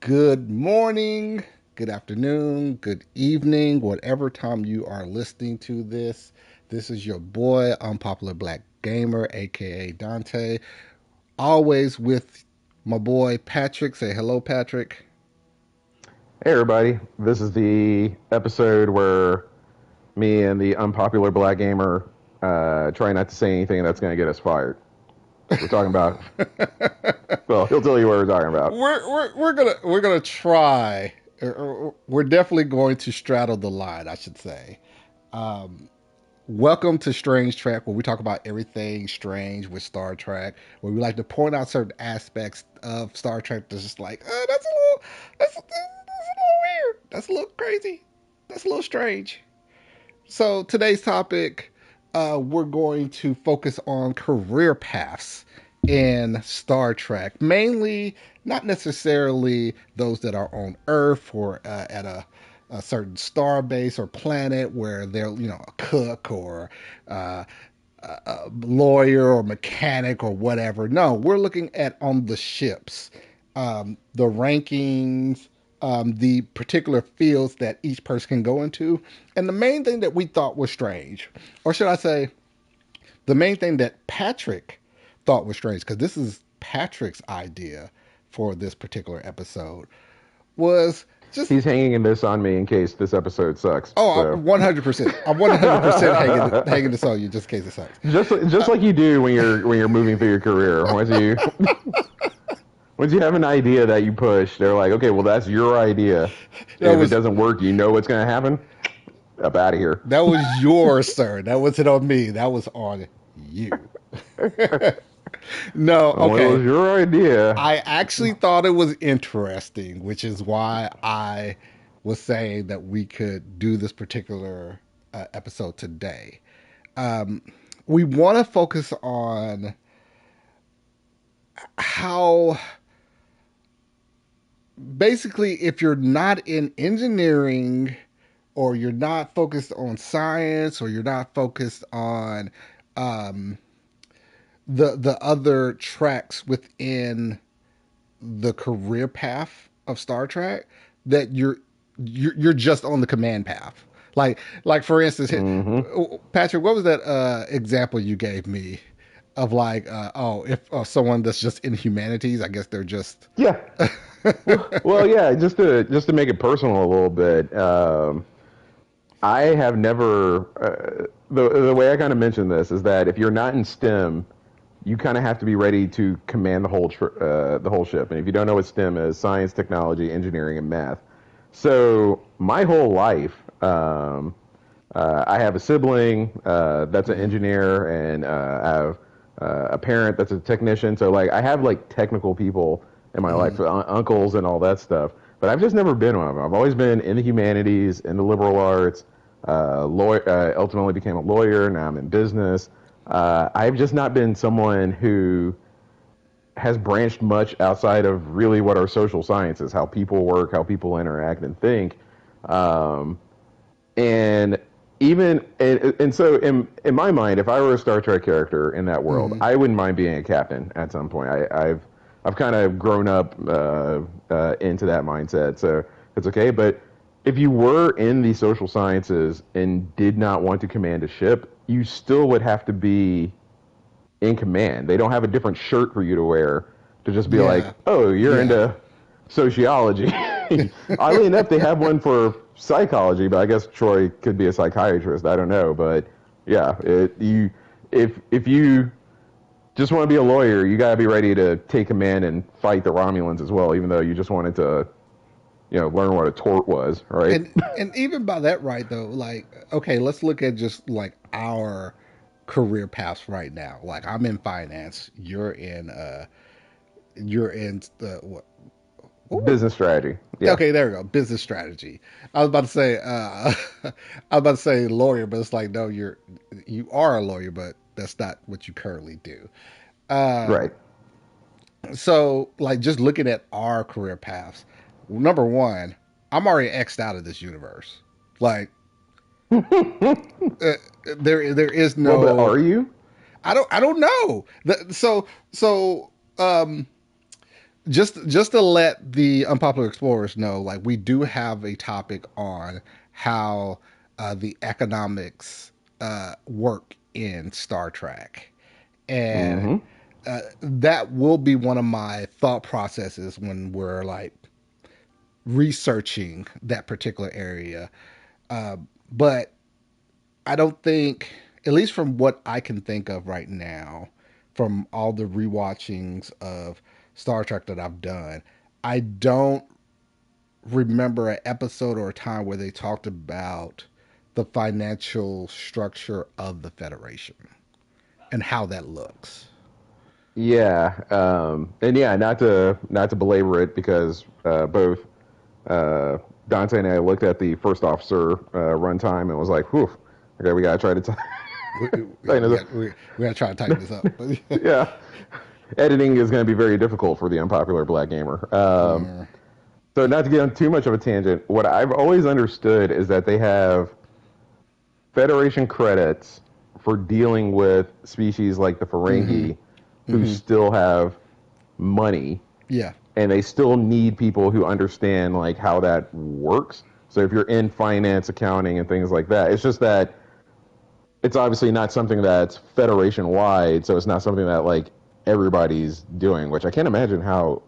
Good morning, good afternoon, good evening, whatever time you are listening to this. This is your boy, Unpopular Black Gamer, aka Dante. Always with my boy Patrick. Say hello, Patrick. Hey everybody, this is the episode where me and the unpopular black gamer try not to say anything that's going to get us fired. We're talking about, well, he'll tell you what we're talking about. We're gonna try. We're definitely going to straddle the line, I should say. Um, Welcome to Strange Trek, where we talk about everything strange with Star Trek, where we like to point out certain aspects of Star Trek that's just like, that's a little weird. That's a little crazy. That's a little strange. So today's topic, we're going to focus on career paths in Star Trek, mainly not necessarily those that are on Earth or at a certain star base or planet where they're a cook or a lawyer or mechanic or whatever. No, we're looking at on the ships, the rankings, the particular fields that each person can go into. And the main thing that we thought was strange, or should I say, the main thing that Patrick thought was strange, because this is Patrick's idea for this particular episode, was just, He's hanging this on me in case this episode sucks. oh, So 100%. I'm 100% hanging this on you just in case it sucks. just like you do when you're moving through your career. Once you have an idea that you push, they're like, okay, well that's your idea. That If it was doesn't work, you know what's going to happen. Up out of here. that was yours, sir. That wasn't on me. That was on you. No, Well, it was okay. your idea. I actually thought it was interesting, which is why I was saying that we could do this particular episode today. Um, we want to focus on how basically, if you're not in engineering or you're not focused on science or you're not focused on um, the other tracks within the career path of Star Trek, that you're just on the command path. Like for instance, Hmm. Patrick, what was that example you gave me of like if someone that's just in humanities, I guess they're just Yeah. Well, yeah. Just to make it personal a little bit. I have never. The way I kind of mentioned this is that if you're not in STEM, you kind of have to be ready to command the whole ship. And if you don't know what STEM is, science, technology, engineering, and math. So my whole life, I have a sibling that's an engineer, and I have a parent that's a technician. So like I have like technical people in my life, uncles and all that stuff. But I've just never been one of them. I've always been in the humanities, in the liberal arts. Lawyer, ultimately became a lawyer. Now I'm in business. I've just not been someone who has branched much outside of really what are social sciences, how people work, how people interact and think. Um, and and so in my mind, if I were a Star Trek character in that world, mm, I wouldn't mind being a captain at some point. I've kind of grown up into that mindset, so it's okay. But if you were in the social sciences and did not want to command a ship, you still would have to be in command. They don't have a different shirt for you to wear to just be like, yeah, oh, you're yeah. into sociology. Oddly enough, they have one for psychology, but I guess Troy could be a psychiatrist. I don't know, but yeah, if you just want to be a lawyer, you got to be ready to take command and fight the Romulans as well, even though you just wanted to, learn what a tort was, right? And even by that right though, like okay, let's look at just like our career paths right now. Like I'm in finance, you're in the what? Ooh, Business strategy. Yeah. okay, there we go. Business strategy. I was about to say I was about to say lawyer, but it's like no, you are a lawyer, but that's not what you currently do. Um, Right. so like just looking at our career paths, number one, I'm already xed out of this universe. Like uh, there is Well, but no. are you? I don't know. So um just to let the unpopular explorers know, like we do have a topic on how the economics work in Star Trek, and Hmm. that will be one of my thought processes when we're like researching that particular area. But I don't think, at least from what I can think of right now, from all the rewatchings of Star Trek that I've done, I don't remember an episode or a time where they talked about the financial structure of the Federation and how that looks. Yeah, and yeah, not to belabor it because both uh, Dante and I looked at the first officer runtime and was like, "Whew, okay, we gotta try to Yeah, tighten we this got we gotta try to tighten this up. But yeah, editing is going to be very difficult for the unpopular black gamer. mm, So not to get on too much of a tangent, what I've always understood is that they have Federation credits for dealing with species like the mm-hmm, Ferengi who mm-hmm, still have money yeah, and they still need people who understand like how that works. So if you're in finance, accounting, and things like that, it's just that it's obviously not something that's federation wide. So it's not something that like everybody's doing, which I can't imagine how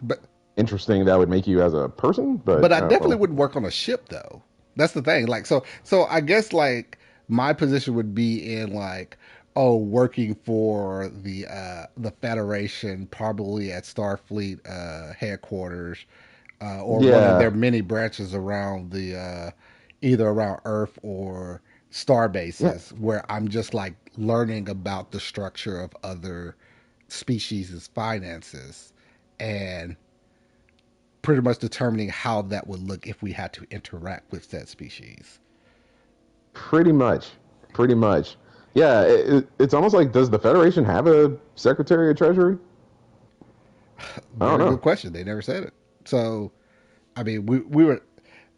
but interesting that would make you as a person. but But I definitely well, wouldn't work on a ship though. That's the thing. Like so I guess like my position would be in like oh working for the Federation probably at Starfleet headquarters or one of their yeah, many branches around the either around Earth or star yeah, bases where I'm just like learning about the structure of other species' finances and pretty much determining how that would look if we had to interact with that species. pretty much, pretty much. Yeah, it's almost like does the Federation have a Secretary of Treasury? I don't Very know. good question. They never said it. So, I mean, we were,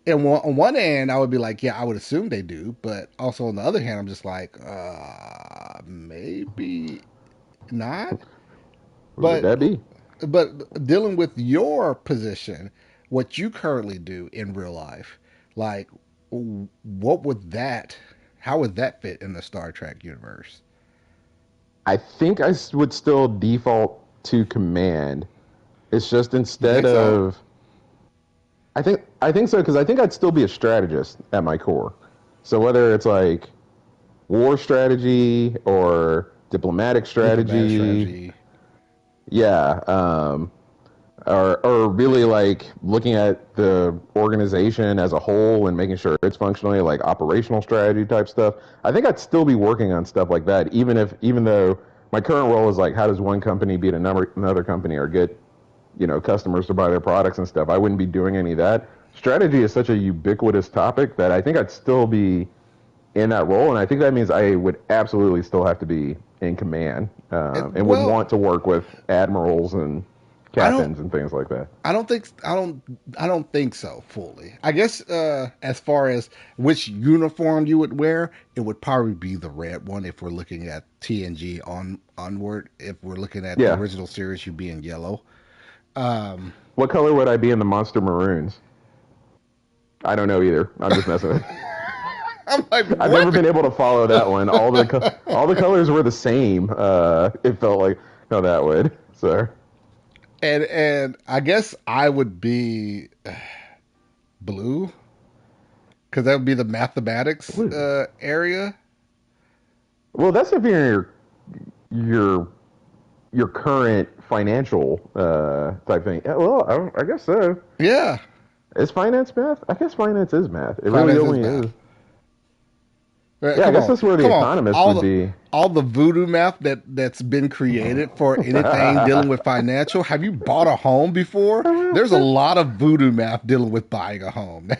and on one hand, I would be like, yeah, I would assume they do. But also on the other hand, I'm just like, maybe not. Would But, that be? dealing with your position, what you currently do in real life, like, what would that, how would that fit in the Star Trek universe? I think would still default to command. It's just You instead think so? of I think so because I think I'd still be a strategist at my core. So whether it's like war strategy or diplomatic Diplomatic strategy, strategy. yeah, or really like looking at the organization as a whole and making sure it's functionally like operational strategy type stuff. I think I'd still be working on stuff like that, even though my current role is like how does one company beat another company or get customers to buy their products and stuff. I wouldn't be doing any of that. Strategy is such a ubiquitous topic that I think I'd still be in that role, and I think that means I would absolutely still have to be in command and would Well, want to work with admirals and I don't. captains and things like that. I don't think. I don't. I don't think so fully. I guess as far as which uniform you would wear, it would probably be the red one if we're looking at TNG onward. If we're looking at the Yeah. original series, you'd be in yellow. Um, What color would I be in the Monster Maroons? I don't know either. I'm just messing with. I'm like, I've never what? been able to follow that one. All the colors were the same. It felt like no, that would. So And I guess I would be blue because that would be the mathematics blue. area. Well, that's if you're your your current financial type thing. Yeah, well, I guess so. Yeah, Is finance math? I guess finance is math. It really finance is only math. is. Yeah, I Come guess on, that's where the come on. economist would be. All the voodoo math that's been created for anything dealing with financial. Have you bought a home before? There's a lot of voodoo math dealing with buying a home.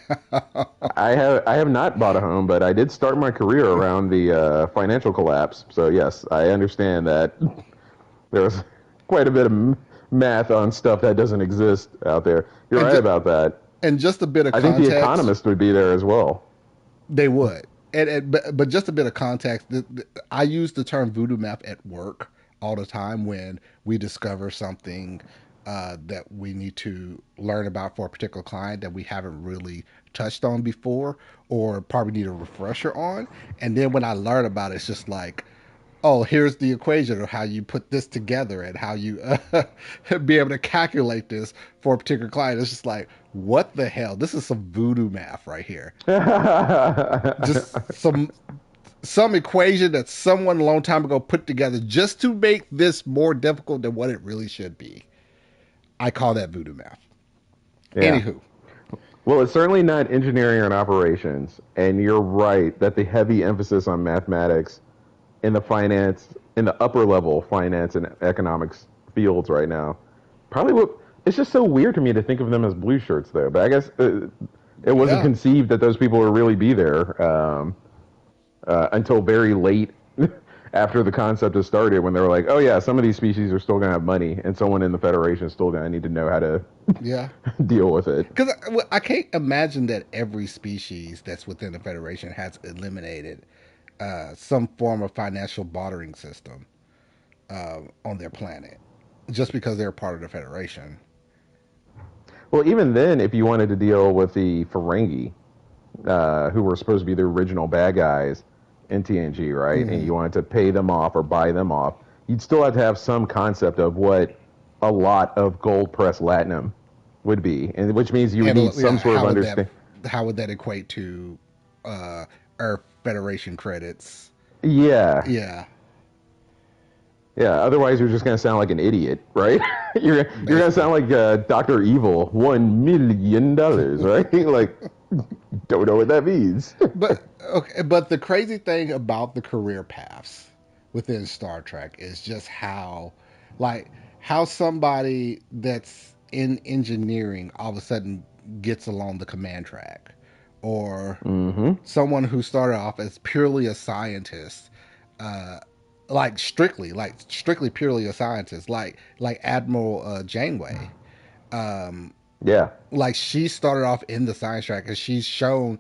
I have not bought a home, but I did start my career around the financial collapse. So yes, I understand that there was quite a bit of math on stuff that doesn't exist out there. You're and right just about that. and just a bit of I think the context, economist would be there as well. they would. But just a bit of context. I use the term voodoo math at work all the time when we discover something that we need to learn about for a particular client that we haven't really touched on before, or probably need a refresher on. And then when I learn about it, it's just like, oh, here's the equation of how you put this together and how you be able to calculate this for a particular client. It's just like, what the hell? This is some voodoo math right here. Just some equation that someone a long time ago put together just to make this more difficult than what it really should be. I call that voodoo math. Yeah. Anywho, Well, it's certainly not engineering and operations, and you're right that the heavy emphasis on mathematics in the finance, in the upper level finance and economics fields right now, probably what it's just so weird to me to think of them as blue shirts, though. But I guess it wasn't yeah, conceived that those people would really be there until very late after the concept has started, when they were like, "Oh yeah, some of these species are still going to have money, and someone in the Federation is still going to need to know how to yeah. deal with it." Because I can't imagine that every species that's within the Federation has eliminated some form of financial bartering system on their planet just because they're part of the Federation. Well, even then, if you wanted to deal with the Ferengi, who were supposed to be the original bad guys in TNG, right? And Mm-hmm. you wanted to pay them off or buy them off, you'd still have to have some concept of what a lot of gold pressed latinum would be, and which means you would And need some yeah, sort of understand. how would that equate to Earth Federation credits? Yeah, Yeah, yeah. Otherwise, you're just gonna sound like an idiot, right? You're gonna basically. sound like Doctor Evil, $1 million, right? Like, don't know what that means. But okay, but the crazy thing about the career paths within Star Trek is just like, how somebody that's in engineering all of a sudden gets along the command track, or Mm-hmm. someone who started off as purely a scientist, uh, like strictly purely a scientist, like Admiral Janeway. Um, Yeah. like she started off in the science track, and she's shown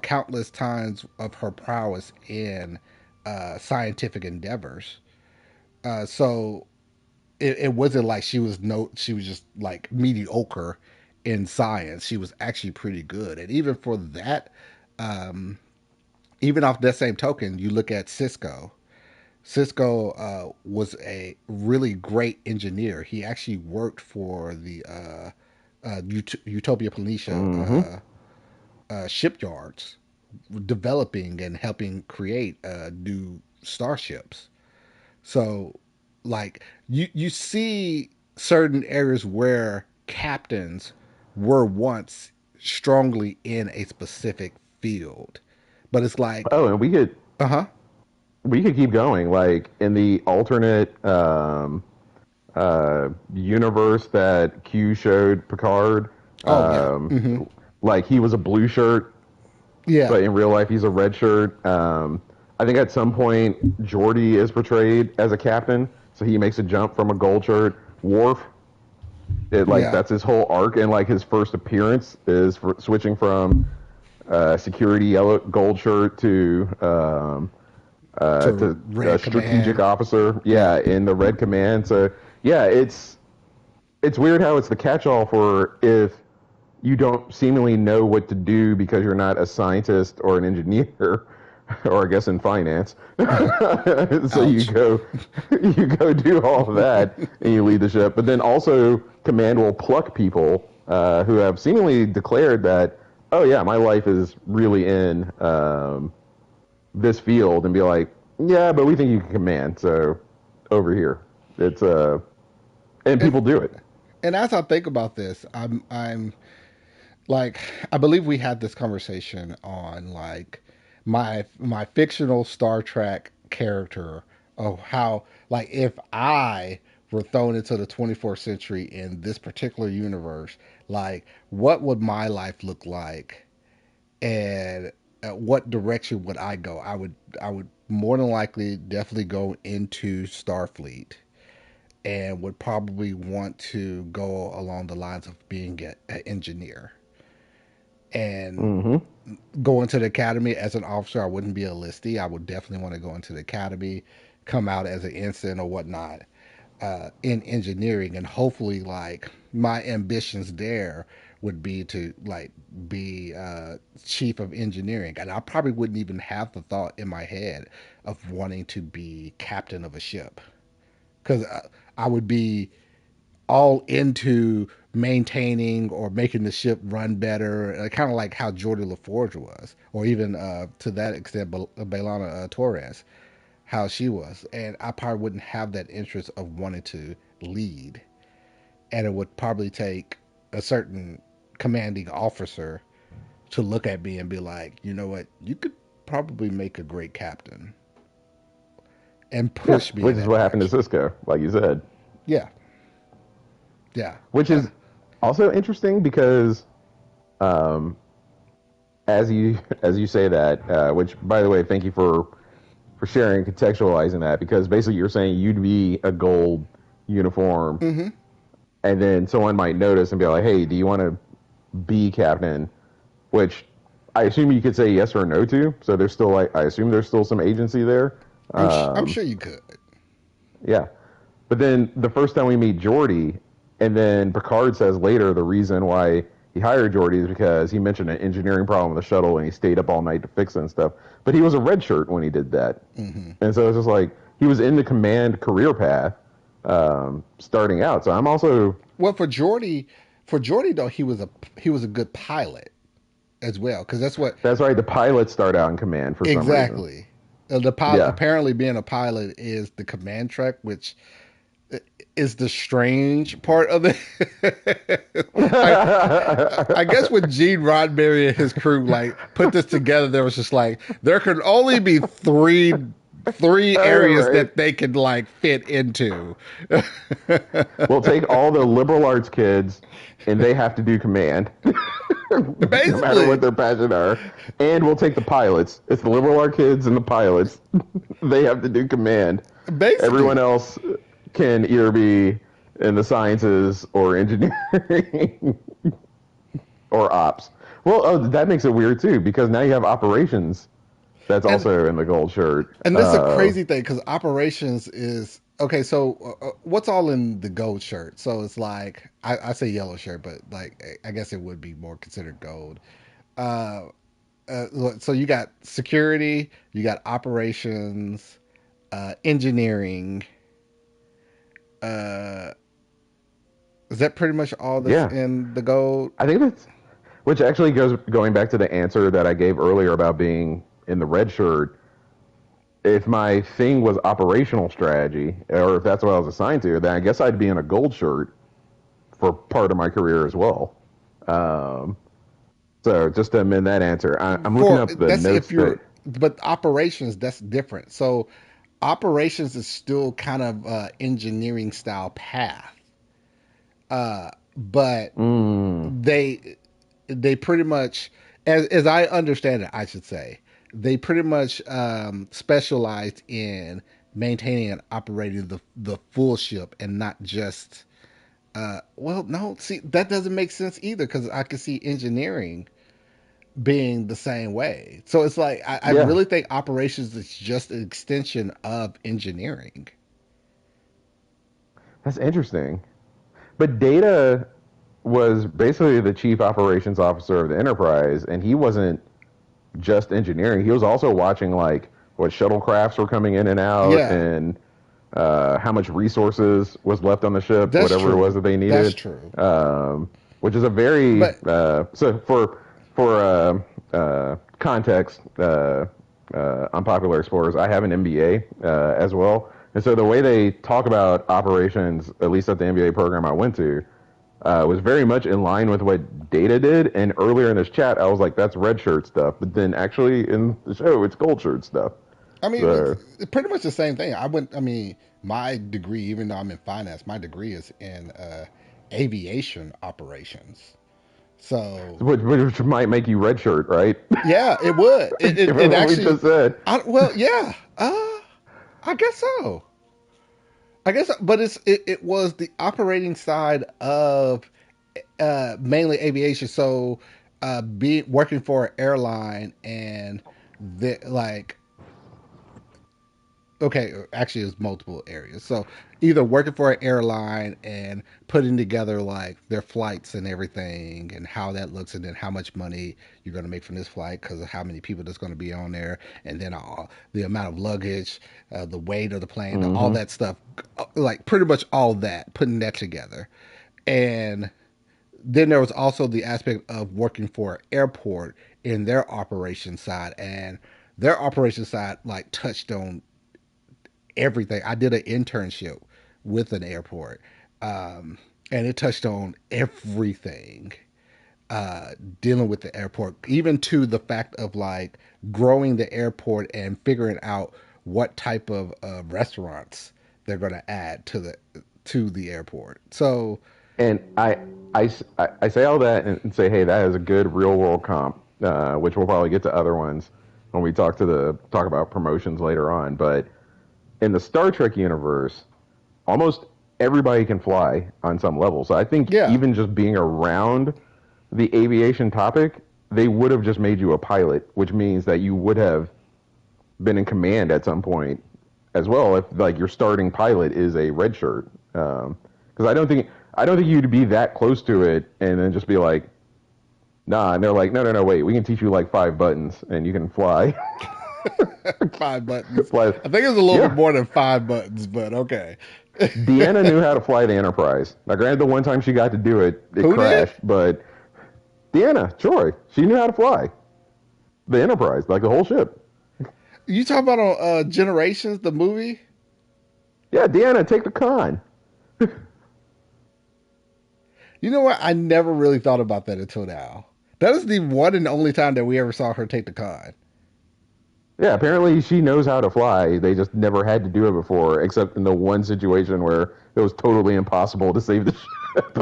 countless times of her prowess in scientific endeavors. So it wasn't like she was just like mediocre in science. She was actually pretty good, and even for that, um, even off that same token, you look at Cisco. Cisco was a really great engineer. He actually worked for the Utopia Mm-hmm. Planitia shipyards, developing and helping create new starships. So, like, you see certain areas where captains were once strongly in a specific field, but it's like, Oh, and uh huh, we could keep going. Like in the alternate universe that Q showed Picard, oh yeah, um, like he was a blue shirt, yeah, but in real life he's a red shirt. I think at some point Geordi is portrayed as a captain, so he makes a jump from a gold shirt. Worf, like yeah, that's his whole arc, and like his first appearance is switching from security yellow gold shirt to to a Red strategic Command, officer. yeah. Yeah, in the Red Command. So yeah, it's weird how it's the catch-all for if you don't seemingly know what to do because you're not a scientist or an engineer, or I guess in finance. So Ouch. you go do all of that and you lead the ship. But then also command will pluck people who have seemingly declared that, oh yeah, my life is really in this field, and be like, yeah, but we think you can command. So over here, it's and and people do it. and as I think about this, I'm like, I believe we had this conversation on like my fictional Star Trek character of how, like, if I were thrown into the 24th century in this particular universe, like, what would my life look like, and what direction would I go? I would more than likely definitely go into Starfleet, and would probably want to go along the lines of being an engineer, and Mm-hmm. go into the academy as an officer. I wouldn't be a listy. I would definitely want to go into the academy, come out as an ensign or whatnot. in engineering, and hopefully, like my ambitions there would be to like be chief of engineering, and I probably wouldn't even have the thought in my head of wanting to be captain of a ship because I would be all into maintaining or making the ship run better, kind of like how Jordi LaForge was, or even to that extent, Belana Torres, how she was. And I probably wouldn't have that interest of wanting to lead. And it would probably take a certain commanding officer to look at me and be like, you know what, you could probably make a great captain and Yeah, push me in which is that what happened to direction. Cisco, like you said. Yeah, yeah. Which is also interesting because, um, as you say that, which by the way, thank you for sharing, contextualizing that, because basically you're saying you'd be a gold uniform, Mm-hmm. and then someone might notice and be like, "Hey, do you want to be captain?" Which I assume you could say yes or no to. So there's still like I assume there's still some agency there. I'm Um, sure you could. yeah, but then the first time we meet Jordy, and then Picard says later the reason why he hired Jordy is because he mentioned an engineering problem with the shuttle and he stayed up all night to fix it and stuff. But he was a red shirt when he did that. Mm-hmm. And so it's just like he was in the command career path starting out. So I'm also Well, for Jordy though, he was a good pilot as well because that's what that's right. The pilots start out in command for some reason. exactly. The pilot Yeah. apparently being a pilot is the command track, which is the strange part of it. I I guess when Gene Roddenberry and his crew like put this together, there was just like there could only be three areas Right. that they could like fit into. We'll take all the liberal arts kids, and they have to do command, no matter Basically, what their passion are. And we'll take the pilots. It's the liberal arts kids and the pilots. They have to do command. Everyone basically. else can either be in the sciences or engineering or ops. Well, oh, that makes it weird too because now you have operations. That's And also in the gold shirt. And this is a crazy thing because operations is okay. So what's all in the gold shirt? So it's like I say yellow shirt, but like I guess it would be more considered gold. Uh, so you got security, you got operations, engineering. Uh, is that pretty much all that's Yeah, in the gold? I think that's which actually goes going back to the answer that I gave earlier about being in the red shirt. If my thing was operational strategy, or if that's what I was assigned to, then I guess I'd be in a gold shirt for part of my career as well. Um, so just to amend that answer, I'm looking For up the that's if notes that. you're, but operations that's different. So operations is still kind of engineering style path. But Mm, they pretty much, as I understand it, I should say, they pretty much specialized in maintaining and operating the full ship and not just. Well, no, see that doesn't make sense either because I could see engineering being the same way. So it's like I yeah, really think operations is just an extension of engineering. that's interesting. But Data was basically the chief operations officer of the Enterprise, and he wasn't just engineering. He was also watching like what shuttlecrafts were coming in and out, Yeah, and how much resources was left on the ship, that's whatever it was true. that they That's needed, true. which is a very But so for context. Unpopular explorers. I have an MBA as well, and so the way they talk about operations, at least at the MBA program I went to, was very much in line with what Data did. And earlier in this chat, I was like, "That's red shirt stuff," but then actually in the show, it's gold shirt stuff. I mean, So it's pretty much the same thing. I went. I mean, my degree, even though I'm in finance, my degree is in aviation operations. So which might make you red shirt, right? yeah, it would. It it, Given it what we actually. just said. Well, yeah. I guess so. I guess, but it was the operating side of mainly aviation. So, be working for an airline and the like okay, actually, it's multiple areas. So either working for an airline and putting together like their flights and everything, and how that looks, and then how much money you're going to make from this flight because of how many people that's going to be on there, and then the amount of luggage, the weight of the plane, all Mm-hmm. that stuff, like pretty much all that, putting that together, and then there was also the aspect of working for an airport in their operation side, and their operation side like touched on everything. I did an internship with an airport, um, and it touched on everything uh, dealing with the airport, even to the fact of like growing the airport and figuring out what type of restaurants they're going to add to the airport. So And I say all that and say, hey, that is a good real world comp, which we'll probably get to other ones when we talk about promotions later on. But in the Star Trek universe, almost everybody can fly on some level. So I think yeah, even just being around the aviation topic, they would have just made you a pilot, which means that you would have been in command at some point as well. If like your starting pilot is a red shirt, because I don't think you'd be that close to it and then just be like, nah. And they're like, no, no, no, wait, we can teach you like 5 buttons and you can fly. 5 buttons. fly. I think it was a little bit Yeah, more than 5 buttons, but okay. Deanna knew how to fly the Enterprise. Now, granted, the one time she got to do it, it Who did? crashed. But Deanna Troy, she knew how to fly the Enterprise, like the whole ship. You talking about on Generations, the movie? Yeah, Deanna, take the con. You know what? I never really thought about that until now. That is the one and only time that we ever saw her take the con. Yeah, apparently she knows how to fly. They just never had to do it before, except in the one situation where it was totally impossible to save the ship.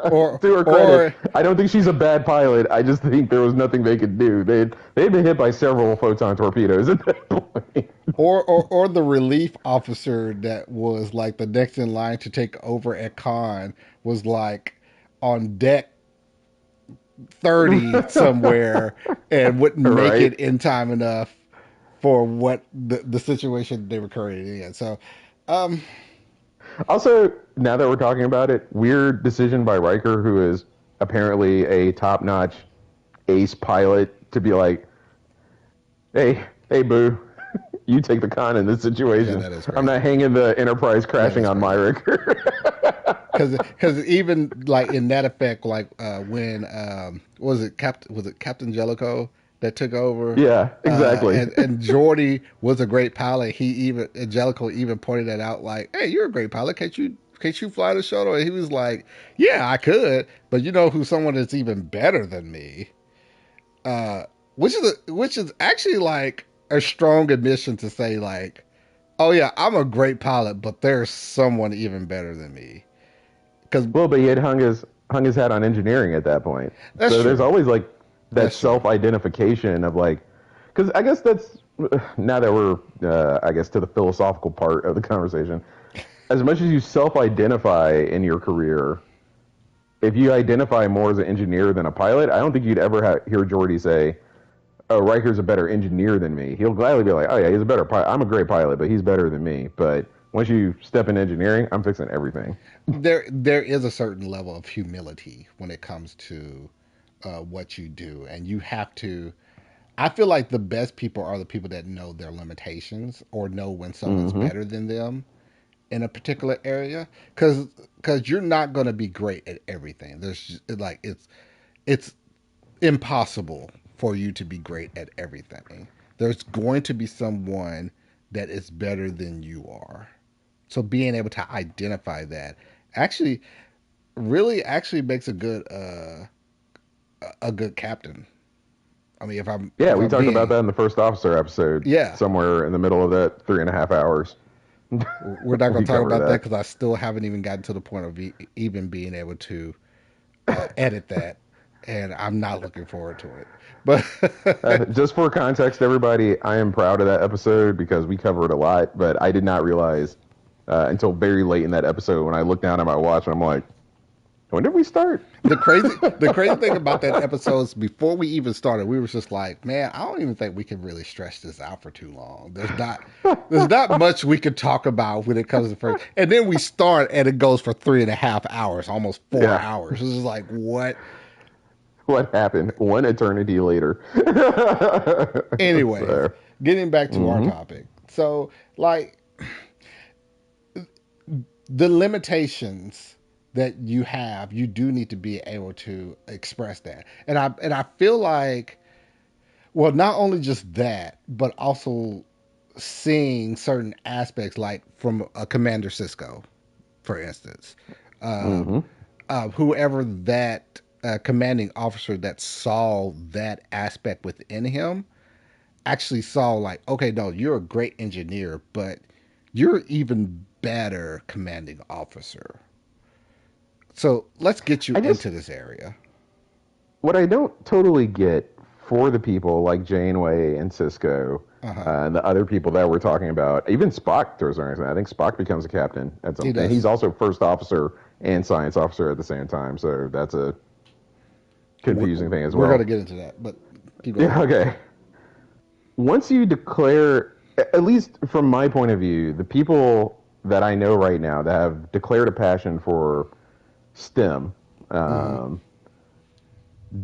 Or To her credit, or I don't think she's a bad pilot. I just think there was nothing they could do. They'd been hit by several photon torpedoes at that point. or the relief officer that was like the next in line to take over at con was like on deck 30 somewhere and wouldn't make Right. it in time enough for what the situation they were currently in. So, um, Also, now that we're talking about it, weird decision by Riker, who is apparently a top-notch ace pilot, to be like, hey, boo, you take the con in this yeah, situation. that is I'm not crazy. hanging the Enterprise That crashing is on my crazy. Riker. Because even like in that effect, like when was it Captain Jellicoe that took over, Yeah, exactly. and Geordi was a great pilot. He even Jellicoe even pointed that out, like, "Hey, you're a great pilot. Can't you fly the shuttle?" And he was like, "Yeah, I could, but you know who's someone that's even better than me." Uh, which is actually like a strong admission to say like, "Oh yeah, I'm a great pilot, but there's someone even better than me." Because Well, but he had hung his hat on engineering at that point. that's So there's true. always like that That's true. self-identification of like, because I guess that's now that we're I guess to the philosophical part of the conversation. As much as you self-identify in your career, if you identify more as an engineer than a pilot, I don't think you'd ever hear Jordy say, "Oh, Riker's a better engineer than me." He'll gladly be like, "Oh yeah, he's a better pilot. I'm a great pilot, but he's better than me." But once you step in engineering, I'm fixing everything. There is a certain level of humility when it comes to what you do, and you have to. I feel like the best people are the people that know their limitations or know when someone's Mm-hmm. better than them in a particular area, because you're not going to be great at everything. Like it's impossible for you to be great at everything. There's going to be someone that is better than you are. So being able to identify that actually really actually makes a good captain. I mean, Yeah, if we I'm talked about being that in the first officer episode, yeah, somewhere in the middle of that 3.5 hours. we're not going We to talk cover about that that. because I still haven't even gotten to the point of even being able to edit that, and I'm not looking forward to it. But Just for context, everybody, I am proud of that episode because we covered a lot, but I did not realize until very late in that episode when I looked down at my watch and I'm like, When did we start? The crazy thing about that episode is before we even started, we were just like, man, I don't even think we can really stretch this out for too long. There's not much we could talk about when it comes to first. And then we start and it goes for 3.5 hours, almost four Yeah. hours. It's just like what? What happened? One eternity later. Anyways, So, getting back to our hmm topic. So like the limitations that you have, you do need to be able to express that. And I feel like, well, not only just that, but also seeing certain aspects, like from a Commander Cisco, for instance, uh, hmm whoever that commanding officer that saw that aspect within him actually saw, like, okay, no, you're a great engineer, but you're even better commanding officer. So let's get you I just into this area. what I don't totally get for the people like Janeway and Cisco Uh huh. and the other people that we're talking about, even Spock to a certain extent. I think Spock becomes a captain at some, He and he's does. also first officer and science officer at the same time. So that's a We're, confusing thing as we're going to well. get into that, but keep going. Yeah. Okay. Once you declare, at least from my point of view, the people that I know right now that have declared a passion for STEM Mm-hmm. um,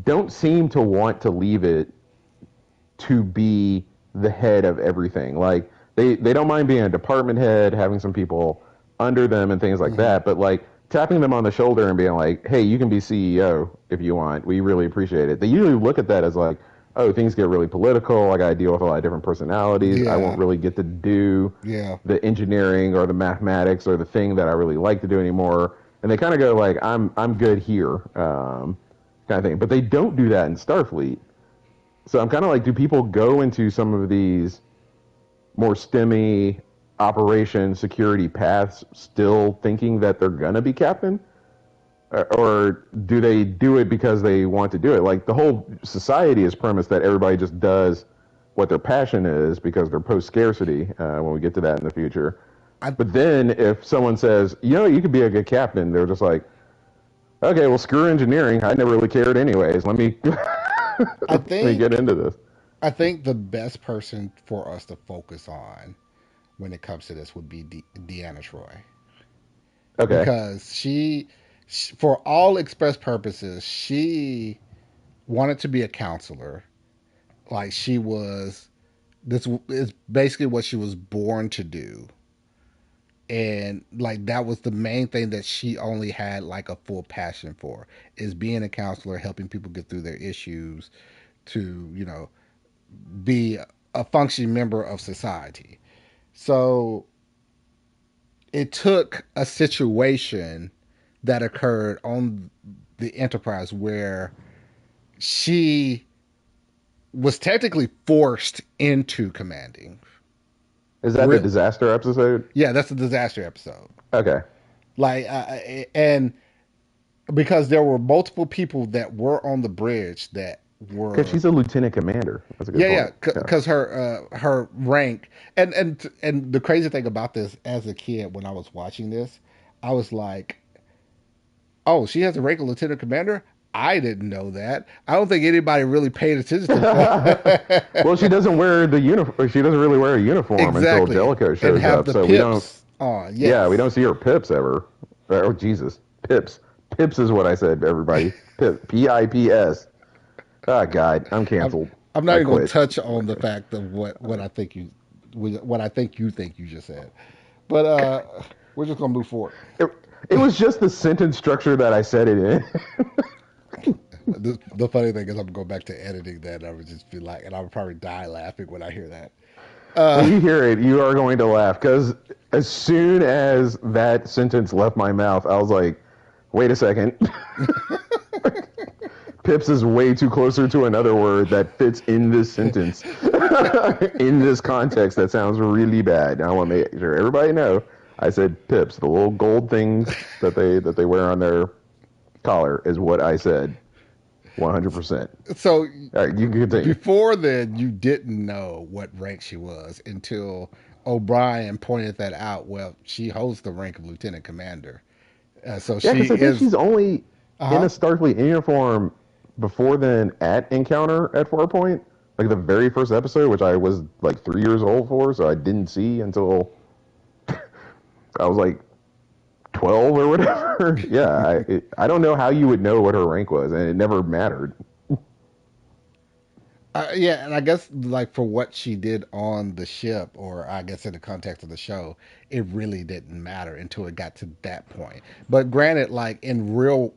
don't seem to want to leave it to be the head of everything. Like they don't mind being a department head, having some people under them and things like Mm-hmm. that, but like tapping them on the shoulder and being like, "Hey, you can be CEO if you want. We really appreciate it." They usually look at that as like, "Oh, things get really political. I got to deal with a lot of different personalities. I won't Yeah. really get to do Yeah. the engineering or the mathematics or the thing that I really like to do anymore." And they kind of go like, "I'm good here," kind of thing. But they don't do that in Starfleet. So I'm kind of like, do people go into some of these more STEMmy operation security paths still thinking that they're gonna be captain, or do they do it because they want to do it? Like the whole society is premised that everybody just does what their passion is because they're post scarcity. When we get to that in the future, I but then if someone says, you know, you could be a good captain, they're just like, okay, well, screw engineering. I never really cared anyways. Let me I let me get think into this. I think the best person for us to focus on when it comes to this would be Deanna Troy, Okay. because for all express purposes, she wanted to be a counselor. Like she was, this is basically what she was born to do, and like that was the main thing that she only had like a full passion for, is being a counselor, helping people get through their issues, to be a functioning member of society. So it took a situation that occurred on the Enterprise where she was technically forced into commanding. Is that the Real, disaster episode? yeah, that's a disaster episode. Okay. Like, and because there were multiple people that were on the bridge that Because were, she's a lieutenant commander. That's a good yeah, point. yeah, Yeah. because her rank, and the crazy thing about this, as a kid when I was watching this, I was like, oh, she has a rank of lieutenant commander. I didn't know that. I don't think anybody really paid attention to Well, she the doesn't wear the uniform. She doesn't really wear a uniform until exactly, Jellicoe and shows have up. the So we don't. pips on. Yeah, we don't Yes, see her pips ever. Oh Jesus, pips. Pips is what I said. Everybody. Pip. Pips. Oh God, I'm I'm, canceled. I'm not I even going to quit. touch on the fact of what I think you think you just said, but we're just gonna move forward. It, it was just the sentence structure that I said it in. The funny thing is, I'm gonna go back to editing that, and I would just be like, and I would probably die laughing when I hear that. When Uh, you hear it, you are going to laugh because as soon as that sentence left my mouth, I was like, wait a second. Pips is way too closer to another word that fits in this sentence, in this context that sounds really bad. I want to make sure everybody know I said pips. The little gold things that they wear on their collar is what I said. 100%. so All right, you can continue. before then, you didn't know what rank she was until O'Brien pointed that out. Well, she holds the rank of lieutenant commander, so Yeah, she because I think is. she's only Uh in a huh. Starfleet uniform before then at Encounter at Farpoint, like the very first episode, which I was like 3 years old for, so I didn't see until I was like 12 or whatever. Yeah, I don't know how you would know what her rank was, and it never mattered. Yeah, and I guess like for what she did on the ship, or I guess in the context of the show, it really didn't matter until it got to that point. But granted, like in real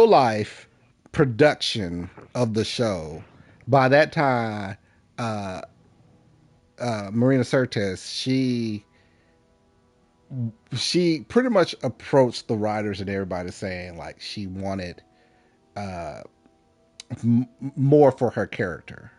life production of the show, by that time, uh, Marina Sirtis, she pretty much approached the writers and everybody saying like she wanted uh, more for her character.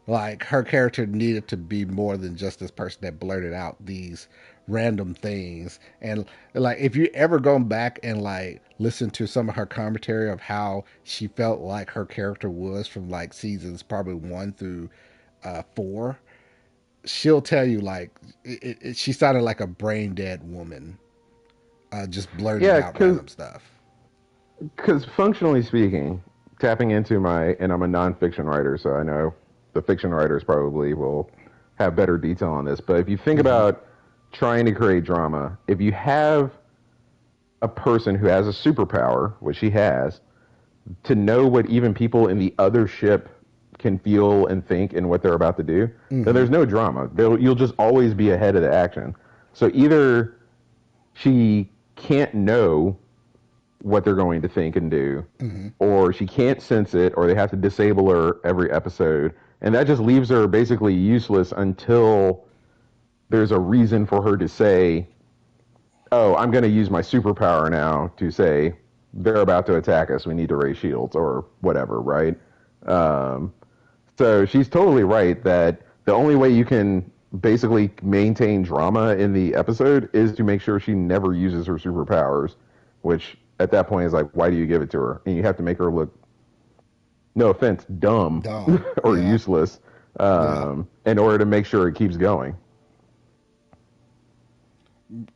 Like her character needed to be more than just this person that blurted out these random things. And like if you ever go back and like listen to some of her commentary of how she felt like her character was from like seasons probably 1 through 4, she'll tell you like she sounded like a brain dead woman, just blurting Yeah, out random stuff. because functionally speaking, tapping into my and I'm a nonfiction writer, so I know the fiction writers probably will have better detail on this. But if you think Mm-hmm. about trying to create drama, if you have a person who has a superpower, which she has, to know what even people in the other ship can feel and think and what they're about to do, then Mm-hmm. there's no drama. You'll just always be ahead of the action. So either she can't know what they're going to think and do, Mm-hmm. or she can't sense it, or they have to disable her every episode. And that just leaves her basically useless until there's a reason for her to say, oh, I'm going to use my superpower now to say they're about to attack us. We need to raise shields or whatever, right? Um, so she's totally right that the only way you can basically maintain drama in the episode is to make sure she never uses her superpowers, which at that point is like, why do you give it to her? And you have to make her look, no offense, dumb Dumb. or Yeah. useless Yeah. in order to make sure it keeps going.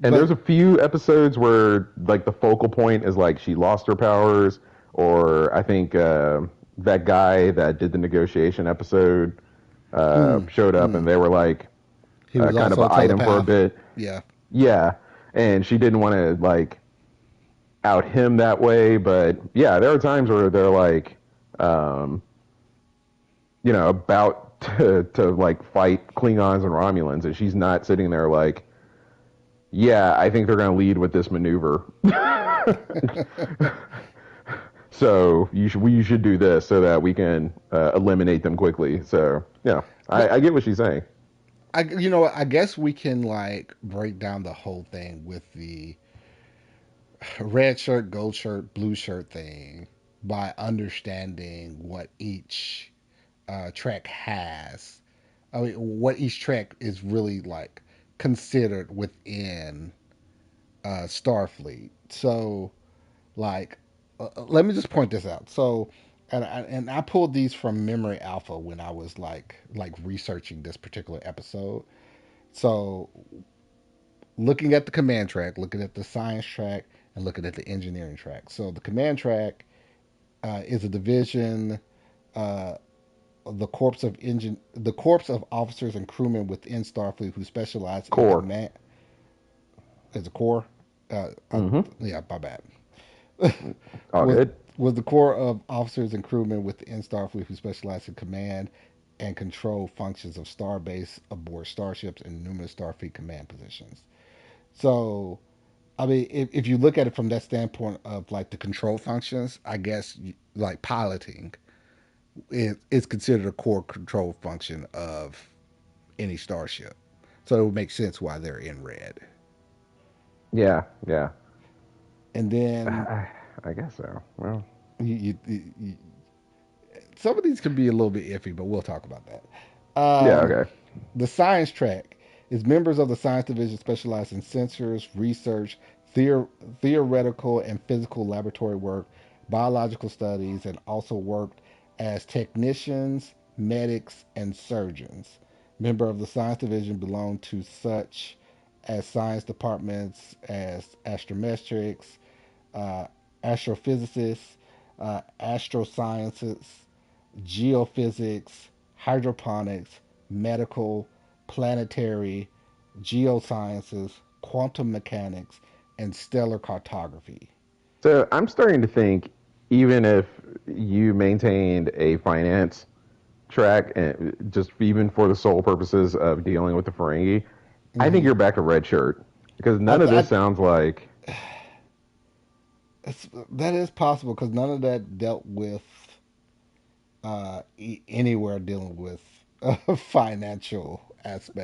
And But there's a few episodes where like the focal point is like she lost her powers, or I think that guy that did the negotiation episode mm, showed up, and mm. they were like He was kind of also a an item for a telepath. bit. Yeah. Yeah, and she didn't want to like out him that way, but yeah, there are times where they're like, um, about to like fight Klingons and Romulans, and she's not sitting there like, yeah, I think they're going to lead with this maneuver. So you should do this so that we can eliminate them quickly. So yeah, I But get what she's saying. I guess we can like break down the whole thing with the red shirt, gold shirt, blue shirt thing by understanding what each track has. I mean, what each track is really like considered within Starfleet. So, like, let me just point this out. So, and I pulled these from Memory Alpha when I was like researching this particular episode. So, looking at the command track, looking at the science track, and looking at the engineering track. So, the command track is a division. Uh, the corps of officers and crewmen within Starfleet who specialize in Core. command as a corps. Uh, uh, Mm-hmm. yeah, my bad. All was good. was the corps of officers and crewmen within Starfleet who specialize in command and control functions of starbase aboard starships and numerous Starfleet command positions. So, I mean, if you look at it from that standpoint of like the control functions, I guess like piloting is considered a core control function of any starship. So it would make sense why they're in red. Yeah, yeah. And then I, I guess so. Well, you, some of these can be a little bit iffy, but we'll talk about that. yeah. Okay. The science track is members of the science division specialize in sensors, research, theor- theoretical and physical laboratory work, biological studies, and also worked as technicians, medics, and surgeons. Member of the science division belong to such as science departments as astrometrics, uh, astrophysicists, astrosciences, geophysics, hydroponics, medical, planetary, geosciences, quantum mechanics, and stellar cartography. So I'm starting to think, even if you maintained a finance track, and just even for the sole purposes of dealing with the Ferengi, I think Mm-hmm. you're back to red shirt because I, none of this I, sounds like. that is possible because none of that dealt with anywhere dealing with financial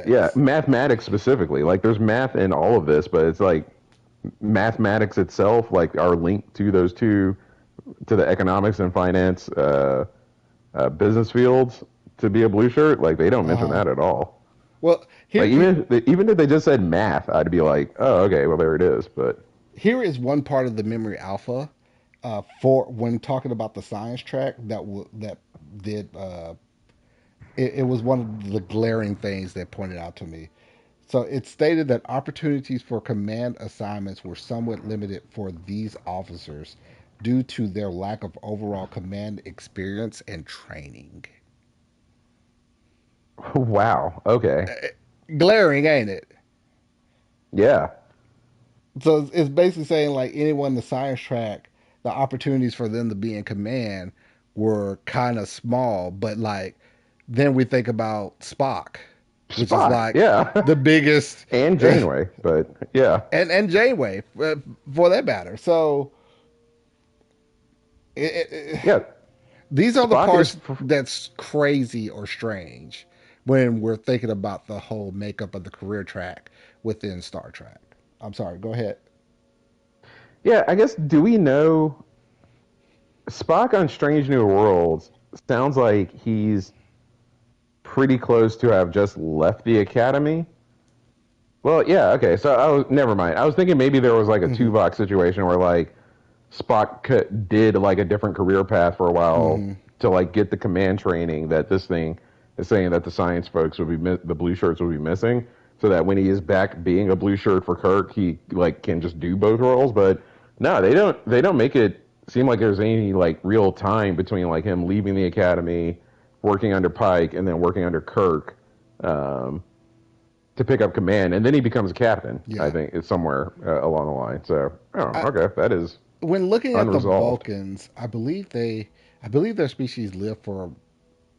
Yeah, aspects. mathematics specifically. Like, there's math in all of this, but it's like mathematics itself, like, are linked to those two, to the economics and finance business fields to be a blue shirt. Like, they don't mention Uh-huh. that at all. Well, Like, even if they just said math, I'd be like, oh, okay, well, there it is. But here is one part of the memory alpha for when talking about the science track that did it was one of the glaring things that pointed out to me. So it stated that opportunities for command assignments were somewhat limited for these officers due to their lack of overall command experience and training. wow, okay, Glaring, ain't it? yeah, So it's basically saying like anyone in the science track, the opportunities for them to be in command were kind of small. But like then we think about Spock, which is Spock, like yeah, the biggest, and and Janeway, but yeah, Janeway for that matter. So it, it, yeah, these are the Spock is parts that's crazy or strange when we're thinking about the whole makeup of the career track within Star Trek. I'm sorry. Go ahead. yeah. I guess, do we know Spock on Strange New Worlds? Sounds like he's pretty close to have just left the academy. Well, yeah, okay. So I was never mind. I was thinking maybe there was like a Mm-hmm. Tuvok situation where like Spock did like a different career path for a while Mm-hmm. to like get the command training that this thing is saying that the science folks would be the blue shirts would be missing, so that when he is back being a blue shirt for Kirk, he like can just do both roles. But no, they don't make it seem like there's any like real time between like him leaving the academy, working under Pike, and then working under Kirk. Um, to pick up command, and then he becomes a captain. I Yeah. think it's somewhere along the line. So, oh, I, okay, that is when looking at the unresolved. Vulcans, I believe their species lived for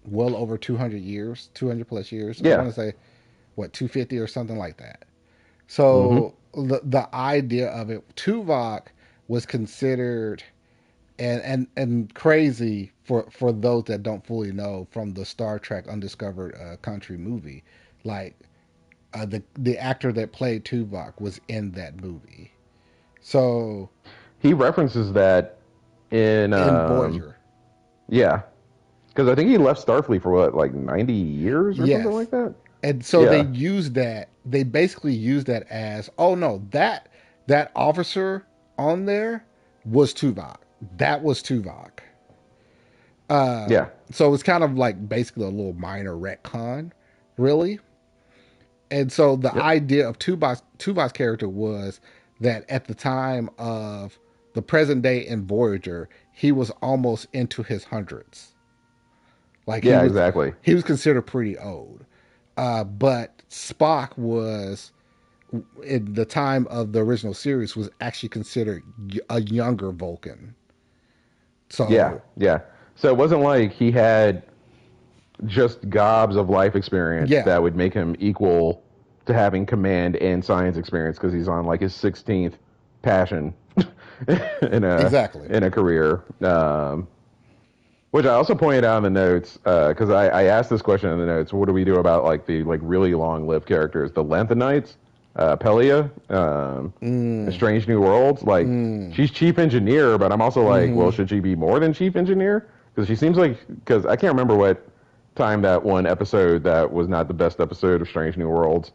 well over 200 years, 200 plus years. I Yeah. want to say what 250 or something like that. Mm-hmm. So the idea of it, Tuvok was considered and crazy for those that don't fully know from the Star Trek Undiscovered Country movie, like the actor that played Tuvok was in that movie. So He references that in in Voyager, yeah, because I think he left Starfleet for what, like 90 years or something yes, like that. and so they Yeah. used that. They basically used that as, oh no, that officer on there was Tuvok. That was Tuvok. Yeah. So it's kind of like basically a little minor retcon, really. And so the Yep. idea of Tuvok's character was that at the time of the present day in Voyager, he was almost into his hundreds. Like Yeah. Exactly. he was considered pretty old. But Spock was in the time of the original series was actually considered a younger Vulcan. Yeah. So Yeah. So it wasn't like he had just gobs of life experience yeah, that would make him equal to having command and science experience because he's on like his 16th passion in a exactly. career. Which I also pointed out in the notes because I asked this question in the notes. What do we do about like the like really long lived characters, the Lanthanites, Pelia, Mm, Strange New Worlds? Like, mm, she's chief engineer, but I'm also like, well, mm-hmm. should she be more than chief engineer? Because she seems like, because I can't remember what time that one episode that was not the best episode of Strange New Worlds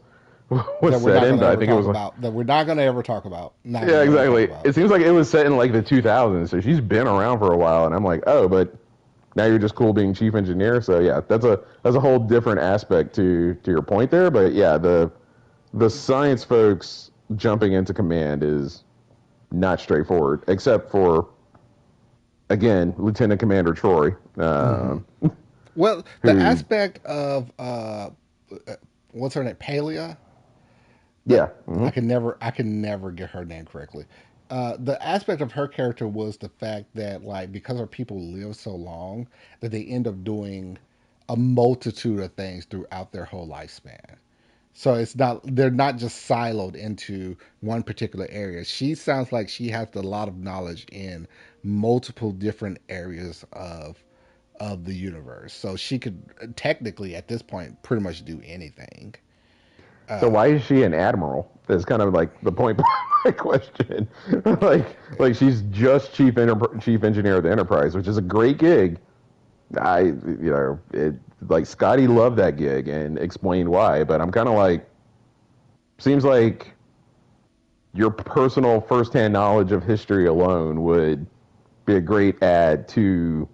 was That we're set not in, going to but I ever think it talk was like, about. That we're not going to ever talk about. Not going yeah, to ever talk exactly. about. It seems like it was set in like the 2000s, so she's been around for a while, and I'm like, oh, but now you're just cool being chief engineer. So yeah, that's a whole different aspect to your point there. But yeah, the science folks jumping into command is not straightforward, except for again, Lieutenant Commander Troy, Hmm. Well, the who, aspect of what's her name, Palia. The yeah, hmm I can never get her name correctly. The aspect of her character was the fact that like because her people live so long that they end up doing a multitude of things throughout their whole lifespan. So it's not they're not just siloed into one particular area. She sounds like she has a lot of knowledge in multiple different areas of the universe. So she could technically at this point pretty much do anything. So Uh, why is she an admiral? That's kind of like the point of my question. like she's just chief engineer of the Enterprise, which is a great gig. It like Scotty loved that gig and explained why, but I'm kind of like, seems like your personal firsthand knowledge of history alone would be a great add to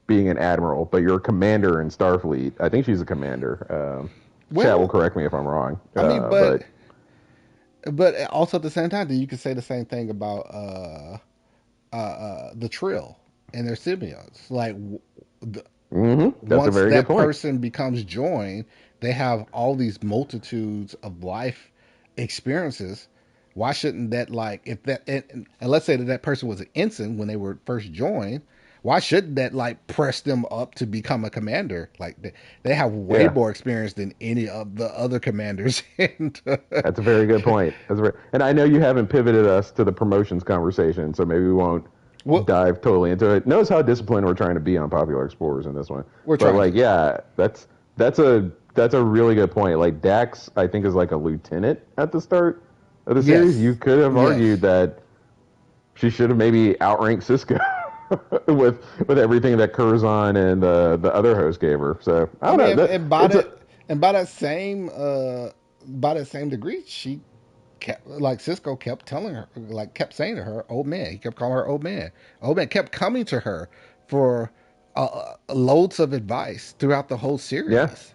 being an admiral, but you're a commander in Starfleet. I think she's a commander. Chat will well, correct me if I'm wrong, I mean, but but also at the same time, then you could say the same thing about the Trill and their symbionts. Like that's a once very good that point. person becomes joined, they have all these multitudes of life experiences. Why shouldn't that like if that and let's say that that person was an ensign when they were first joined? Why shouldn't that like press them up to become a commander? Like they have way Yeah, more experience than any of the other commanders. And that's a very good point. And I know you haven't pivoted us to the promotions conversation, so maybe we won't what dive totally into it. Notice how disciplined we're trying to be on Popular Explorers in this one. we're But trying like, to. yeah, that's a really good point. Like Dax, I think is like a lieutenant at the start of the series. You Yes. could have argued Yes. that she should have maybe outranked Cisco with everything that Curzon and the other host gave her. So I I don't mean, know. That it's a and by that same degree, she kept like Cisco kept telling her, like kept saying to her, "Old man." He kept calling her "old man." Old man kept coming to her for loads of advice throughout the whole yeah, series.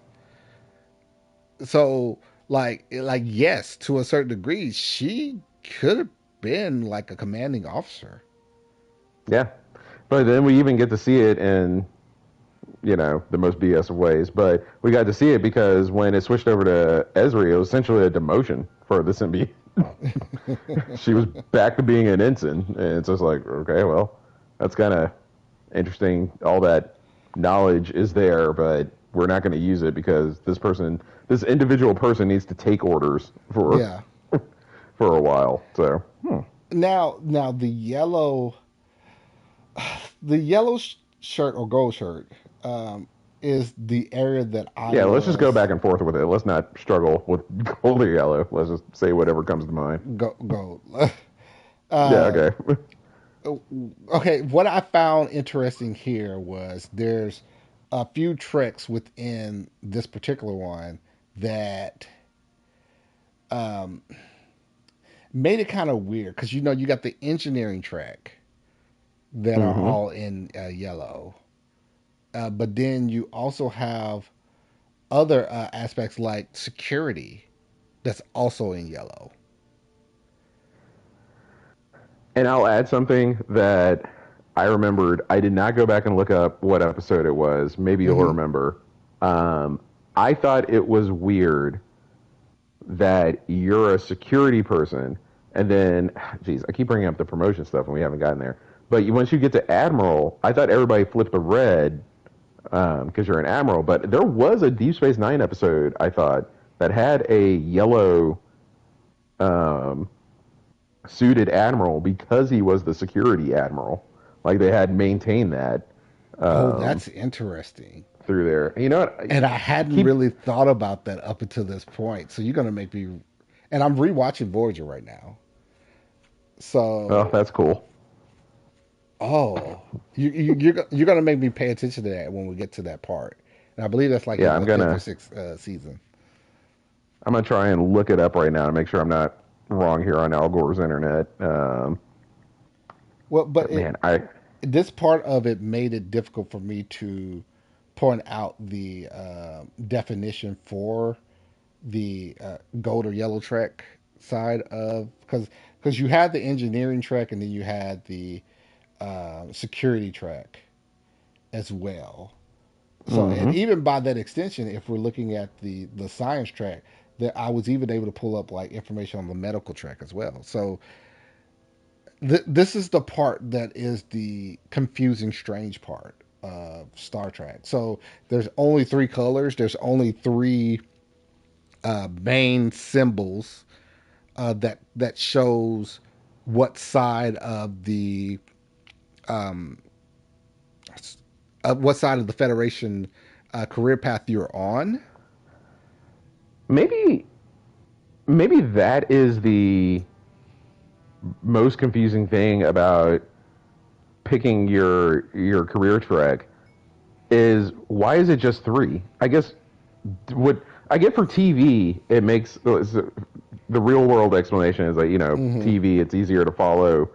So, like yes, to a certain degree, she could have been like a commanding officer. yeah. But then we even get to see it in the most BS of ways. But we got to see it because when it switched over to Esri, it was essentially a demotion for the symbiote. She was back to being an ensign, and it's just like, okay, well, that's kind of interesting. All that knowledge is there, but we're not going to use it because this individual person, needs to take orders for Yeah. for a while. So, Now the yellow shirt or gold shirt um, is the area that I yeah, let's just go was back and forth with it. Let's not struggle with gold or yellow. Let's just say whatever comes to mind. gold. Yeah, uh, okay. okay, what I found interesting here was there's a few tricks within this particular one that um, made it kind of weird because you got the engineering track that are hmm all in yellow, but then you also have other aspects like security that's also in yellow. And I'll add something that I remembered. I did not go back and look up what episode it was. Maybe you'll Hmm. remember. Um, I thought it was weird that you're a security person, and then, geez, I keep bringing up the promotion stuff, and we haven't gotten there. But once you get to admiral, I thought everybody flipped to red because you're an admiral. But there was a Deep Space Nine episode I thought that had a yellow um, suited admiral because he was the security admiral. Like they had maintained that Oh, um, that's interesting. through there. You know what? And I hadn't Keep. really thought about that up until this point. So you're gonna make me. And I'm rewatching Voyager right now. Oh, So, that's cool. oh, you're gonna make me pay attention to that when we get to that part. And I believe that's like Yeah, in the fifth or sixth season. I'm gonna try and look it up right now to make sure I'm not wrong here on Al Gore's internet. Well, but But man, I this part of it made it difficult for me to point out the definition for the gold or yellow track side of because you had the engineering track and then you had the security track as well. So, and Mm-hmm. even by that extension, if we're looking at the science track, that I was even able to pull up like information on the medical track as well. So this is the part that is the confusing, strange part of Star Trek. So there's only three colors. There's only three main symbols that shows what side of the what side of the Federation career path you're on. Maybe maybe that is the most confusing thing about picking your career track is why is it just three? I guess what I get for TV, it makes the real world explanation is like Mm-hmm. TV, it's easier to follow,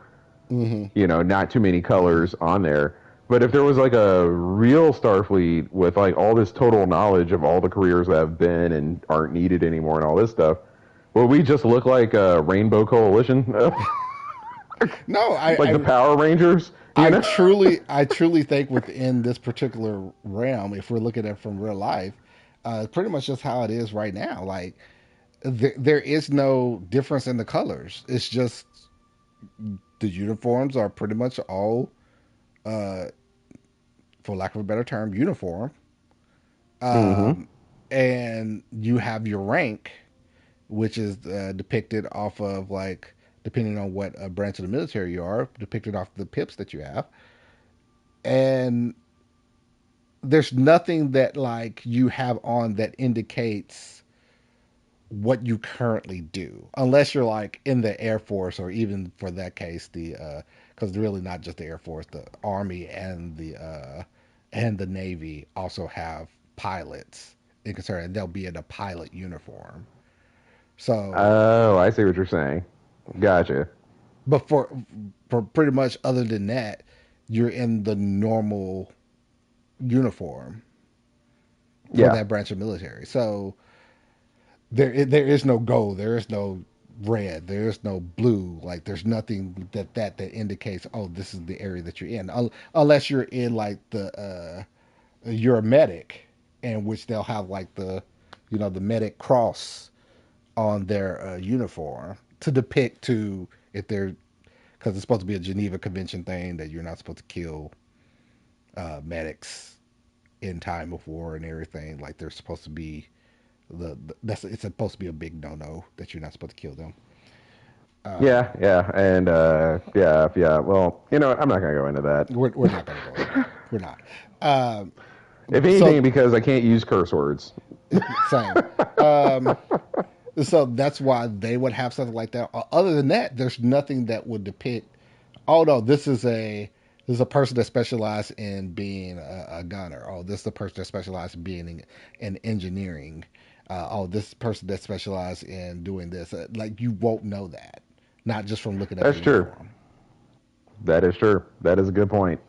Mm-hmm. not too many colors on there. But if there was like a real Starfleet with like all this total knowledge of all the careers that have been and aren't needed anymore and all this stuff, would we just look like a Rainbow Coalition, No, like the Power Rangers? I truly think within this particular realm, if we're looking at it from real life, pretty much just how it is right now. Like there is no difference in the colors. It's just the uniforms are pretty much all, uh, for lack of a better term, uniform. Mm-hmm. Um, and you have your rank, which is depicted off of like depending on what branch of the military you are, depicted off the pips that you have, and there's nothing that like you have on that indicates what you currently do unless you're like in the Air Force or even for that case the because really not just the Air Force, the Army and the Navy also have pilots in concern, and they'll be in a pilot uniform. So Oh, I see what you're saying. Gotcha. but for pretty much other than that, you're in the normal uniform for Yeah. that branch of military. So there is no gold, there is no red, there is no blue. Like there's nothing that indicates, oh, this is the area that you're in, unless you're in like you're a medic, in which they'll have like the medic cross on their uniform to depict to if they're because it's supposed to be a Geneva Convention thing that you're not supposed to kill medics in time of war and everything. Like they're supposed to be that's it's supposed to be a big no no that you're not supposed to kill them. Yeah, yeah, and yeah, yeah. Well, you know what? I'm not gonna go into that. We're not going to go into that. We're not. Um, If so anything, because I can't use curse words. same. Um, so that's why they would have something like that. Other than that, there's nothing that would depict. Oh no, this is a person that specialized in being a gunner. Oh, this is a person that specialized in being in engineering. Oh, this person that specialized in doing this. Like you won't know that, not just from looking at the That's true. uniform. That is true. That is a good point.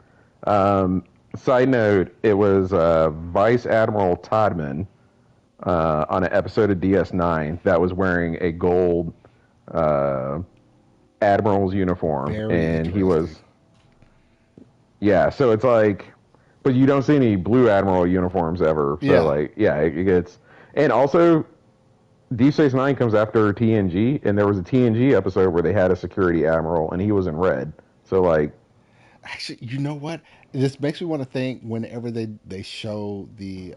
Um, Side note: it was Vice Admiral Todman on an episode of DS9 that was wearing a gold uh, admiral's uniform, Very and he interesting. was yeah. So it's like, but you don't see any blue admiral uniforms ever. So Yeah, like, yeah, it gets. And also, Deep Space Nine comes after TNG, and there was a TNG episode where they had a security admiral, and he was in red. So like, actually, you know what? This makes me want to think whenever they show the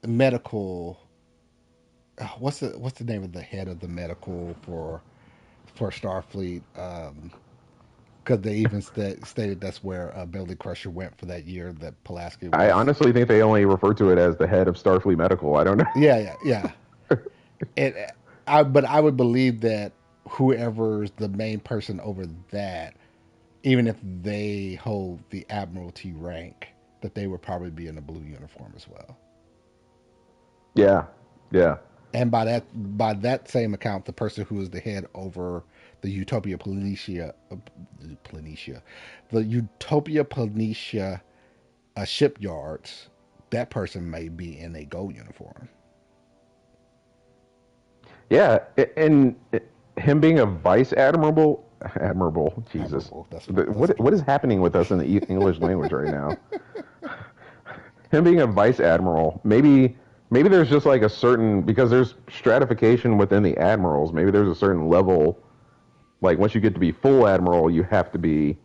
medical. What's the name of the head of the medical for Starfleet? Because they even stated that's where Beverly Crusher went for that year that Pulaski I was. honestly think they only refer to it as the head of Starfleet Medical. I don't know. Yeah, yeah, yeah. And but I would believe that whoever's the main person over that, even if they hold the admiralty rank, that they would probably be in a blue uniform as well. Yeah, yeah, And by that same account, the person who is the head over the Utopia Planitia, the Utopia Planitia shipyards, that person may be in a gold uniform. yeah. And him being a vice admiral, Admirable. Jesus. Admirable. That's What is close. happening with us in the English language right now? Him being a vice admiral, maybe there's just like a certain because there's stratification within the admirals. Maybe there's a certain level. Like once you get to be full admiral, you have to be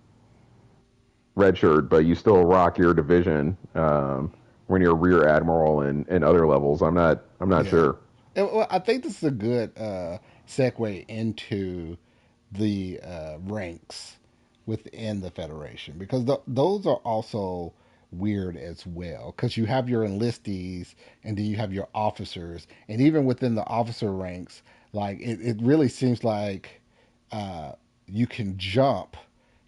redshirt, but you still rock your division when you're rear admiral and other levels. I'm not Yeah. sure. Well, I think this is a good segue into the ranks within the Federation because those are also weird as well because you have your enlistees and then you have your officers and even within the officer ranks like it really seems like uh, you can jump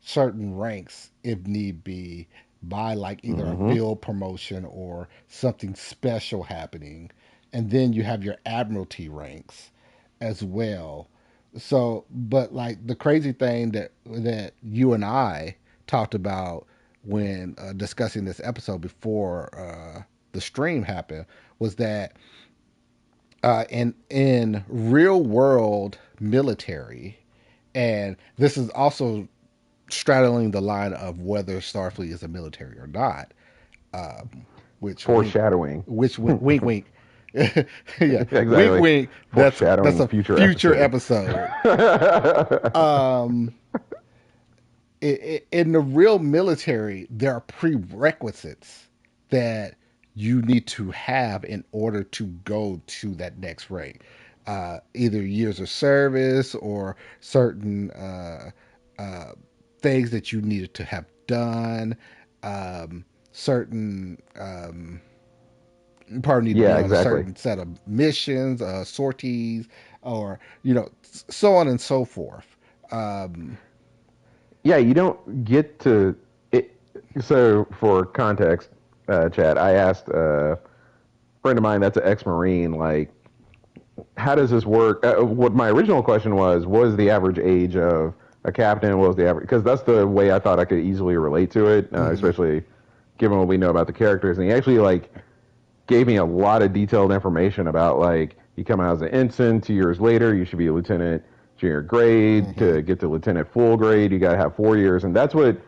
certain ranks if need be by like either a Hmm. field promotion or something special happening and then you have your admiralty ranks as well. So, but like the crazy thing that you and I talked about when discussing this episode before the stream happened was that in real world military, and this is also straddling the line of whether Starfleet is a military or not. Which wink, Foreshadowing. wink, wink. Yeah, wink, Exactly. wink. That's Foreshadowing a future future episode. episode. Um, in the real military, there are prerequisites that you need to have in order to go to that next rank. Either years of service or certain uh, things that you needed to have done, certain you probably need to be Yeah, on a exactly. certain set of missions, sorties, or so on and so forth. Um, Yeah, you don't get to it. So, for context, Chad, I asked a friend of mine that's an ex-marine, like, how does this work? What my original question was the average age of a captain? What was the average? Because that's the way I thought I could easily relate to it, mhm, especially given what we know about the characters. And he actually like gave me a lot of detailed information about like you come out as an ensign, 2 years later you should be a lieutenant junior grade. mhm, To get to lieutenant full grade you got to have 4 years, and that's what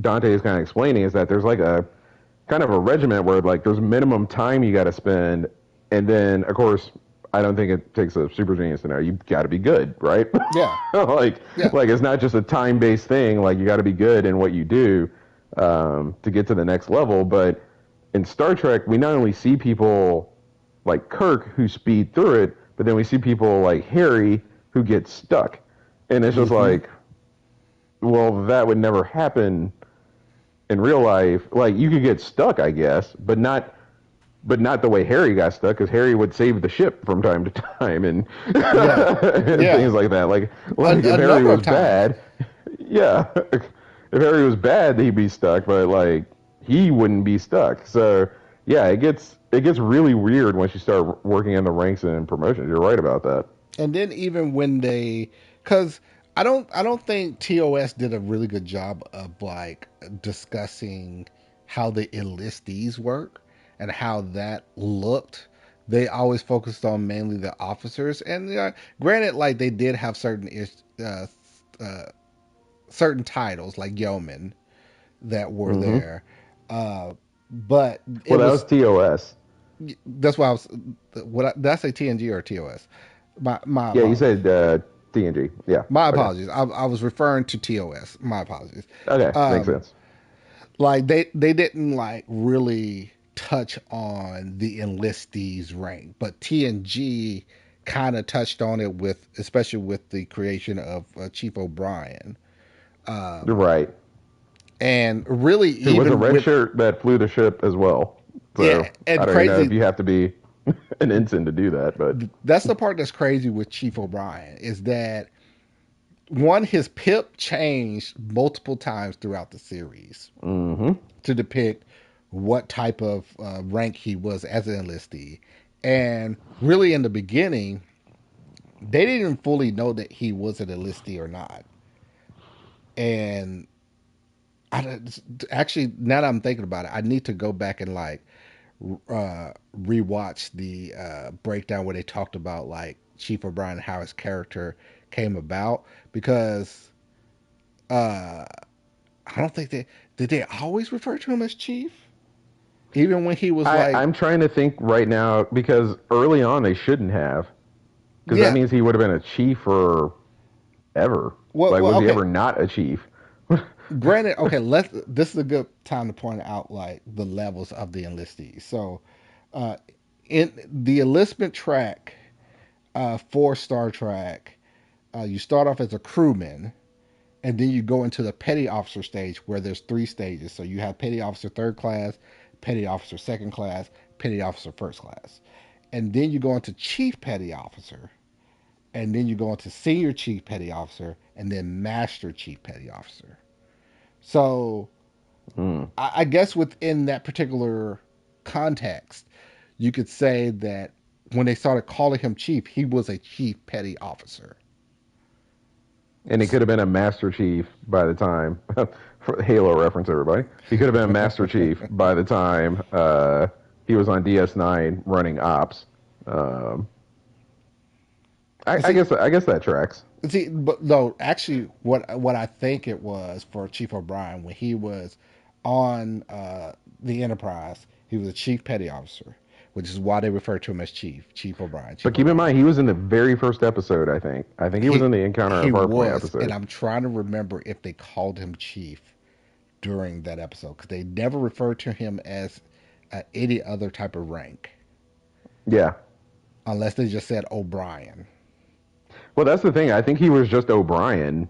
Dante is kind of explaining, is that there's like a kind of a regiment where like there's minimum time you got to spend, and then of course I don't think it takes a super genius to know you got to be good, right? yeah, like yeah. like it's not just a time based thing. Like you got to be good in what you do to get to the next level. But in Star Trek, we not only see people like Kirk who speed through it, but then we see people like Harry who get stuck, and it's just Hmm. like, well, that would never happen in real life. Like you could get stuck, I guess, but not the way Harry got stuck, because Harry would save the ship from time to time and Yeah, and yeah. things like that. Like A if Harry number of was times. bad, yeah, if Harry was bad, he'd be stuck, but like he wouldn't be stuck. So yeah, it gets really weird once you start working in the ranks and promotions. You're right about that. And then even when because I don't think TOS did a really good job of like discussing how the enlistees work and how that looked. They always focused on mainly the officers, and granted, like they did have uh, uh, certain titles like yeoman that were Hmm. there, uh, but it Well, that was was TOS. that's why I was. Did I say TNG or TOS? My Yeah, you apologies. said TNG. Yeah. My Okay. apologies. I was referring to TOS. My apologies. Okay, makes Um, sense. like they didn't like really touch on the enlistees rank, but TNG kind of touched on it with, especially with the creation of Chief O'Brien, You're um, right. and really Who was a even red with shirt that flew the ship as well. yeah, So I and don't even know if crazy. you have to be an ensign to do that, but That's the part that's crazy with Chief O'Brien is that one, his pip changed multiple times throughout the series hmm to depict what type of rank he was as an enlistee. And really, in the beginning, they didn't fully know that he was an enlistee or not. And I actually, now that I'm thinking about it, I need to go back and like rewatch the breakdown where they talked about like Chief O'Brien, how his character came about because uh, I don't think they did they always refer to him as Chief, even when he was like, I'm trying to think right now because early on they shouldn't have, because that yeah. means he would have been a chief for ever. Like, Well, was he okay. ever not a chief? Granted, okay. Let's. This is a good time to point out like the levels of the enlistees. So, uh, in the enlistment track for Star Trek, you start off as a crewman, and then you go into the petty officer stage where there's three stages. So you have petty officer third class, petty officer second class, petty officer first class, and then you go into chief petty officer, and then you go into senior chief petty officer, and then master chief petty officer. So Hmm. I guess within that particular context, you could say that when they started calling him chief, he was a chief petty officer. And he could have been a master chief by the time. For Halo reference, everybody. He could have been a master chief by the time he was on DS9 running ops. Um, See, I guess that tracks. see, but no, actually, what I think it was for Chief O'Brien when he was on the Enterprise, he was a chief petty officer, which is why they refer to him as Chief O'Brien, But Chief keep in O'Brien. mind, he was in the very first episode. I think. I think he was He in the Encounter he at Farpoint was, and episode. I'm trying to remember if they called him Chief during that episode because they never referred to him as any other type of rank Yeah. unless they just said O'Brien. Well, that's the thing. I think he was just O'Brien.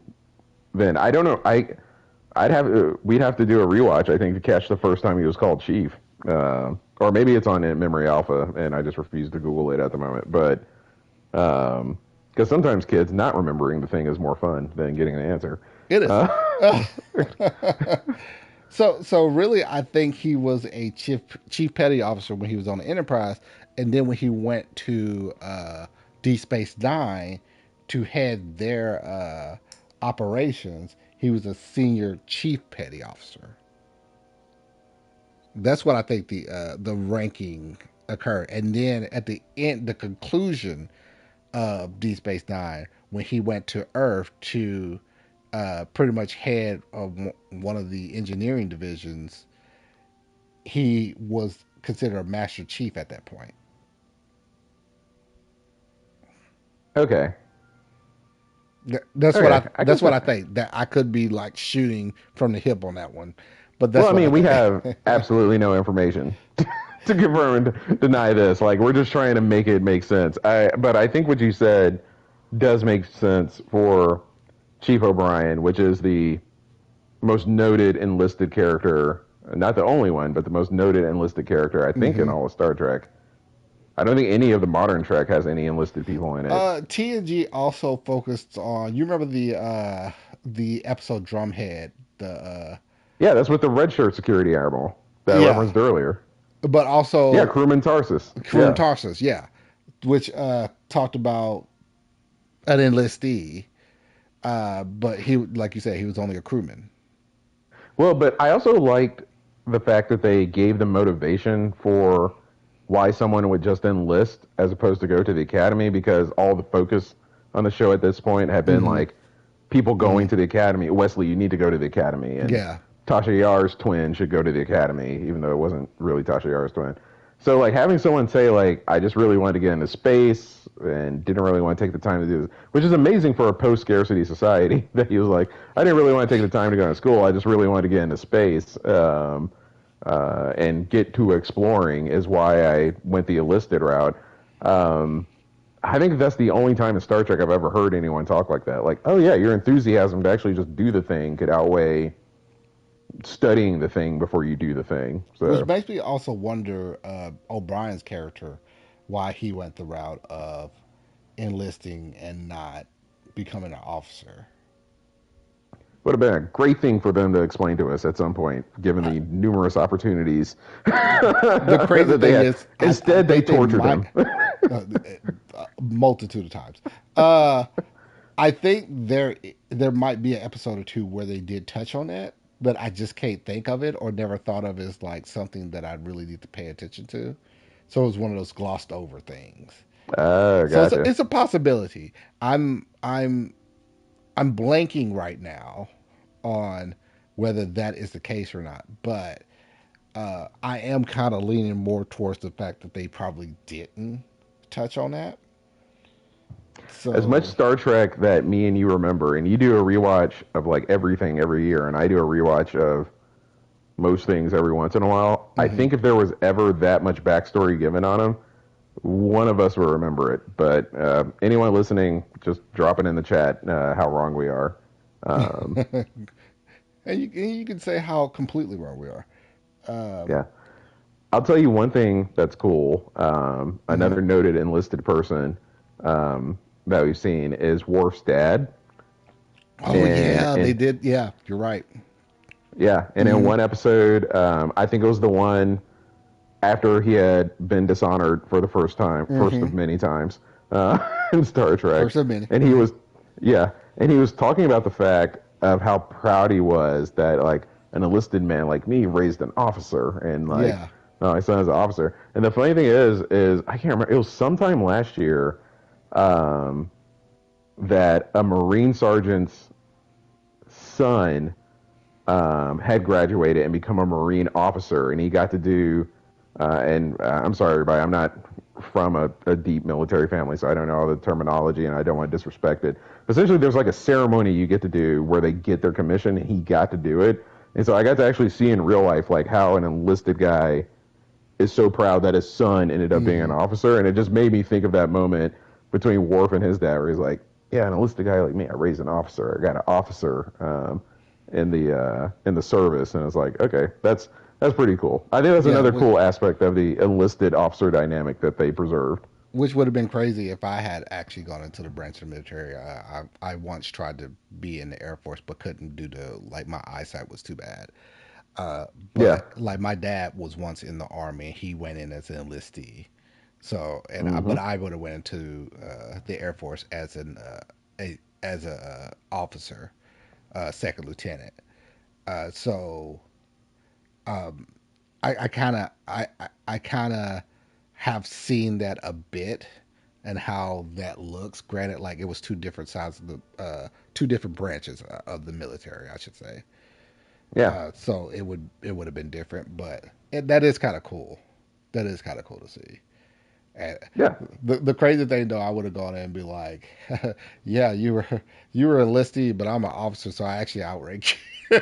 Then I don't know. I'd have we'd have to do a rewatch. I think to catch the first time he was called Chief, or maybe it's on Memory Alpha, and I just refuse to Google it at the moment. But because sometimes kids not remembering the thing is more fun than getting an answer. It is. Uh, So really, I think he was a chief petty officer when he was on the Enterprise, and then when he went to D Space Nine to head their operations, he was a senior chief petty officer. That's what I think the ranking occurred, and then at the end, the conclusion of D Space Nine, when he went to Earth to pretty much head of one of the engineering divisions, he was considered a master chief at that point. okay, That's what I okay, I guess that. think. That I could be like shooting from the hip on that one, but Well, that's I what I mean, we think. have absolutely no information to confirm and deny this. Like, we're just trying to make it make sense. But I think what you said does make sense for Chief O'Brien, which is the most noted enlisted character, not the only one, but the most noted enlisted character, I think, in hmm all of Star Trek. I don't think any of the modern Trek has any enlisted people in it. TNG also focused on. You remember the episode Drumhead, the Yeah, that's with the red shirt security admiral that I yeah, referenced earlier. but Yeah, also crewman Tarsus. from Yeah. Tarsus, yeah, which talked about an enlistee, but he, like you said, he was only a crewman. Well, but I also liked the fact that they gave the motivation for why someone would just enlist as opposed to go to the academy because all the focus on the show at this point had been hmm like people hmm going to the academy. Wesley, you need to go to the academy, and Yeah, Tasha Yar's twin should go to the academy, even though it wasn't really Tasha Yar's twin. So like having someone say like I just really wanted to get into space and didn't really want to take the time to do this, which is amazing for a post scarcity society. That he was like I didn't really want to take the time to go to school. I just really wanted to get into space and get to exploring is why I went the enlisted route. Um, I think that's the only time in Star Trek I've ever heard anyone talk like that. Like, oh yeah, your enthusiasm to actually just do the thing could outweigh studying the thing before you do the thing. which So, makes me also wonder O'Brien's character, why he went the route of enlisting and not becoming an officer. would have been a great thing for them to explain to us at some point, given I, the numerous opportunities the crazy that they thing had. is, I Instead, they think they tortured might him. uh, a multitude of times. Uh, I think there might be an episode or two where they did touch on that, but I just can't think of it or never thought of it as like something that I really need to pay attention to. So it was one of those glossed over things. Oh, So gotcha. it's a possibility. I'm I'm I'm blanking right now on whether that is the case or not, but I am kind of leaning more towards the fact that they probably didn't touch on that. As much So, Star Trek that me and you remember, and you do a rewatch of like everything every year, and I do a rewatch of most things every once in a while. I hmm think if there was ever that much backstory given on them, one of us will remember it. But anyone listening, just drop it in the chat how wrong we are. Um, and you can say how completely wrong we are. Um, yeah. I'll tell you one thing that's cool. mhm. Another noted enlisted person that we've seen is Worf's dad. Oh And, yeah, they and did. Yeah, you're right. yeah, and in hmm one episode, I think it was the one after he had been dishonored for the first time, first hmm of many times in Star Trek, First of many. and he was, yeah, and he was talking about the fact of how proud he was that like an enlisted man like me raised an officer, and like, Yeah. oh, my son is an officer. And the funny thing is I can't remember. It was sometime last year um, that a Marine sergeant's son had graduated and become a Marine officer, and he got to do. I'm sorry, everybody, I'm not from a deep military family, so I don't know all the terminology, and I don't want to disrespect it. But essentially, there's like a ceremony you get to do where they get their commission, and he got to do it, and so I got to actually see in real life like how an enlisted guy is so proud that his son ended up being an hmm officer, and it just made me think of that moment between Worf and his dad, where he's like, "Yeah, an enlisted guy like me, I raised an officer. I got an officer in the service," and it's like, okay, that's pretty cool. I think that's Yeah, another cool aspect of the enlisted officer dynamic that they preserved. which would have been crazy if I had actually gone into the branch of the military. I once tried to be in the Air Force, but couldn't due to like my eyesight was too bad. Yeah. But like my dad was once in the army. He went in as an enlistee. So Hmm. but I would have went into the Air Force as as a officer, second lieutenant. So I kind of I kind of have seen that a bit and how that looks. Granted, like it was two different sides of the two different branches of the military, I should say. Yeah. So it would have been different, but that is kind of cool. That is kind of cool to see. And Yeah. the crazy thing though, I would have gone in and be like, "Yeah, you were enlisted, but I'm an officer, so I actually outranked you."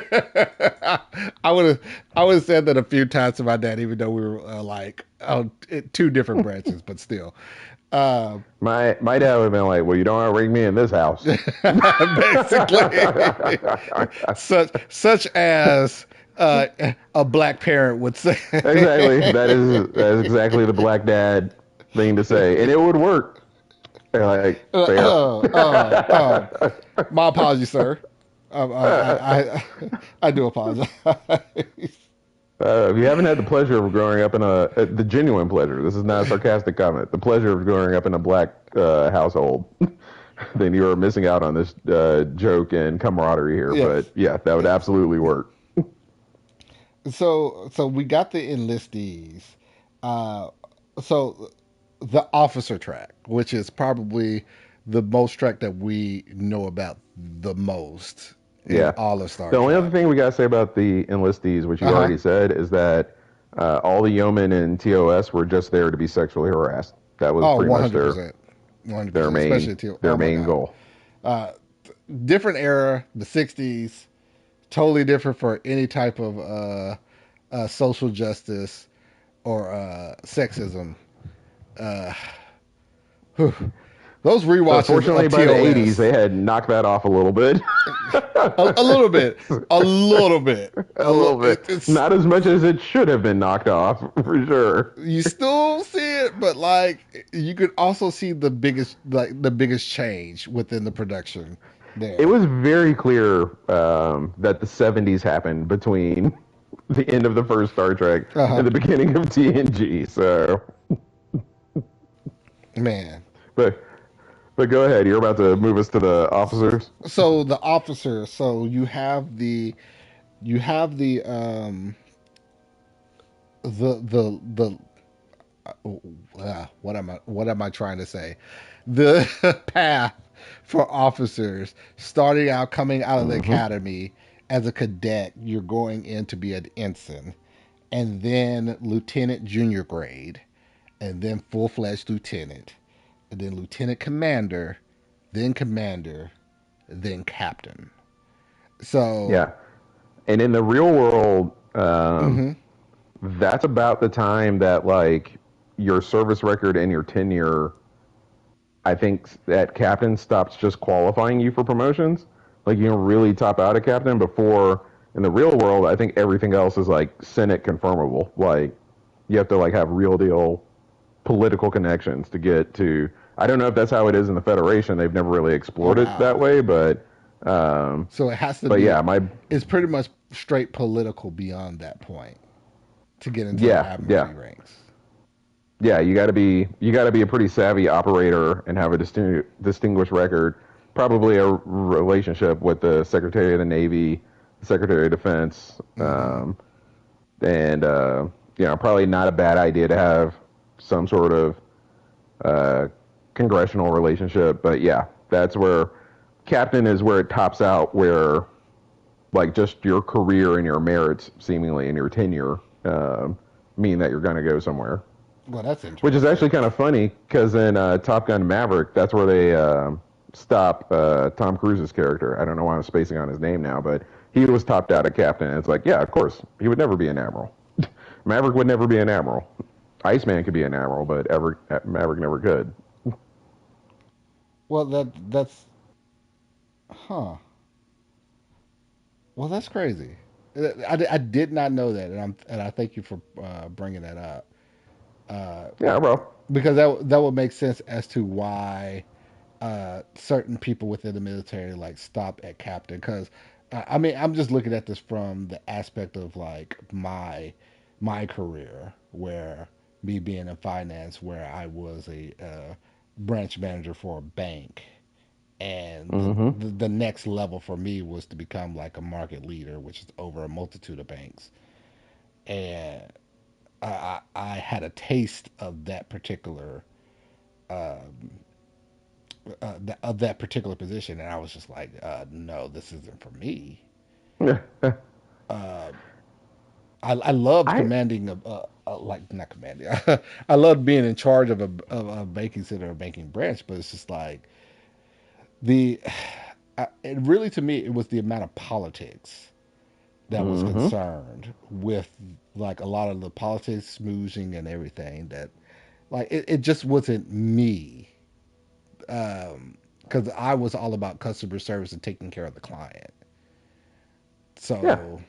I would have said that a few times to my dad, even though we were like two different branches, but still. Uh, My dad would have been like, "Well, you don't want to ring me in this house." basically, such as a black parent would say. Exactly. That is exactly the black dad thing to say, and it would work. They're like, fair. My apologies, sir. I do apologize. If you haven't had the pleasure of growing up in the genuine pleasure, this is not a sarcastic comment, the pleasure of growing up in a black household, then you are missing out on this joke and camaraderie here. But Yes, yeah, that would yes. absolutely work. So we got the enlistees. Uh, so the officer track, which is probably the most track that we know about the most in Yeah. all of Star The only other Trek. thing we got to say about the enlistees, which Uh you huh. already said, is that all the yeomen in TOS were just there to be sexually harassed. That was Oh, pretty one much hundred their percent, 100%. main Especially to their oh my main god, goal. uh, different era, the '60s, totally different for any type of social justice or sexism. Uh, whew. Those So rewatches fortunately, of by the '80s, TOS, they had knocked that off a little bit. a little bit, a little bit, A little bit, it's not as much as it should have been knocked off for sure. you still see it, but like you could also see the biggest change within the production It there. was very clear that the '70s happened between the end of the first Star Trek Uh huh. and the beginning of TNG. So, Man. but but go ahead. You're about to move us to the officers. So the officer. So you have the what am I trying to say? The path for officers starting out coming out of the Hmm. academy as a cadet, you're going in to be an ensign, and then lieutenant junior grade, and then full fledged lieutenant, and then lieutenant commander, then captain. So, Yeah. And in the real world, mm-hmm. that's about the time that like your service record and your tenure, I think that captain stops just qualifying you for promotions. Like you can really top out a captain before in the real world, I think everything else is like Senate confirmable. Like you have to like have real deal political connections to get to. I don't know if that's how it is in the Federation. They've never really Oh explored it that wow. way, um, So it has to but be. yeah, my It's pretty much straight political beyond that point to get into the yeah, yeah. admiralty ranks. Yeah, you got to be a pretty savvy operator and have a distinguished record. Probably a relationship with the Secretary of the Navy, Secretary of Defense, Mm-hmm. and probably not a bad idea to have some sort of uh, congressional relationship. But yeah, that's where captain is where it tops out. Where like just your career and your merits, seemingly, and your tenure mean that you're going to go somewhere. Well, that's Which is interesting. actually kind of funny because in Top Gun Maverick, that's where they stop Tom Cruise's character. I don't know why I'm spacing on his name now, but he was topped out at captain. And it's like, yeah, of course, he would never be an admiral. Maverick would never be an admiral. Iceman could be an admiral, but Maverick never could. Well, that's huh. Well, that's crazy. I did not know that, and I thank you for bringing that up. Uh, Yeah, well, because that would make sense as to why certain people within the military like stop at captain. Because I mean, I'm just looking at this from the aspect of like my career, where me being in finance, where I was a branch manager for a bank, and mm-hmm. the next level for me was to become like a market leader, which is over a multitude of banks, and I had a taste of that particular um, of that particular position, and I was just like, no, this isn't for me. Uh, I loved I commanding like not commanding. I loved being in charge of a banking center or banking branch, but it's just like the it really to me it was the amount of politics that was mm-hmm. concerned with like a lot of the politics smoozing and everything that like it just wasn't me because I was all about customer service and taking care of the client. Yeah, So,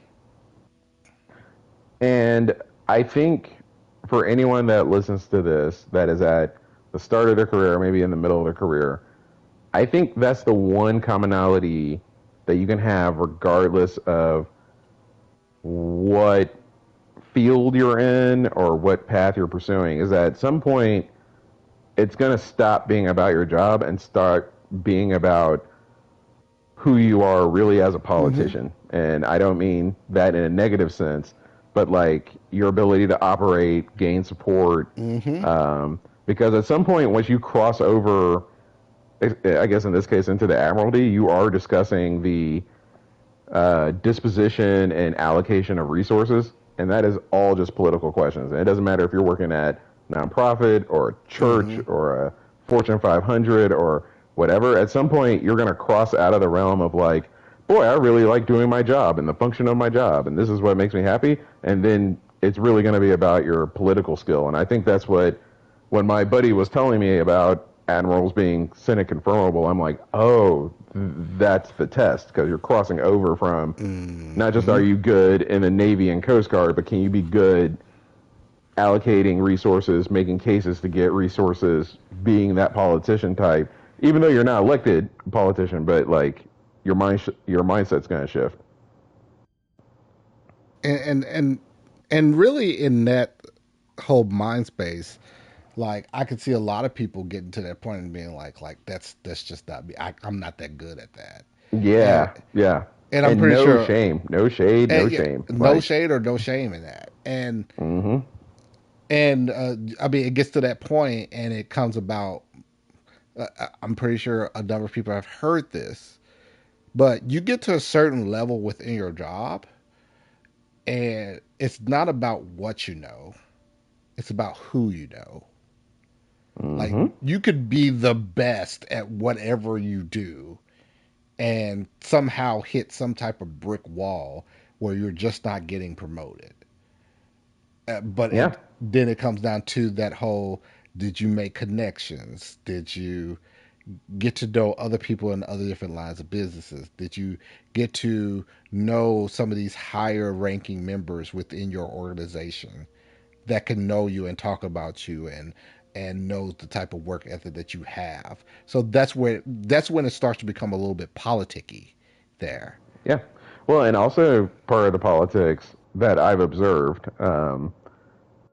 and I think for anyone that listens to this that is at the start of their career, maybe in the middle of their career, I think that's the one commonality that you can have regardless of what field you're in or what path you're pursuing is that at some point it's going to stop being about your job and start being about who you are really as a mm-hmm, politician. And I don't mean that in a negative sense, but like your ability to operate, gain support. mm-hmm, Because at some point, once you cross over, I guess in this case, into the Admiralty, you are discussing the disposition and allocation of resources, and that is all just political questions. And it doesn't matter if you're working at nonprofit or a church mm-hmm, or a Fortune 500 or whatever. At some point, you're going to cross out of the realm of like, boy, I really like doing my job and the function of my job, and this is what makes me happy. And then it's really going to be about your political skill. And I think that's what when my buddy was telling me about admirals being Senate confirmable, I'm like, oh, that's the test because you're crossing over from not just mm-hmm. are you good in the Navy and Coast Guard, but can you be good allocating resources, making cases to get resources, being that politician type, even though you're not elected politician, but like your mindset's going to shift. And really in that whole mind space, like I could see a lot of people getting to that point and being like that's just not me. I'm not that good at that, and Yeah, yeah, and I'm and pretty no sure, shame, no shade, and no yeah, shame. no Like, shade or no shame in that, mm-hmm. And I mean, it gets to that point, and it comes about. I'm pretty sure a number of people have heard this, but you get to a certain level within your job, and it's not about what you know; it's about who you know. Like Hmm. you could be the best at whatever you do, and somehow hit some type of brick wall where you're just not getting promoted. But Yeah. then it comes down to that whole: did you make connections? Did you get to know other people in other different lines of businesses? Did you get to know some of these higher ranking members within your organization that can know you and talk about you and knows the type of work ethic that you have? So that's when it starts to become a little bit politicky there. Yeah. Well, and also part of the politics that I've observed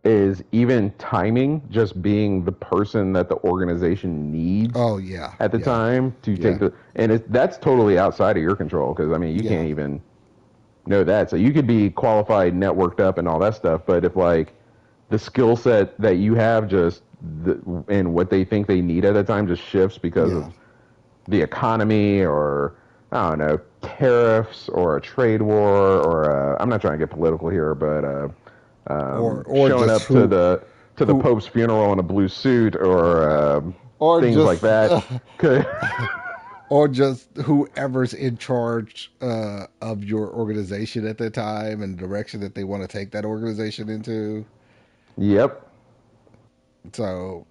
is even timing, just being the person that the organization needs Oh yeah, at the yeah, time to take yeah, the, and that's totally outside of your control because I mean you yeah, can't even know that. So you could be qualified, networked up, and all that stuff, but if like the skill set that you have and what they think they need at the time just shifts because yeah. of the economy or I don't know tariffs or a trade war or I'm not trying to get political here, but Or showing just up to the who Pope's funeral in a blue suit oh or yeah. Or things like just that could or just whoever's in charge of your organization at the time and the direction that they want to take that organization into. yep, So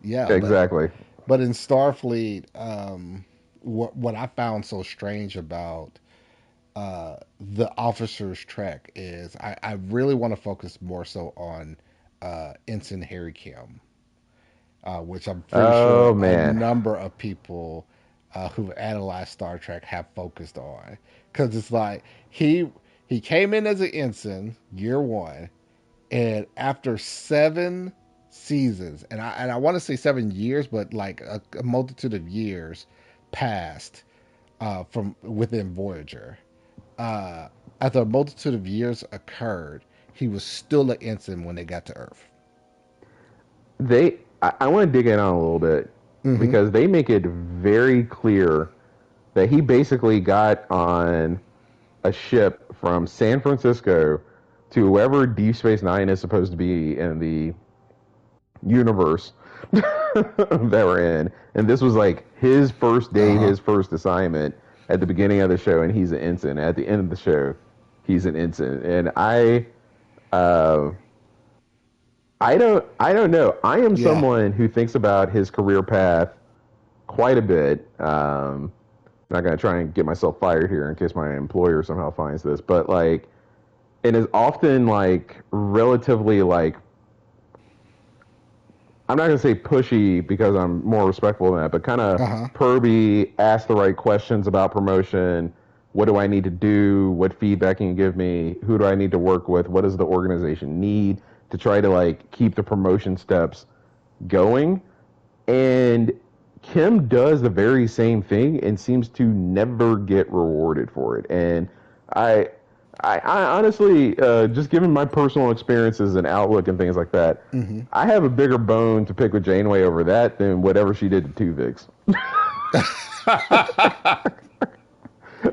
yeah, exactly. but in Starfleet, what I found so strange about the officers track is I really want to focus more so on Ensign Harry Kim, which I'm pretty sure Oh a man, number of people who've analyzed Star Trek have focused on, because it's like he came in as an ensign year one, and after 7 seasons, and I want to say 7 years, but like a multitude of years passed from within Voyager. Uh, After a multitude of years occurred, he was still an ensign when they got to Earth. I want to dig in on a little bit Mm-hmm. because they make it very clear that he basically got on a ship from San Francisco to wherever Deep Space Nine is supposed to be in the universe that we're in. And this was like his first Uh day, huh. his first assignment at the beginning of the show, and he's an ensign. At the end of the show, he's an ensign. And uh, I don't know. I am Yeah. someone who thinks about his career path quite a bit. I'm not gonna try and get myself fired here in case my employer somehow finds this, but like, it is often like relatively like I'm not gonna say pushy because I'm more respectful than that, but kind of Uh huh. pervy, ask the right questions about promotion. What do I need to do? What feedback can you give me? Who do I need to work with? What does the organization need to try to like keep the promotion steps going? And Kim does the very same thing and seems to never get rewarded for it. And I, I honestly, just given my personal experiences and outlook and things like that, Mm-hmm. I have a bigger bone to pick with Janeway over that than whatever she did to Tuvix. I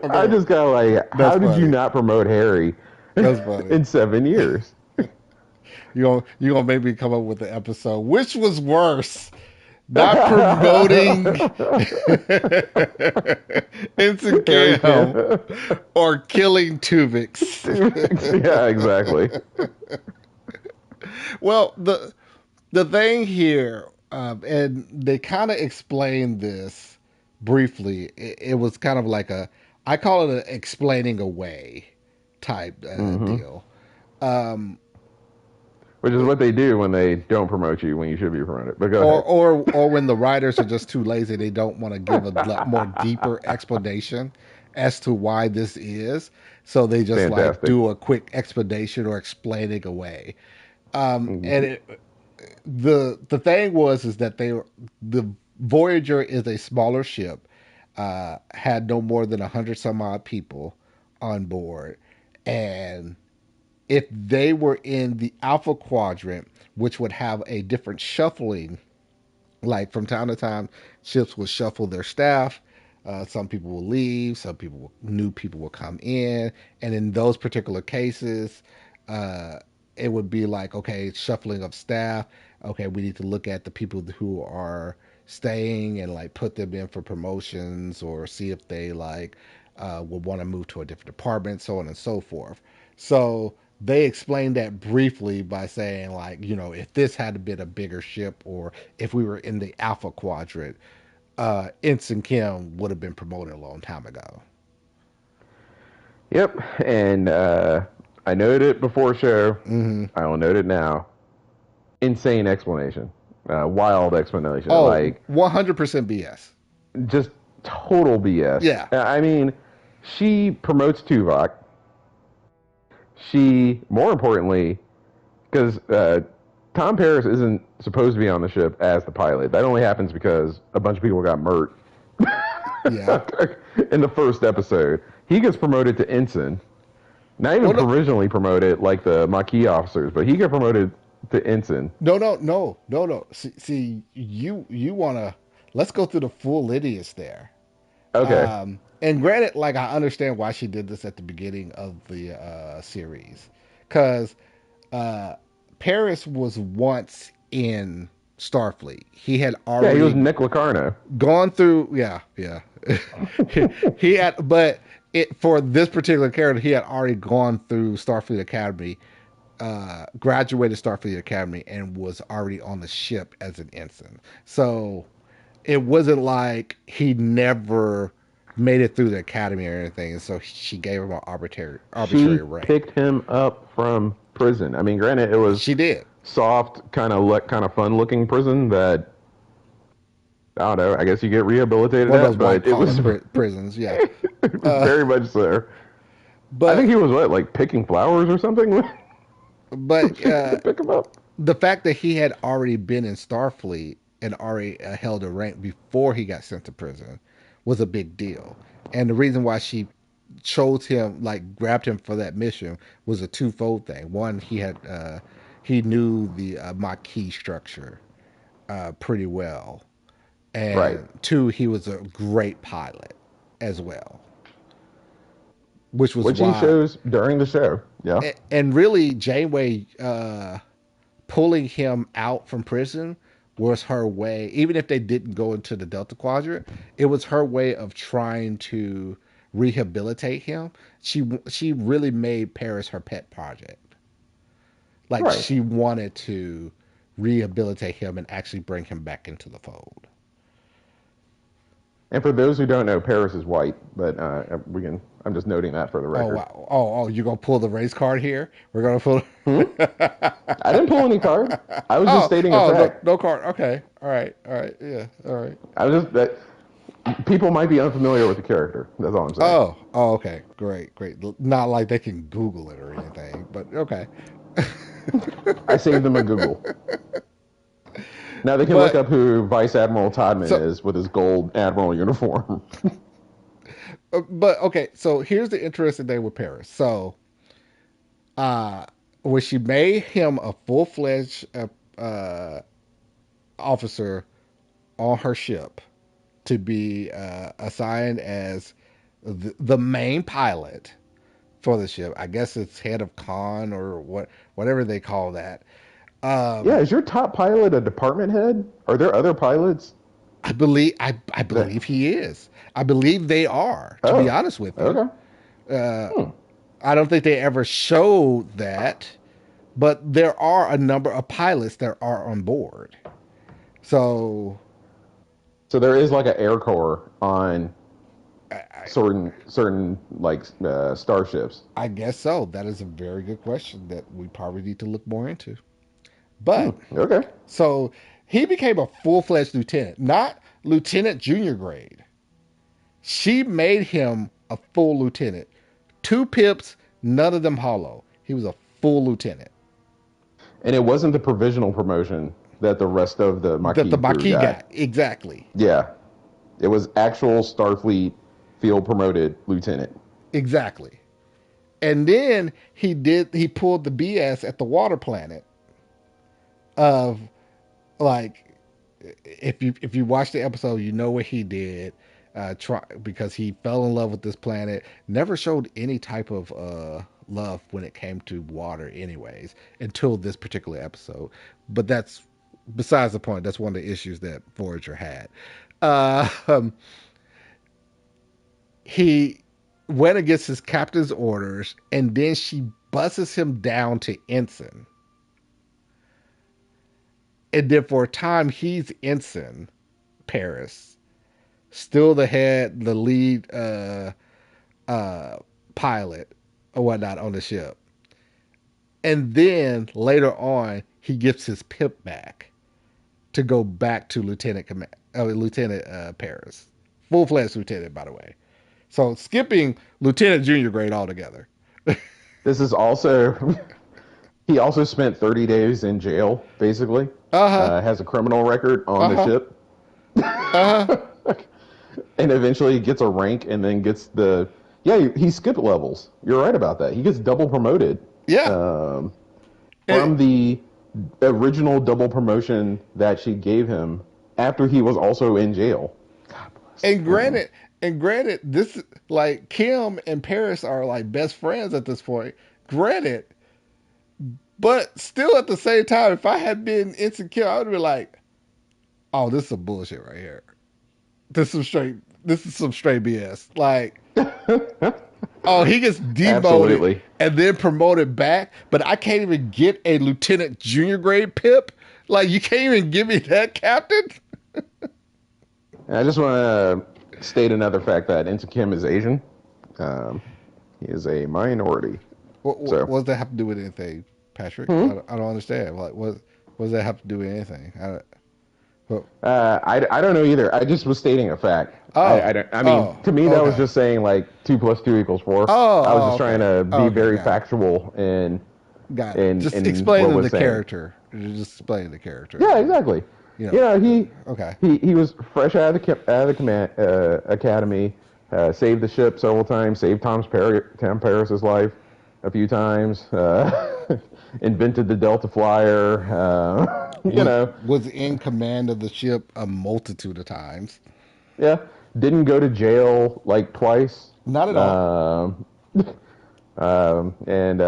Okay, just got like, that's how did you funny. not promote Harry That's funny. in 7 years? You gonna maybe come up with the episode. Which was worse, not promoting Ensign Harry Kim. Cam or killing Tuvix? Tuvix. Yeah, exactly. Well, the thing here, and they kind of explained this briefly. It was kind of like I call it an explaining away type Hmm. deal. Um, Which is what they do when they don't promote you when you should be promoted. But go ahead. or when the writers are just too lazy, they don't want to give a more deeper explanation as to why this is, so they just like Fantastic. do a quick explanation or explaining away. And Hmm. the thing was is that the Voyager is a smaller ship, had no more than 100 some odd people on board, and if they were in the Alpha Quadrant, which would have a different shuffling, like from time to time, ships will shuffle their staff. Some people will leave. New people will come in, and in those particular cases, uh, it would be like, okay, shuffling of staff. Okay, we need to look at the people who are staying and like put them in for promotions or see if they like will want to move to a different department, so on and so forth. So they explained that briefly by saying like, if this had been a bigger ship or if we were in the Alpha Quadrant, Ensign Kim would have been promoted a long time ago. Yep, and I noted it before show. Hmm. I will note it now. Insane explanation, wild explanation, Oh, like 100% BS. just total BS. Yeah. I mean, she promotes Tuvok. She, more importantly, because Tom Paris isn't supposed to be on the ship as the pilot. That only happens because a bunch of people got murked Yeah. in the first episode. He gets promoted to ensign. Not even Well, no, provisionally promoted like the Maquis officers, but he got promoted to ensign. no. See, you wanna let's go through the full lineage there. Okay. And granted, like I understand why she did this at the beginning of the series, because uh, Paris was once in Starfleet. He had Yeah, he was already Nick Locarno. gone through. Yeah. he had, but for this particular character, he had already gone through Starfleet Academy, graduated Starfleet Academy, and was already on the ship as an ensign. So it wasn't like he never made it through the academy or anything. So she gave him an arbitrary She rank. picked him up from prison. I mean, granted, it was She did. soft, kind of fun looking prison that I don't know. I guess you get rehabilitated One of at, those white but it collar was prisons. Yeah. Uh, very much so. I think but he was what, like picking flowers or something. but To pick him up. the fact that he had already been in Starfleet and already held a rank before he got sent to prison was a big deal. And the reason why she chose him, like grabbed him for that mission, was a twofold thing. One, he knew the Maquis structure pretty well, Right. and two, he was a great pilot as well, which was Which he why. shows during the show. Yeah. And really, Janeway pulling him out from prison was her way. Even if they didn't go into the Delta Quadrant, it was her way of trying to rehabilitate him. She really made Paris her pet project. Like Right. she wanted to rehabilitate him and actually bring him back into the fold. And for those who don't know, Paris is white, but we can. I'm just noting that for the Oh record. wow! Oh, you're gonna pull the race card here? We're gonna pull. Hmm? I didn't pull any card. I was just stating a No, fact. no card. Okay, all right, yeah, all right. I was just that people might be unfamiliar with the character. That's all I'm saying. Okay, great. Not like they can Google it or anything, but okay. I saved them a Google. Now they can look But up who Vice Admiral Todman so, is with his gold admiral uniform. but okay. So here's the interesting thing with Paris. So, uh, when she made him a full fledged officer on her ship to be assigned as the main pilot for the ship. I guess it's head of con or whatever they call that. Yeah, Um, is your top pilot a department head? Are there other pilots I that? believe he is. I believe they are. To be Oh, honest with you, okay. uh, Hmm. I don't think they ever showed that, but there are a number of pilots that are on board. So So there is like an air corps on I, certain like starships. I guess so. That is a very good question that we probably need to look more into. Hmm. But Okay. so he became a full fledged lieutenant, not lieutenant junior grade. She made him a full lieutenant. Two pips, none of them hollow. He was a full lieutenant. And it wasn't the provisional promotion that the rest of the That the Maquis crew Maquis got. got. Exactly. Yeah, it was actual Starfleet field promoted lieutenant. Exactly. And then he pulled the BS at the water planet of like if you watch the episode, you know what he did. Try because he fell in love with this planet. Never showed any type of love when it came to water, anyways, until this particular episode. But that's besides the point. That's one of the issues that Voyager had. Uh, um, he went against his captain's orders, and then she buses him down to ensign. And then for a time, he's ensign Paris, still the lead uh, pilot or whatnot on the ship. And then later on, he gets his pip back to go back to Lieutenant Paris, full fledged lieutenant, by the way. So skipping lieutenant junior grade altogether. This is also he also spent 30 days in jail, basically. Uh huh. Has a criminal record on Uh the huh. ship, Uh huh. and eventually gets a rank, and then gets the he skipped levels. You're right about that. He gets double promoted Yeah. um, And, from the original double promotion that she gave him after he was also in jail. God bless. and granted, this like Kim and Paris are like best friends at this point. Granted, but still at the same time, if I had been insecure, I would be like, "Oh, this is some bullshit right here. This is some straight. This is some straight BS." Like, oh, he gets demoted Absolutely. and then promoted back, but I can't even get a lieutenant junior grade pip. Like, you can't even give me that, Captain. And I just want to state another fact that Ensign Kim is Asian. Um, he is a minority. What So does that have to do with anything, Patrick? hmm? I don't understand. Like, what does that have to do with anything? Well, I don't know either. I just was stating a fact. oh, I don't. I mean, oh, to me, that was okay. just saying like 2 + 2 = 4. I was Oh, just trying okay. to be Okay, very got it. factual Got it. Just in what explaining was the saying. character. Just explaining the character. Yeah, exactly. You You know. know, Okay. he was fresh out of the command academy. Saved the ship several times. Saved Tom Paris's life a few times. Invented the Delta Flyer. You Was know, was in command of the ship a multitude of times. yeah. Didn't go to jail like twice. Not at all. Um, and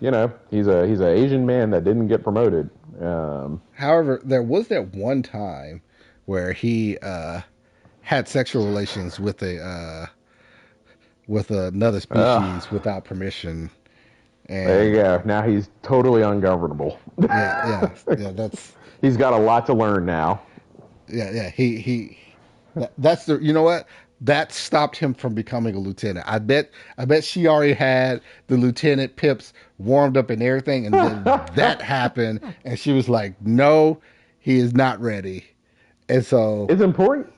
you know, he's an Asian man that didn't get promoted. However, there was that one time where he had sexual relations with another Uh, species without permission, there you and go. Now he's totally ungovernable. yeah, yeah, yeah. That's He's got a lot to learn now. yeah, yeah. That's the you know what that stopped him from becoming a lieutenant. I bet she already had the lieutenant pips warmed up and everything, and then that happened, and she was like, "No, he is not ready." And so, It's important.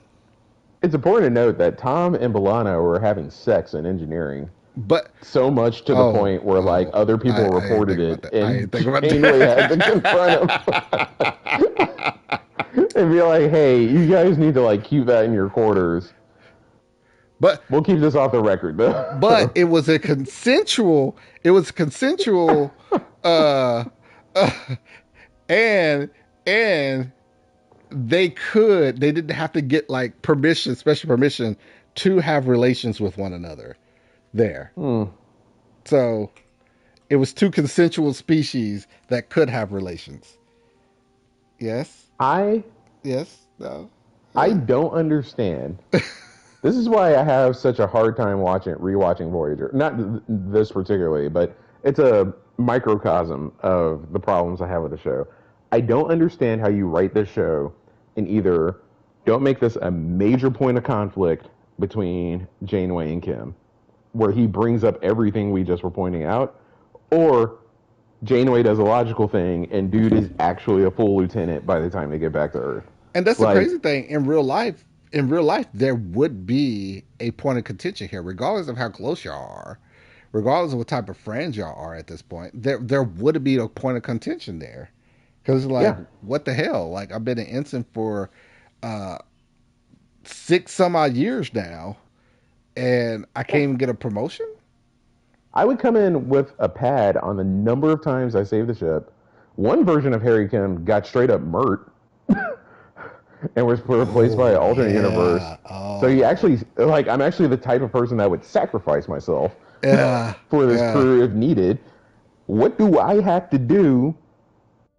It's important to note that Tom and Bolano were having sex in engineering but so much to the oh, point where like oh, other people I didn't reported think about it, that. I didn't and think about Janeway had to confront that. him and be like, "Hey, you guys need to like keep that in your quarters. but We'll keep this off the record, but though." it was a consensual. It was consensual. Uh, uh and and they didn't have to get like permission, special permission to have relations with one another there. Hmm. So it was two consensual species that could have relations. Yes, I yes, no. I don't understand. This is why I have such a hard time rewatching Voyager. Not this particularly, but it's a microcosm of the problems I have with the show. I don't understand how you write this show and either don't make this a major point of conflict between Janeway and Kim, where he brings up everything we just were pointing out, or Janeway does a logical thing and dude is actually a full lieutenant by the time they get back to Earth. And that's the Like, crazy thing. In real life, there would be a point of contention here, regardless of how close y'all are, regardless of what type of friends y'all are at this point. There would be a point of contention there, because like, yeah, what the hell? Like, I've been an ensign for uh, six some odd years now, and I can't even get a promotion. I would come in with a pad on the number of times I saved the ship. One version of Harry Kim got straight up murked and was replaced by Oh an alternate universe. yeah. So you Oh actually like I'm actually the type of person that would sacrifice myself yeah. for this Yeah. crew if needed. What do I have to do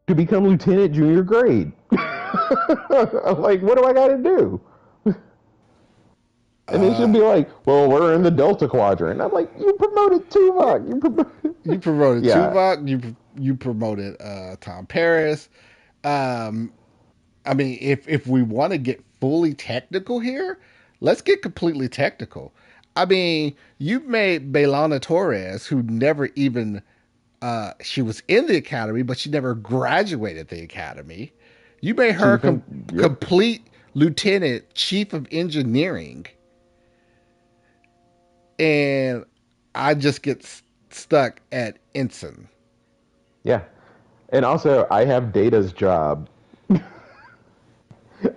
to become lieutenant junior grade? Like, what do I got to do? And they should Uh, be like, well, we're in the Delta Quadrant. I'm like, you promoted Tuvok. You promoted. you promoted Yeah. Tuvok. You promoted Tom Paris. Um, I mean, if we want to get fully technical here, let's get completely technical. I mean, you've made Belana Torres, who never even she was in the academy, but she never graduated the academy. You made her Chief and yep. complete lieutenant, chief of engineering, and I just get stuck at ensign. Yeah. And also, I have Data's job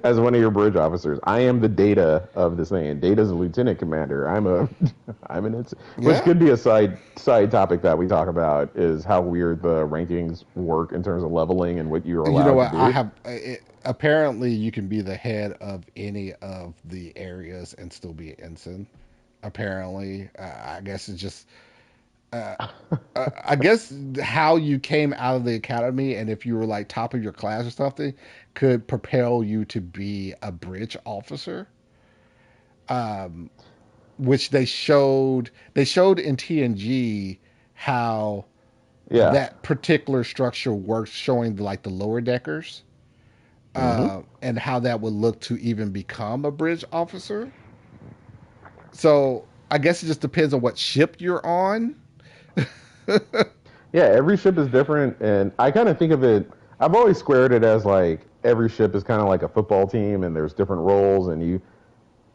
as one of your bridge officers. I am the Data of this thing. And Data's a lieutenant commander. I'm an which Yeah, could be a side topic that we talk about is how weird the rankings work in terms of leveling and what you're you know allowed to what? I do. have. Apparently, you can be the head of any of the areas and still be an ensign. Apparently, I guess it's just. Uh, I guess how you came out of the academy and if you were like top of your class or something could propel you to be a bridge officer. Um, which they showed in TNG how Yeah. that particular structure works, showing like the lower deckers, Hmm. and how that would look to even become a bridge officer. So I guess it just depends on what ship you're on. Yeah, every ship is different, and I kind of think of it. I've always squared it as like every ship is kind of like a football team, and there's different roles, and you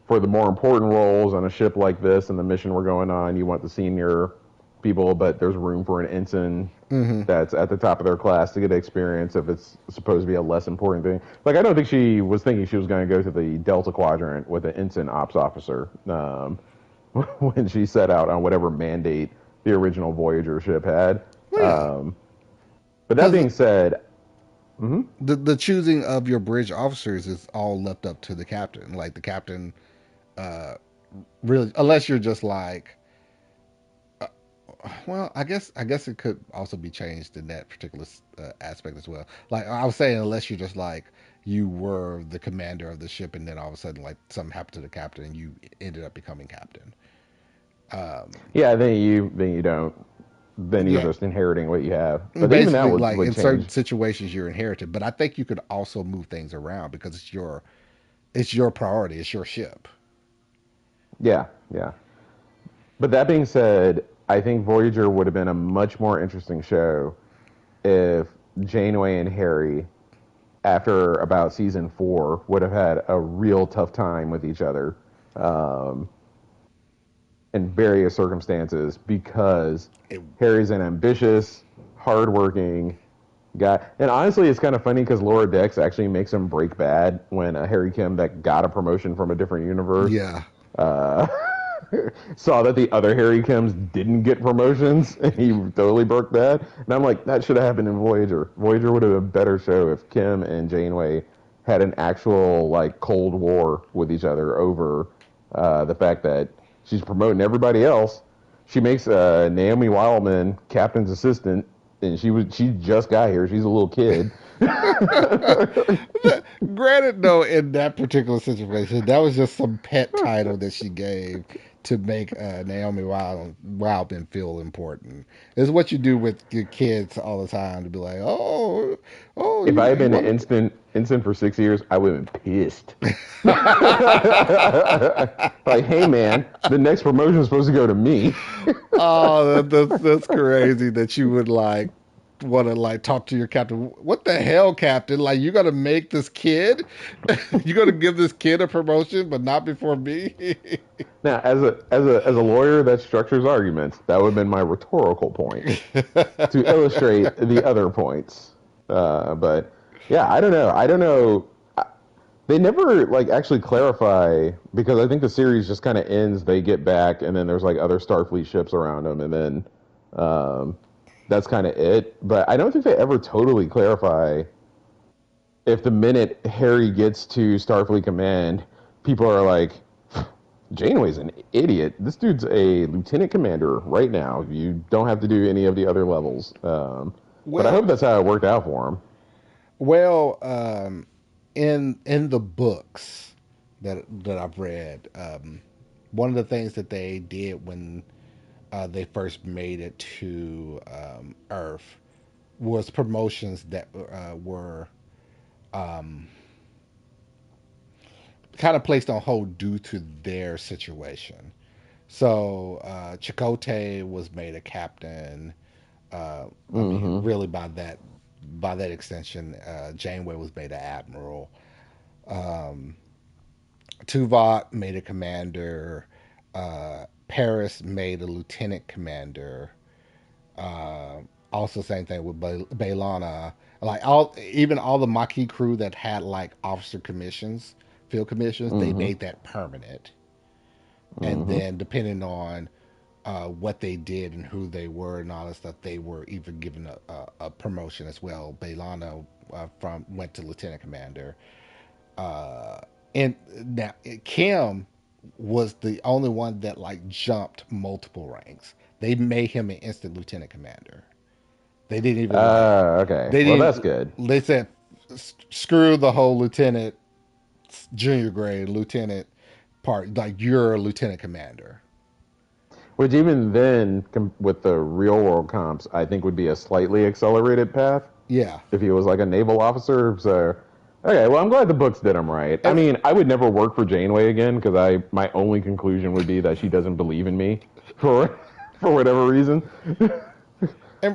for the more important roles on a ship like this and the mission we're going on, you want the senior people, but there's room for an ensign Hmm. that's at the top of their class to get experience if it's supposed to be a less important thing. Like, I don't think she was thinking she was going to go to the Delta Quadrant with an ensign ops officer when she set out on whatever mandate the original Voyager ship had. Well, yeah, Um, but that because being said, mhm, the choosing of your bridge officers is all left up to the captain. Like the captain, uh, really, unless you're just like, uh, well, I guess it could also be changed in that particular aspect as well. Like I was saying, unless you're just like you were the commander of the ship, and then all of a sudden, like something happened to the captain, and you ended up becoming captain. Um, yeah, then you don't. Then you're yeah, just inheriting what you have. But even that basically, would, like would in certain change. situations, you're inherited. But I think you could also move things around because it's your priority, it's your ship. Yeah, yeah. But that being said, I think Voyager would have been a much more interesting show if Janeway and Harry, after about season 4, would have had a real tough time with each other um, in various circumstances because It, Harry's an ambitious, hardworking guy. And honestly, it's kind of funny because Laura Dex actually makes him break bad when Harry Kim, that got a promotion from a different universe, yeah, uh, saw that the other Harry Kims didn't get promotions, and he totally broke that. And I'm like, that should have happened in Voyager. Voyager would have been a better show if Kim and Janeway had an actual like Cold War with each other over the fact that she's promoting everybody else. She makes Naomi Wildman captain's assistant, and she just got here. She's a little kid. granted, though, in that particular situation, that was just some pet title that she gave to make Naomi Wildman feel important. It's what you do with your kids all the time to be like, oh, oh, If you I had you been an want instant for 6 years, I would have been pissed. to. Like, hey man, the next promotion is supposed to go to me. Oh, that's crazy that you would like want to like talk to your captain. What the hell, captain? Like you got to make this kid, you got to give this kid a promotion, but not before me. Now, as a lawyer that structures arguments, that would have been my rhetorical point to illustrate the other points. But yeah, I don't know. I don't know. They never like actually clarify because I think the series just kind of ends. They get back, and then there's like other Starfleet ships around them, and then um, that's kind of it. But I don't think they ever totally clarify if the minute Harry gets to Starfleet Command, people are like, Janeway's an idiot. This dude's a lieutenant commander right now. You don't have to do any of the other levels. But I Well, hope that's how it worked out for him. well, in the books that I've read, one of the things that they did when they first made it to Earth was promotions that were kind of placed on hold due to their situation. So Chakotay was made a captain. I mean, Hmm. really by that extension, Janeway was made an admiral. Tuvok made a commander. Paris made a lieutenant commander. Uh, Also, same thing with Bailana. Like even all the Maquis crew that had like officer commissions, field commissions, they Hmm. made that permanent. And Hmm. then depending on what they did and who they were and all that stuff, they were even given a promotion as well. Bailana from went to lieutenant commander. Uh, and now Kim was the only one that like jumped multiple ranks. They made him an instant lieutenant commander. They didn't even like Okay. they Well, that's didn't good. they said screw the whole lieutenant junior grade lieutenant part, like you're a lieutenant commander. Which even then, with the real world comps, I think would be a slightly accelerated path Yeah. if he was like a naval officer. So, okay, well, I'm glad the books did him right. I And, mean, I would never work for Janeway again because I my only conclusion would be that she doesn't believe in me for for whatever reason.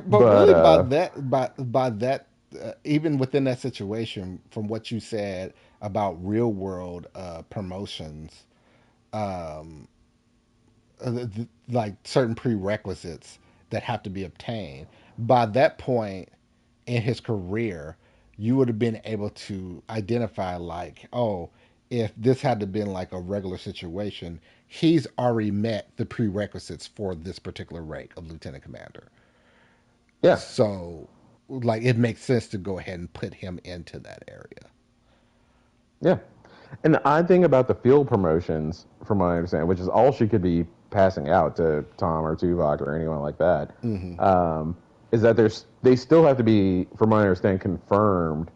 but But really by that even within that situation, from what you said about real world promotions, um, like certain prerequisites that have to be obtained. By that point in his career, you would have been able to identify, like, oh, if this had to been like a regular situation, he's already met the prerequisites for this particular rank of lieutenant commander. yeah, So, like, it makes sense to go ahead and put him into that area. yeah. And the odd thing about the field promotions, from what I understand, which is all she could be passing out to Tom or Tuvok or anyone like that, Hmm. is that they still have to be, from what I understand, confirmed.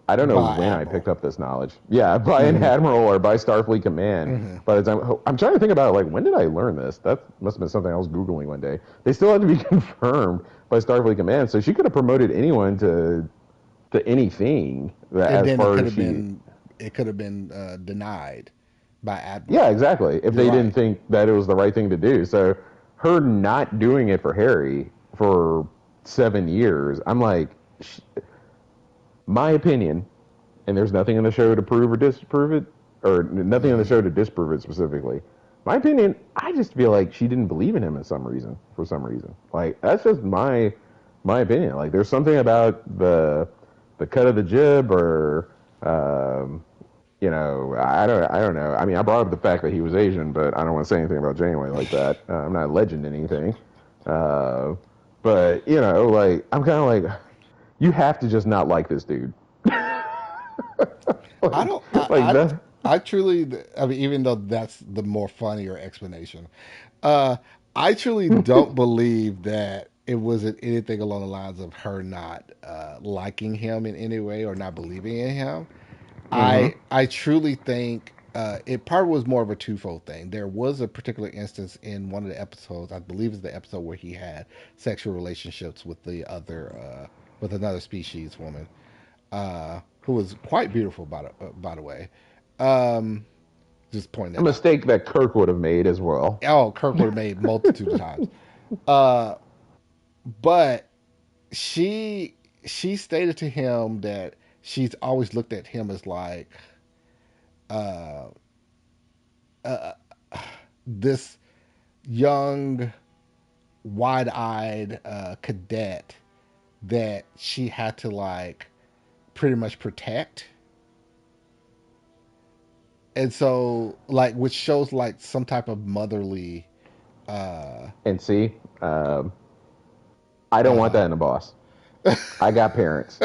I don't know By when I admiral. picked up this knowledge. Yeah, by an Hmm. admiral or by Starfleet Command. Hmm. By the time I'm trying to think about like when did I learn this? That must have been something I was googling one day. They still have to be confirmed by Starfleet Command, so she could have promoted anyone to anything that, And as then far as she. it could have been denied by Yeah, admiral. exactly. If You're they didn't right. think that it was the right thing to do, so her not doing it for Harry for 7 years, I'm like, my opinion, and there's nothing in the show to prove or disprove it, or nothing in the Hmm. show to disprove it specifically. My opinion, I just feel like she didn't believe in him in some reason, for some reason. Like that's just my opinion. Like there's something about the cut of the jib, or um, I don't know. I mean, I brought up the fact that he was Asian, but I don't want to say anything about Janeway like that. I'm not alleging anything. Uh, but like I'm kind of like, you have to just not like this dude. I like don't. like that. I truly. I mean, even though that's the more funnier explanation, uh, I truly don't believe that it wasn't anything along the lines of her not liking him in any way or not believing in him. Mm-hmm. I truly think it part was more of a twofold thing. There was a particular instance in one of the episodes, I believe it's the episode where he had sexual relationships with the other with another species woman, who was quite beautiful by the way. Um, just point A that out. mistake that Kirk would have made as well. Oh, Kirk would have made multitude of times. Uh, but she stated to him that she's always looked at him as like uh, uh this young, wide-eyed cadet that she had to like pretty much protect. And so like which shows like some type of motherly uh And see, I don't want uh that in a boss. I got parents.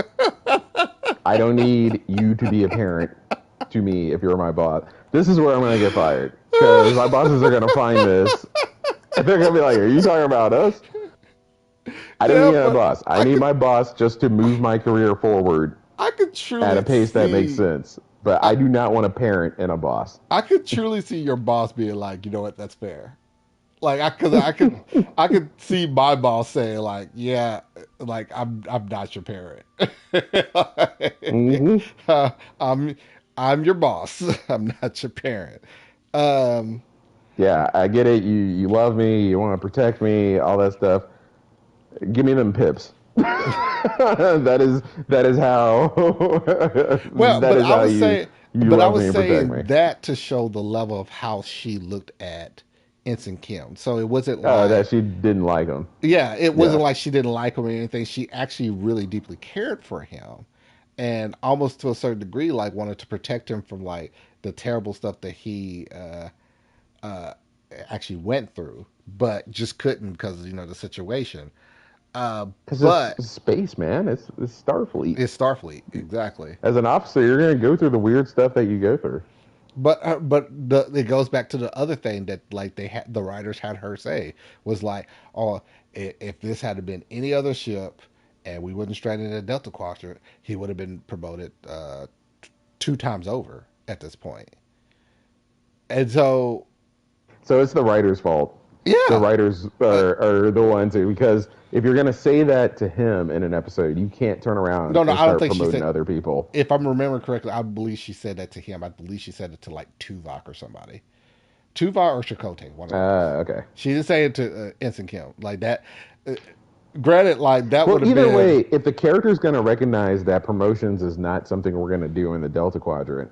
I don't need you to be a parent to me if you're my boss. This is where I'm going to get fired because my bosses are going to find this and they're going to be like, "Are you talking about us?" I don't yeah, need a but boss. I need my boss just to move my career forward I could at a truly pace that makes see sense. But I, I do not want a parent and a boss. I could truly see your boss being like, you know what, that's fair. Like I could see my boss saying like, yeah, like I'm not your parent. Hmm. uh, I'm I'm your boss. I'm not your parent. Um, Yeah, I get it. You love me. You want to protect me. All that stuff. Give me them pips. that is how well, that is how you but I love was me and protect saying me. that to show the level of how she looked at Ensign Kim. So it wasn't That like, she didn't like him. yeah, it Yeah. wasn't like she didn't like him or anything. She actually really deeply cared for him, and almost to a certain degree, like wanted to protect him from like the terrible stuff that he uh, actually went through, but just couldn't because the situation. Uh, Because but it's space, man. It's Starfleet. it's Starfleet, exactly. As an officer, you're gonna go through the weird stuff that you go through. But it goes back to the other thing that like the writers had her say was like, oh, if this had been any other ship and we wouldn't stranded in a Delta Quadrant, he would have been promoted two times over at this point. And so So it's the writer's fault. The yeah, writers uh, are the ones who, because if you're gonna say that to him in an episode, you can't turn around no, no, and I don't start think she promoting said. other people. If I'm remembering correctly, I believe she said that to him. I believe she said it to like Tuvok or somebody. Tuvok or Chakotay, one of those. Okay. She didn't say it to Ensign Kim like that. Uh, Granted, like that Well, would have either been way, if the character's going to recognize that promotions is not something we're going to do in the Delta Quadrant,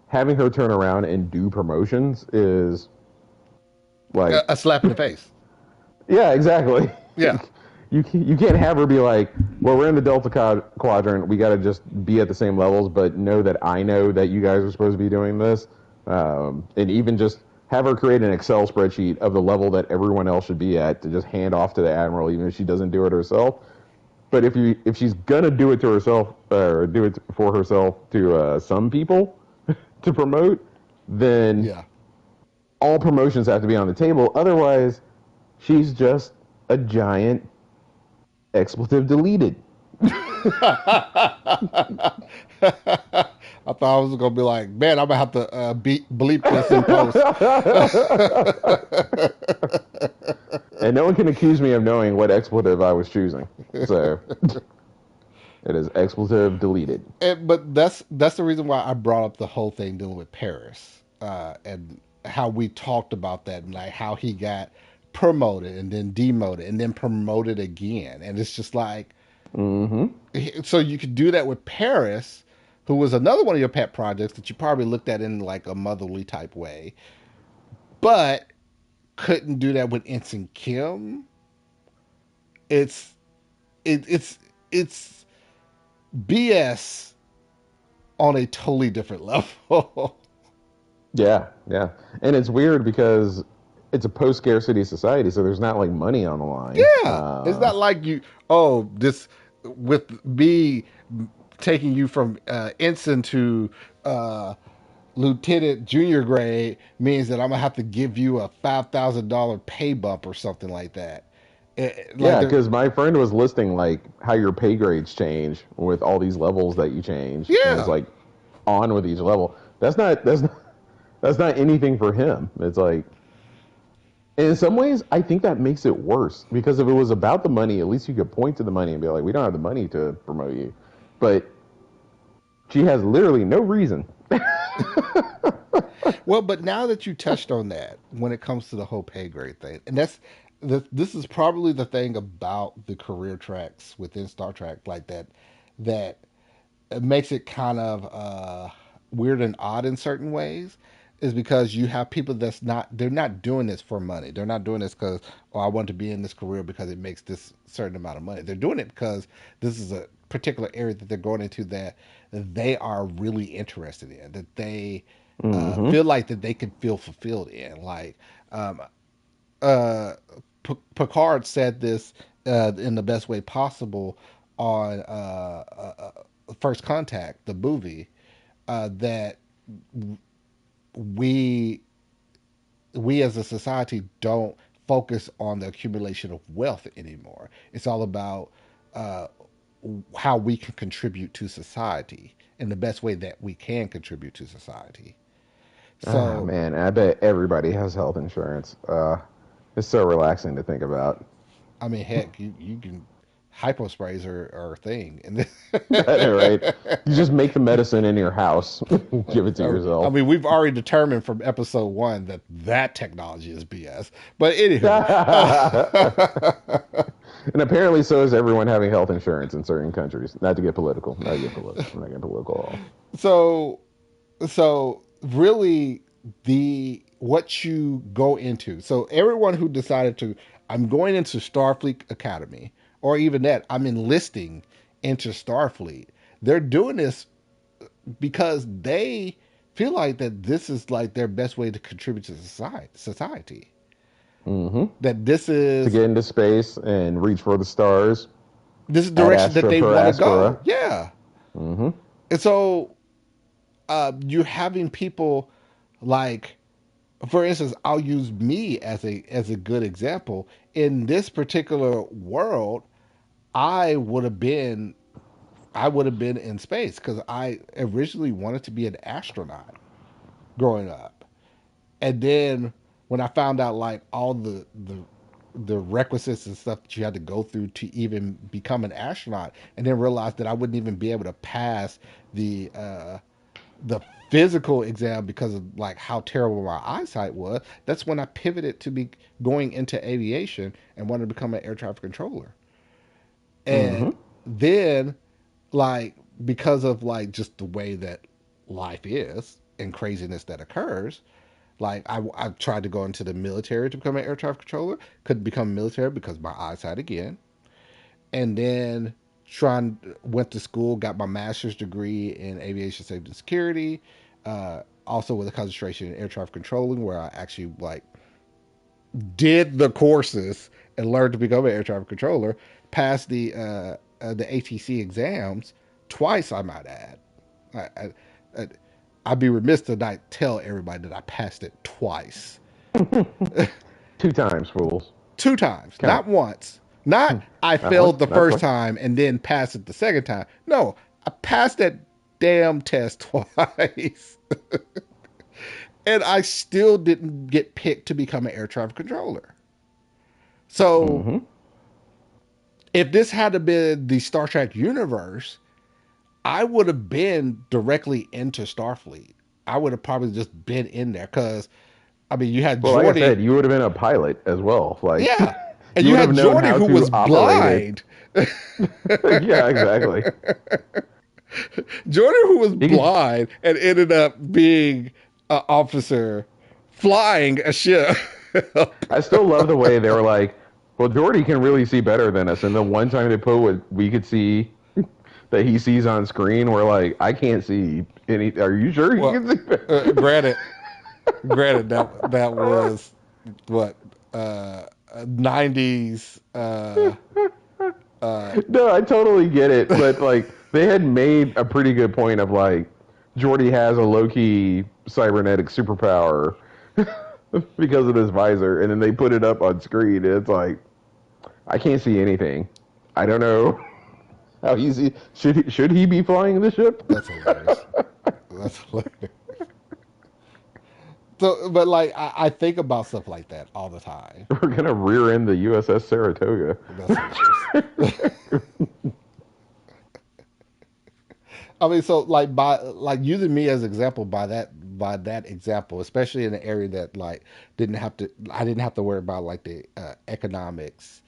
having her turn around and do promotions is like, a slap in the face. yeah, exactly. Yeah, You can't have her be like, well, we're in the Delta Quadrant. We got to just be at the same levels, but know that I know that you guys are supposed to be doing this, and even just have her create an Excel spreadsheet of the level that everyone else should be at to just hand off to the admiral, even if she doesn't do it herself. But if she's gonna do it to herself or do it for herself to some people to promote, then yeah. all promotions have to be on the table. Otherwise, she's just a giant expletive deleted. I thought I was gonna be like, man, I'm gonna have to bleep this in post. And no one can accuse me of knowing what expletive I was choosing. So it is expletive deleted. But that's the reason why I brought up the whole thing dealing with Paris and how we talked about that and like how he got promoted and then demoted and then promoted again, and it's just like Mm-hmm. so you could do that with Paris, who was another one of your pet projects that you probably looked at in like a motherly type way, but couldn't do that with Ensign Kim. It's it's BS on a totally different level. Yeah, yeah. And it's weird because it's a post scarcity society, so there's not like money on the line. Yeah, it's not like you. Oh, this with me taking you from ensign to uh, lieutenant junior grade means that I'm gonna have to give you a $5,000 pay bump or something like that. Like Yeah, they're because my friend was listing like how your pay grades change with all these levels that you change, and it's yeah, like on with each level. That's not anything for him. It's like, and in some ways, I think that makes it worse because if it was about the money, at least you could point to the money and be like, we don't have the money to promote you, but she has literally no reason. well, but now that you touched on that, when it comes to the whole pay grade thing, and this is probably the thing about the career tracks within Star Trek, like that it makes it kind of weird and odd in certain ways is because you have people they're not doing this for money. They're not doing this because oh I want to be in this career because it makes this certain amount of money. They're doing it because this is a particular area that they're going into that they are really interested in that they Mm-hmm. feel like that they can feel fulfilled in. Like um, uh, Picard said this in the best way possible on First Contact, the movie, that we we as a society don't focus on the accumulation of wealth anymore. It's all about uh, how we can contribute to society in the best way that we can contribute to society. Ah, So, man, I bet everybody has health insurance. It's so relaxing to think about. I mean, heck, you can hypo sprays are a thing, and Right? You just make the medicine in your house, give it to I yourself. mean, we've already determined from episode one that that technology is BS. But anywho, And apparently, so is everyone having health insurance in certain countries. Not to get political. Not to get political. I'm not getting political at all. so so really the what you go into, so everyone who decided to, I'm going into Starfleet Academy, or even that I'm enlisting into Starfleet, they're doing this because they feel like that this is like their best way to contribute to society, Hmm. that this To is get into space and reach for the stars, the ad direction that astra they per want to go. aspera. Yeah. Hmm. And so you're having people like, for instance, I'll use me as a good example. In this particular world, I would have been I would have been in space because I originally wanted to be an astronaut growing up, and then when I found out like all the requisites and stuff that you had to go through to even become an astronaut, and then realized that I wouldn't even be able to pass the physical exam because of like how terrible my eyesight was. That's when I pivoted to be going into aviation and wanted to become an air traffic controller. Hmm. And then like because of like just the way that life is and craziness that occurs, like I tried to go into the military to become an air traffic controller, couldn't become military because my eyesight again, and then trying went to school, got my master's degree in aviation safety and security, also with a concentration in air traffic controlling, where I actually like did the courses and learned to become an air traffic controller. Passed the ATC exams twice, I might add. I, I'd be remiss to not tell everybody that I passed it twice. Two times, fools. Two times, Count. not once. Not I Not once, failed the not first twice. time and then passed it the second time. No, I passed that damn test twice. And I still didn't get picked to become an air traffic controller. So Hmm. if this had been the Star Trek universe, I would have been directly into Starfleet. I would have probably just been in there because, I mean, you had Well, like I Jordy. said, you would have been a pilot as well. Like, Yeah. And you you would have had known Jordy how who to was operate it. blind. Yeah, exactly. Jordan, who was You could. blind and ended up being an officer flying a ship. I still love the way they were like, "Well, Jordy can really see better than us." And the one time they put what we could see that he sees on screen, we're like, "I can't see any." Are you sure you Well, can see better? granted, that was what uh, 90s. Uh, No, I totally get it, but like they had made a pretty good point of like Jordy has a low key cybernetic superpower because of his visor, and then they put it up on screen, and it's like I can't see anything. I don't know how easy should he be flying the ship? that's hilarious. That's hilarious. So, but like I think about stuff like that all the time. We're gonna rear end the USS Saratoga. That's hilarious. I mean, so like by like using me as example by that example, especially in an area that like didn't have to I didn't have to worry about like the economics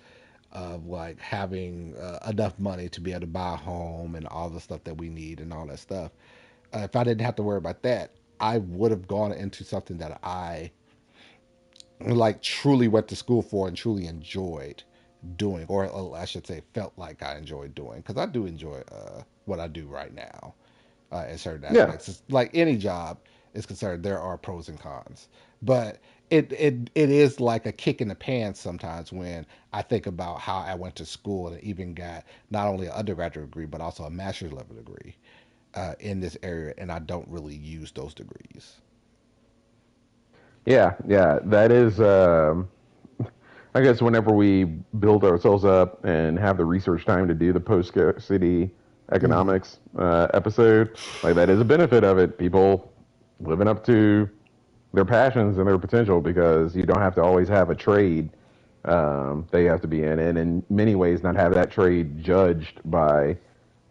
of like having enough money to be able to buy a home and all the stuff that we need and all that stuff. If I didn't have to worry about that, I would have gone into something that I like truly went to school for and truly enjoyed doing, or I should say, felt like I enjoyed doing, because I do enjoy what I do right now in certain Yeah, aspects. It's like any job. is concerned, there are pros and cons. But it is like a kick in the pants sometimes when I think about how I went to school and even got not only an undergraduate degree but also a master's level degree in this area, and I don't really use those degrees. Yeah, yeah, that is. I guess whenever we build ourselves up and have the research time to do the post-city Mm-hmm. economics episode, like that is a benefit of it. People living up to their passions and their potential because you don't have to always have a trade that you have to be in, and in many ways not have that trade judged by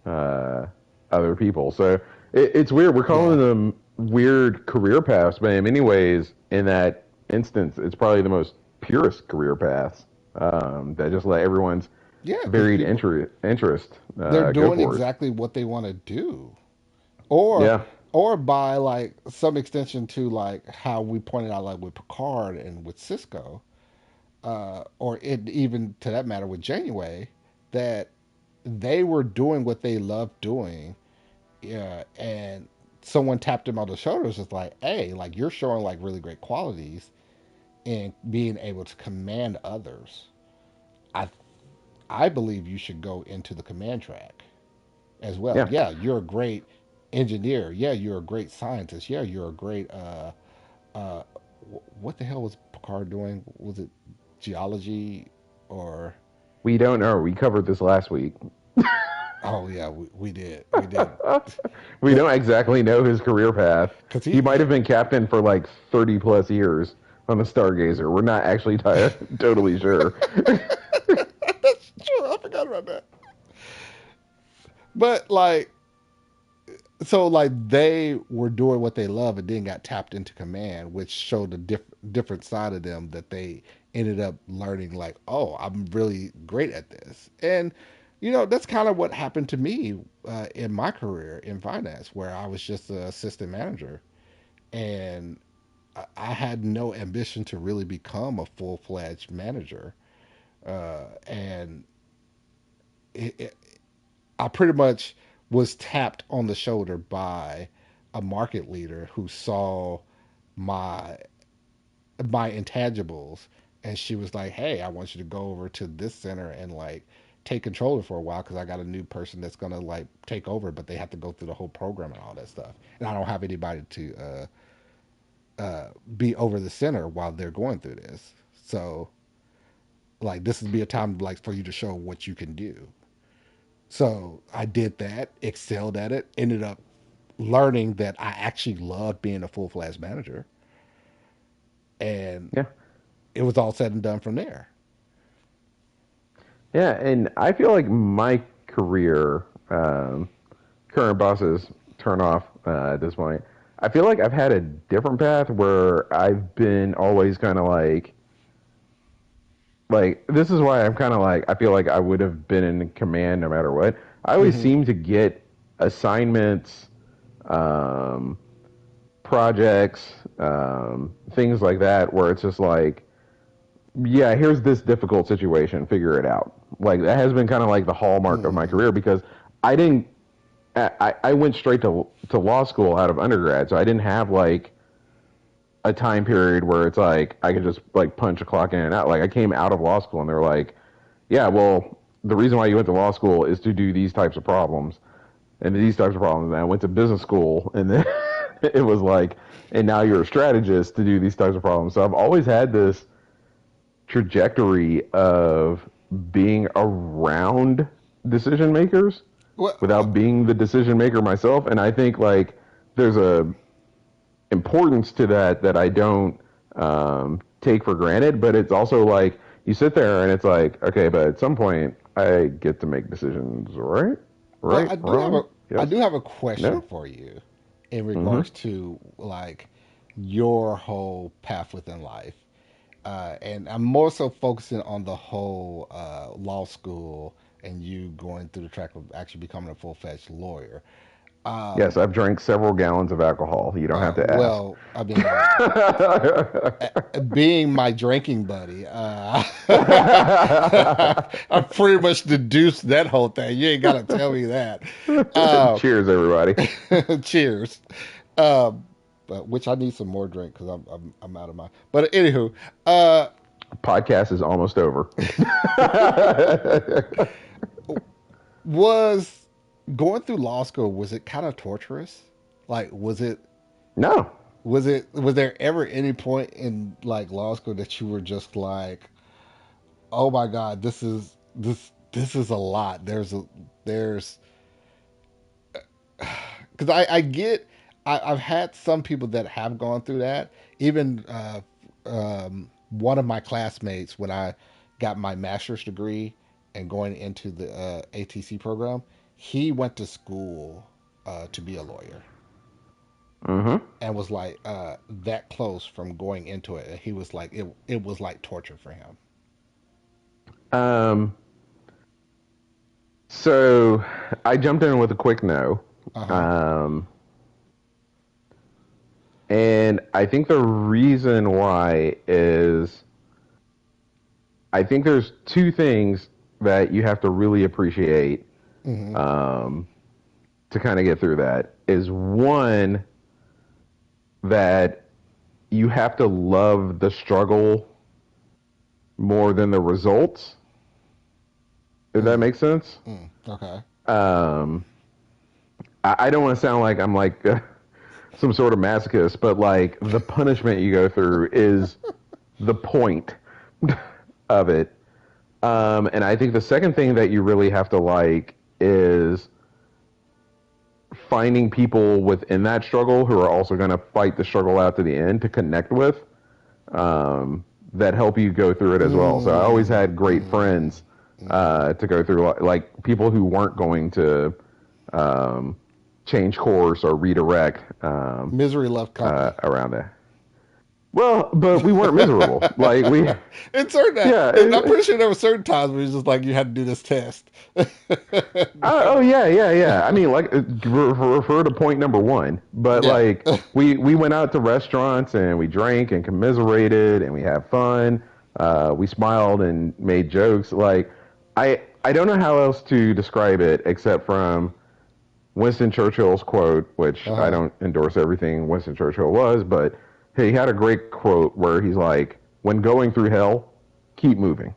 uh, other people. So it's weird. We're calling Yeah, them weird career paths, but in many ways, in that instance, it's probably the most purest career paths that just let everyone's yeah, because varied people interest they're go doing for it. exactly what they want to do, or Yeah, or by like some extension to like how we pointed out like with Picard and with Cisco, or it even to that matter with Janeway, that they were doing what they loved doing, yeah, and someone tapped them on the shoulders. It's like, hey, like you're showing like really great qualities and being able to command others. I I believe you should go into the command track as well. yeah. Yeah, you're a great engineer. Yeah, you're a great scientist. Yeah, you're a great uh what the hell was Picard doing? Was it geology or We don't know. We covered this last week. oh yeah, we did We don't exactly know his career path. because He might have been captain for like 30 plus years on the Stargazer. We're not actually totally sure. that's true. I forgot about that. But like so like they were doing what they love and then got tapped into command, which showed a different side of them that they ended up learning like, oh, I'm really great at this. And you know, that's kind of what happened to me in my career in finance, where I was just an assistant manager and I had no ambition to really become a full-fledged manager. And it, I pretty much was tapped on the shoulder by a market leader who saw my my intangibles, and she was like, "Hey, I want you to go over to this center and like take control for a while because I got a new person that's gonna like take over, but they have to go through the whole program and all that stuff, and I don't have anybody to be over the center while they're going through this. So like this would be a time like for you to show what you can do." So I did that, excelled at it, ended up learning that I actually love being a full fledged manager, and Yeah. it was all said and done from there. Yeah. And I feel like my career, current bosses turn off at this point. I feel like I've had a different path where I've been always kind of like this is why I'm kind of like I feel like I would have been in command no matter what. I always Mm-hmm. seem to get assignments, um, projects, things like that, where it's just like, yeah, here's this difficult situation, figure it out. Like that has been kind of like the hallmark of my Mm-hmm. career because I didn't. I went straight to law school out of undergrad, so I didn't have like a time period where it's like I could just like punch a clock in and out. Like I came out of law school and they're like, yeah, well, the reason why you went to law school is to do these types of problems and these types of problems. And I went to business school and then it was like, and now you're a strategist to do these types of problems. So I've always had this trajectory of being around decision makers Well, without being the decision maker myself. And I think like there's a importance to that that I don't take for granted. But it's also like you sit there and it's like, okay, but at some point I get to make decisions, right? well, Right? Wrong? I Yes? do have a question No? for you in Mm-hmm. regards to like your whole path within life. And I'm more so focusing on the whole law school and you going through the track of actually becoming a full fledged lawyer. Yes, Um, I've drank several gallons of alcohol. You don't have to ask. well, I mean, being my drinking buddy, I pretty much deduced that whole thing. You ain't got to tell me that. Uh, Cheers, everybody. cheers. Um, which I need some more drink because I'm out of my. But anywho, uh, Podcast is almost over. was going through law school, was it kind of torturous? Like, No. was there ever any point in like law school that you were just like, oh my god, this is a lot. There's because I get I've had some people that have gone through that. Even one of my classmates when I got my master's degree and going into the ATC program, he went to school to be a lawyer Mm-hmm. and was like that close from going into it. And he was like it was like torture for him. Um, so I jumped in with a quick no. Uh huh. Um, and I think the reason why is I think there's two things that you have to really appreciate Mm-hmm. um, to kind of get through that. Is one, that you have to love the struggle more than the results, if that Mm, makes sense. okay. Um, I don't want to sound like I'm like some sort of masochist, but like the punishment you go through is the point of it. And I think the second thing that you really have to like is finding people within that struggle who are also going to fight the struggle out to the end to connect with, that help you go through it as well. So I always Mm, had great mm, friends mm. to go through, like people who weren't going to um, change course or redirect Misery love company. around that. Well, but we weren't miserable. Like we, In certain, yeah. I'm pretty sure there were certain times where it's just like you had to do this test. Oh yeah, yeah, yeah. I mean, like refer to point number one. But Yeah. like we went out to restaurants and we drank and commiserated and we had fun. We smiled and made jokes. Like I don't know how else to describe it except from Winston Churchill's quote, which I Uh-huh. don't endorse everything Winston Churchill was, but he had a great quote where he's like, "When going through hell, keep moving."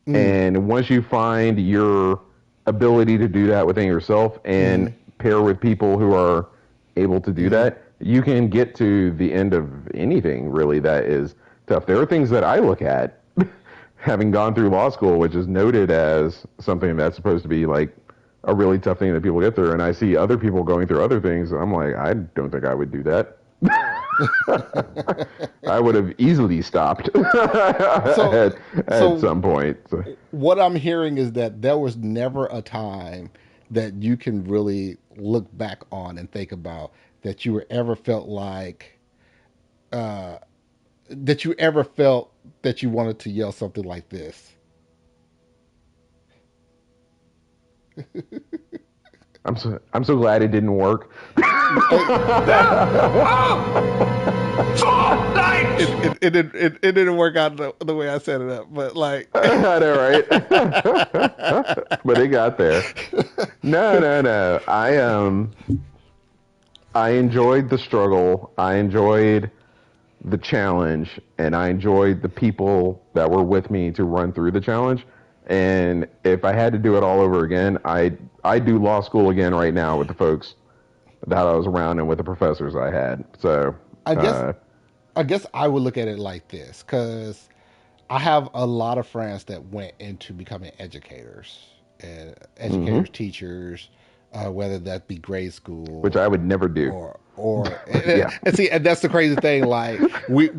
Mm. And once you find your ability to do that within yourself and Mm-hmm. pair with people who are able to do Mm-hmm. that, you can get to the end of anything really that is tough. There are things that I look at having gone through law school, which is noted as something that's supposed to be like a really tough thing that people get through. And I see other people going through other things. And I'm like, I don't think I would do that. I would have easily stopped So, at so some point. So. what I'm hearing is that there was never a time that you can really look back on and think about that you were ever felt like uh, that you ever felt that you wanted to yell something like this. I'm so glad it didn't work. It didn't work out the way I set it up, but like, I know, right? But it got there. No, no, no. I enjoyed the struggle. I enjoyed the challenge, and I enjoyed the people that were with me to run through the challenge. And if I had to do it all over again, I do law school again right now with the folks that I was around and with the professors I had. So, I guess uh, I guess I would look at it like this because I have a lot of friends that went into becoming educators and hmm educators, teachers, whether that be grade which school I would never do. or Yeah. and see, and that's the crazy thing. Like we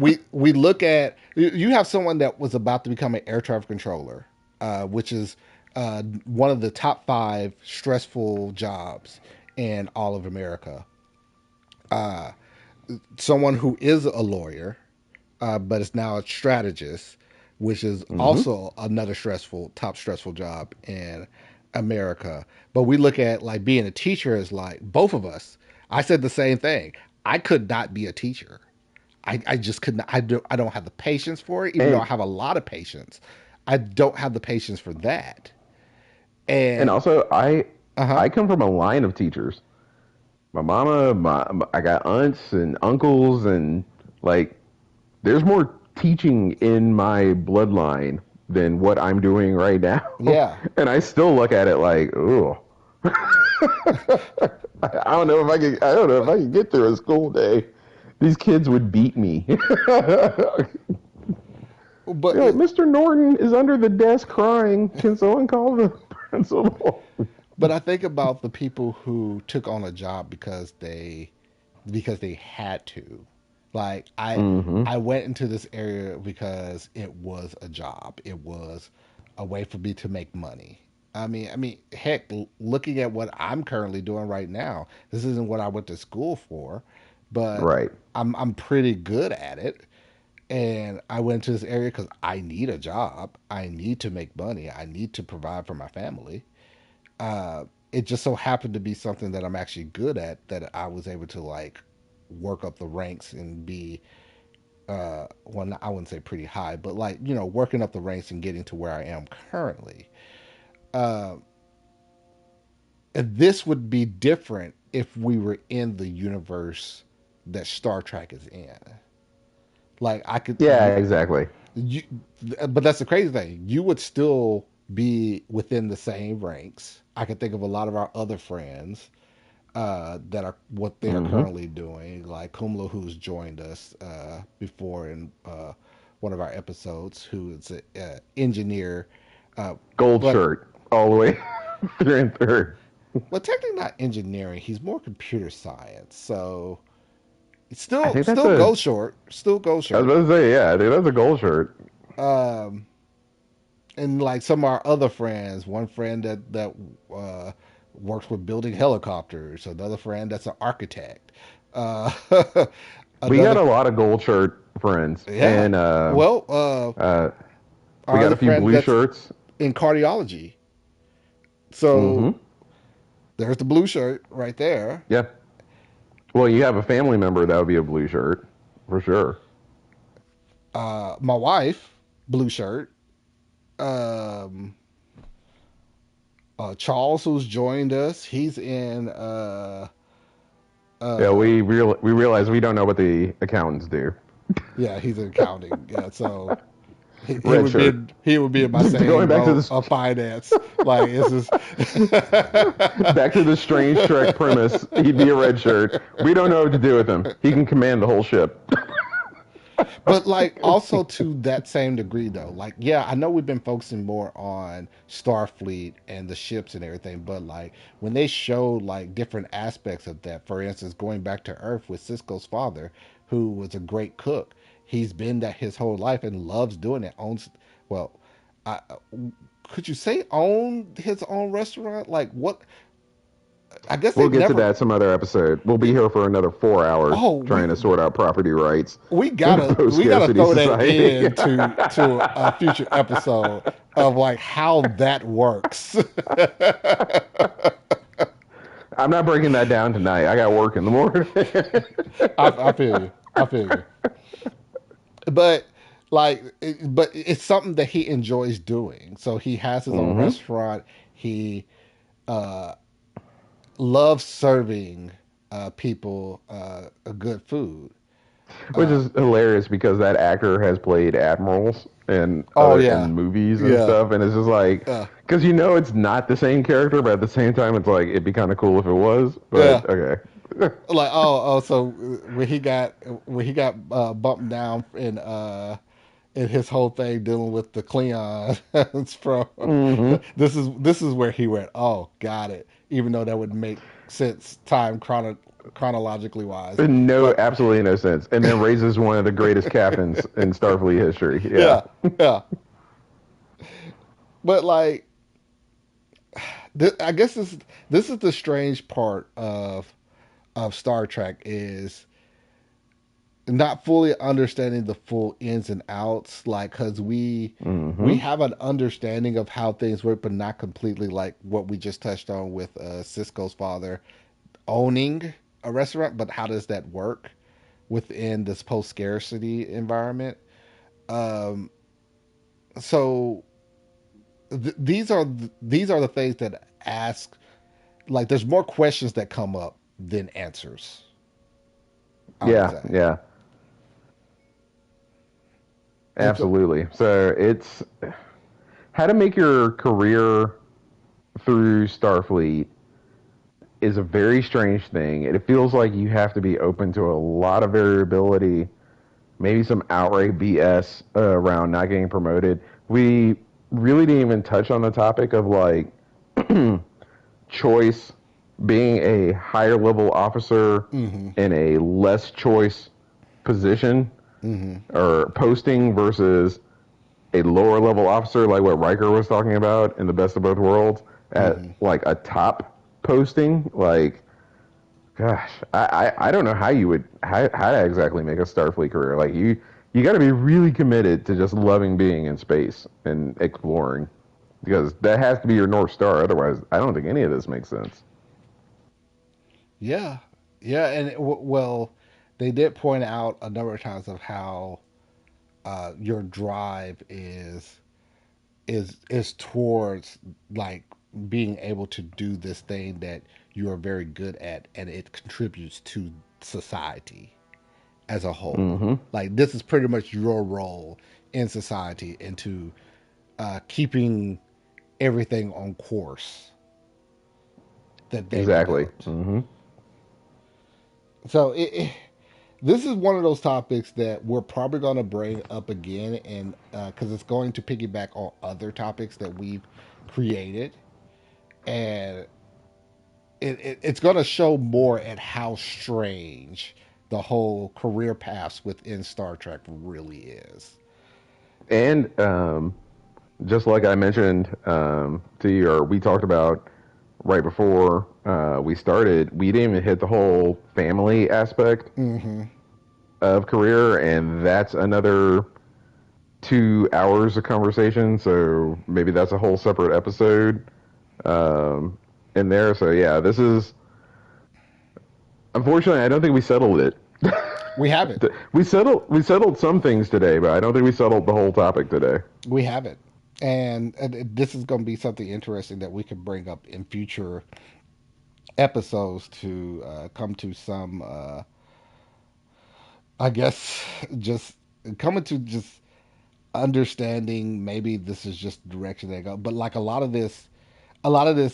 look at you have someone that was about to become an air traffic controller, which is one of the top five stressful jobs in all of America. Someone who is a lawyer, but is now a strategist, which is hmm also another top stressful job in America. But we look at like being a teacher as like both of us. I said the same thing. I could not be a teacher. I just couldn't. I don't have the patience for it, even though I And have a lot of patience. I don't have the patience for that. and And also uh huh. I come from a line of teachers. my mama, I got aunts and uncles, and like there's more teaching in my bloodline than what I'm doing right now. Yeah. And I still look at it like, ooh. I don't know if I could. I don't know if I could get through a school day. These kids would beat me. Be But like, Mr. Norton is under the desk crying. Can someone call the principal? but I think about the people who took on a job because they had to. Like Mm-hmm. I went into this area because it was a job. It was a way for me to make money. Heck, looking at what I'm currently doing right now, this isn't what I went to school for, but Right. I'm pretty good at it. And I went to this area because I need a job. I need to make money. I need to provide for my family. uh, it just so happened to be something that I'm actually good at, that I was able to like work up the ranks and be well, I wouldn't say pretty high, but like, working up the ranks and getting to where I am currently. Uh, and this would be different if we were in the universe that Star Trek is in. Like I could Yeah, exactly. you but that's the crazy thing. You would still be within the same ranks. I could think of a lot of our other friends that are what they are Mm-hmm. currently doing. Like Kumla, who's joined us before in one of our episodes, who is an engineer, uh, Gold but shirt all the way through and through. technically not engineering. He's more computer science. So it's I think that's still a. goes short, still goes I was short. about to say, yeah, I think that's a gold shirt. Um, and like some of our other friends, one friend that uh, works with building helicopters, another friend that's an architect, uh, We got another a lot of gold shirt friends, yeah. and Well, uh, we our got other a few friend blue that's shirts. in cardiology. So Mm-hmm. there's the blue shirt right there. Yeah. Well, you have a family member that would be a blue shirt for sure. My wife, blue shirt. Um, Charles, who's joined us, he's in. Yeah, Uh, we realize we don't know what the accountants do. yeah, he's in accounting. Yeah, so Red shirt. he would be in my Going same back to boat this, of finance. Like it's just back to the strange Trek premise. He'd be a red shirt. We don't know what to do with him. He can command the whole ship. but like also to that same degree though. Like yeah, I know we've been focusing more on Starfleet and the ships and everything, but like when they show like different aspects of that, for instance, going back to Earth with Cisco's father, who was a great cook. He's been that his whole life and loves doing it. Owns well, I, could you say own his own restaurant? Like what? I guess We'll they've get to never. that some other episode. We'll be here for another 4 hours Oh, trying to sort out property rights in a we gotta post-scarcity throw that society. in to a future episode of like how that works. I'm not breaking that down tonight. I got work in the morning. I feel you. I feel you. But but it's something that he enjoys doing. So he has his own hmm restaurant. He uh, loves serving people a good food. Which Uh, is hilarious because that actor has played admirals in oh other yeah, in movies and yeah. stuff, and it's just like Uh, because you know it's not the same character, but at the same time, it's like it'd be kind of cool if it was. yeah. But okay, Like so when he got bumped down in his whole thing dealing with the Klingons from hmm this is where he went, oh, got it, even though that would make sense chronologically wise, no, but absolutely no sense. And then raises one of the greatest captains in Starfleet history. Yeah. yeah, yeah. But like I guess this is the strange part of Star Trek is not fully understanding the full ins and outs, like because we hmm have an understanding of how things work, but not completely, like what we just touched on with Cisco's father owning a restaurant. But how does that work within this post scarcity environment? um so these are the things that ask, like there's more questions that come up than answers. I'll just Yeah, say. yeah, And so, absolutely. So it's how to make your career through Starfleet is a very strange thing. It feels like you have to be open to a lot of variability, maybe some outright BS around not getting promoted. We really didn't even touch on the topic of like choice, being a higher level officer mm-hmm, in a less choice position mm-hmm, or posting versus a lower level officer, like what Riker was talking about in the Best of Both Worlds, at mm-hmm. like a top posting. Like, gosh, I don't know how you would how to exactly make a Starfleet career. Like you got to be really committed to just loving being in space and exploring because that has to be your north star. Otherwise, I don't think any of this makes sense. Yeah, yeah, and well, they did point out a number of times of how your drive is towards like being able to do this thing that you are very good at, and it contributes to society as a whole. Mm-hmm. Like this is pretty much your role in society and to keeping everything on course that they've Exactly. developed. Mm-hmm. So this is one of those topics that we're probably going to bring up again, and because it's going to piggyback on other topics that we've created, and it's going to show more at how strange the whole career paths within Star Trek really is. And just like I mentioned to you, or we talked about right before we started, we didn't even hit the whole family aspect Mm-hmm. of career, and that's another 2 hours of conversation. So maybe that's a whole separate episode um, in there. So yeah, this is unfortunately I don't think we settled it. We have it. We settled some things today, but I don't think we settled the whole topic today. We have it. And this is going to be something interesting that we can bring up in future episodes to come to some, I guess, just coming to just understanding. Maybe this is just the direction they go, but like a lot of this, a lot of the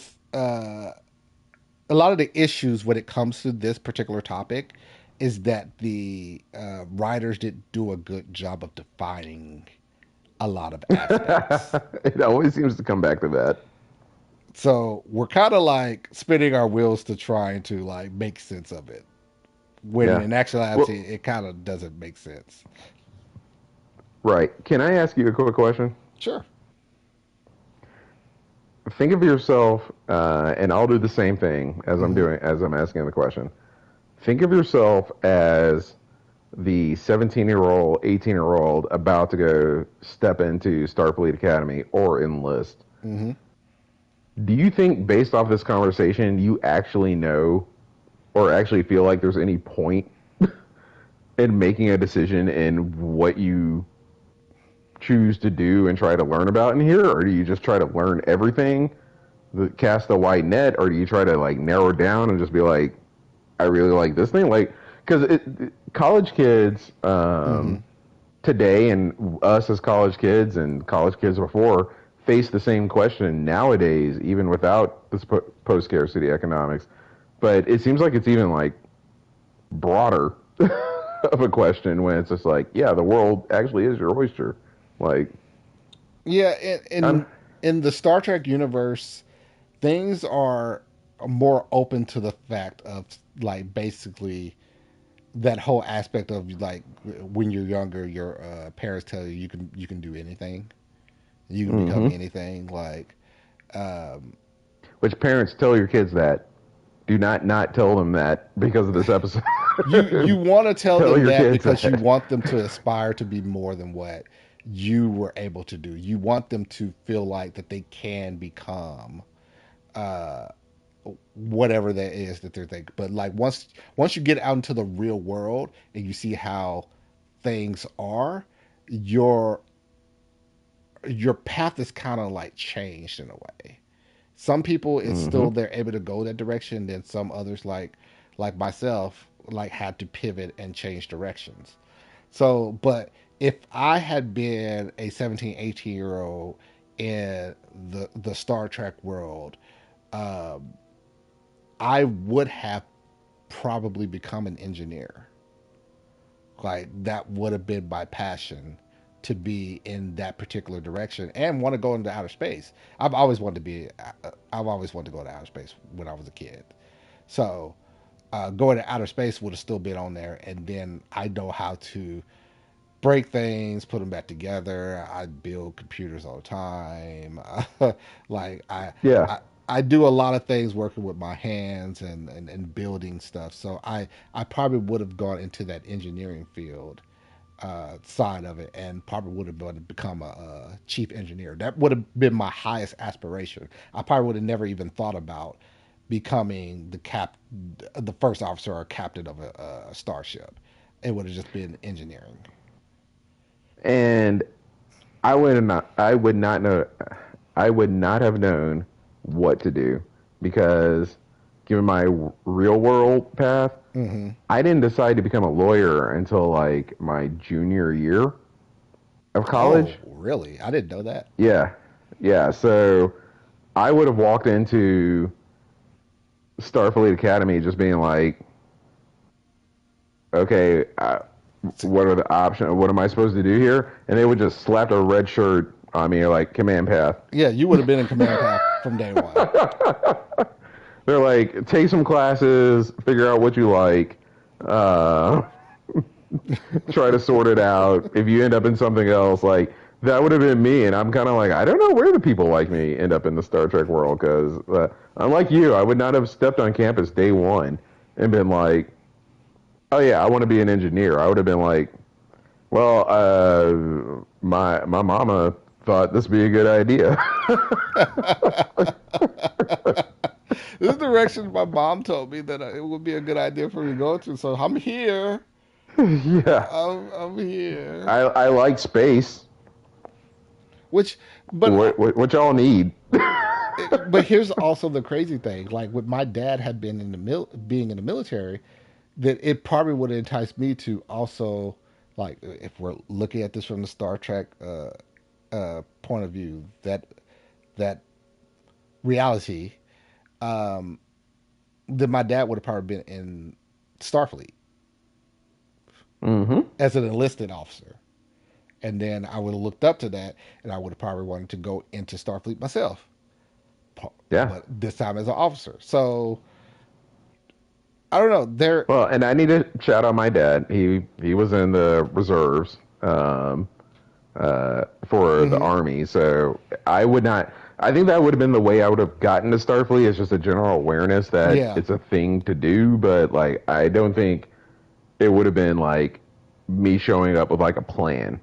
issues when it comes to this particular topic is that the writers didn't do a good job of defining a lot of aspects. It always seems to come back to that. So we're kind of like spinning our wheels to trying to like make sense of it. When Yeah. in Well, actuality, it kind of doesn't make sense. right. Can I ask you a quick question? Sure. Think of yourself, and I'll do the same thing as I'm Mm-hmm. doing as I'm asking the question. Think of yourself as the 17-year-old, 18-year-old about to go step into Starfleet Academy or enlist. Mm-hmm. Do you think, based off this conversation, you actually know or actually feel like there's any point in making a decision in what you choose to do and try to learn about in here, or do you just try to learn everything, cast a wide net, or do you try to like narrow down and just be like, I really like this thing, like because college kids Mm-hmm. today and us as college kids and college kids before face the same question nowadays, even without this post scarcity economics. But it seems like it's even like broader of a question when it's just like, yeah, the world actually is your oyster. Like, Yeah, I'm in the Star Trek universe, things are more open to the fact of like basically that whole aspect of like when you're younger, your parents tell you you can do anything, you can become mm-hmm. anything. Like um, Which parents tell your kids that? Do not tell them that because of this episode. you want to tell Tell them your that kids because you that. want them to aspire to be more than what you were able to do. You want them to feel like that they can become uh, whatever that is that they're thinking. But like once you get out into the real world and you see how things are, your your path is kind of like changed in a way. Some people it's Mm-hmm. still they're able to go that direction, then some others like like myself, like had to pivot and change directions. So, but if I had been a 17, 18-year old in the Star Trek world, um, I would have probably become an engineer. Like that would have been my passion to be in that particular direction and want to go into outer space. I've always wanted to be. I've always wanted to go to outer space when I was a kid. So going to outer space would have still been on there, and then I know how to break things, put them back together. I build computers all the time. like Yeah. I I do a lot of things working with my hands and building stuff. So I probably would have gone into that engineering field side of it, and probably would have become a chief engineer. That would have been my highest aspiration. I probably would have never even thought about becoming the first officer or captain of a starship. It would have just been engineering. And I would not know I would not have known what to do because given my real world path, Hmm. I didn't decide to become a lawyer until like my junior year of Oh, college. really? I didn't know that. Yeah. Yeah, so I would have walked into Starfleet Academy just being like, okay, what are the options? What am I supposed to do here? And they would just slap a red shirt on me, or like command path. Yeah, you would have been in command path from day one. They're like, take some classes, figure out what you like, uh, try to sort it out. If you end up in something else, like that would have been me. And I'm kind of like, I don't know where the people like me end up in the Star Trek world because unlike you, I would not have stepped on campus day one and been like, oh yeah, I want to be an engineer. I would have been like, well, my mama thought this would be a good idea. This is the direction my mom told me that it would be a good idea for me to go to. So I'm here. Yeah, I'm here. I like space. Which, but What y'all need? but here's also the crazy thing. Like with my dad had been in being in the military, that it probably would have enticed me to also, like, if we're looking at this from the Star Trek point of view, that reality, um, then my dad would have probably been in Starfleet Mm-hmm. as an enlisted officer. And then I would have looked up to that, and I would have probably wanted to go into Starfleet myself, Yeah. but this time as an officer. So I don't know. There, Well, and I need to shout out my dad. He was in the reserves for the mm-hmm. army, so I would not. I think that would have been the way I would have gotten to Starfleet. It's just a general awareness that Yeah, it's a thing to do, but like I don't think it would have been like me showing up with like a plan.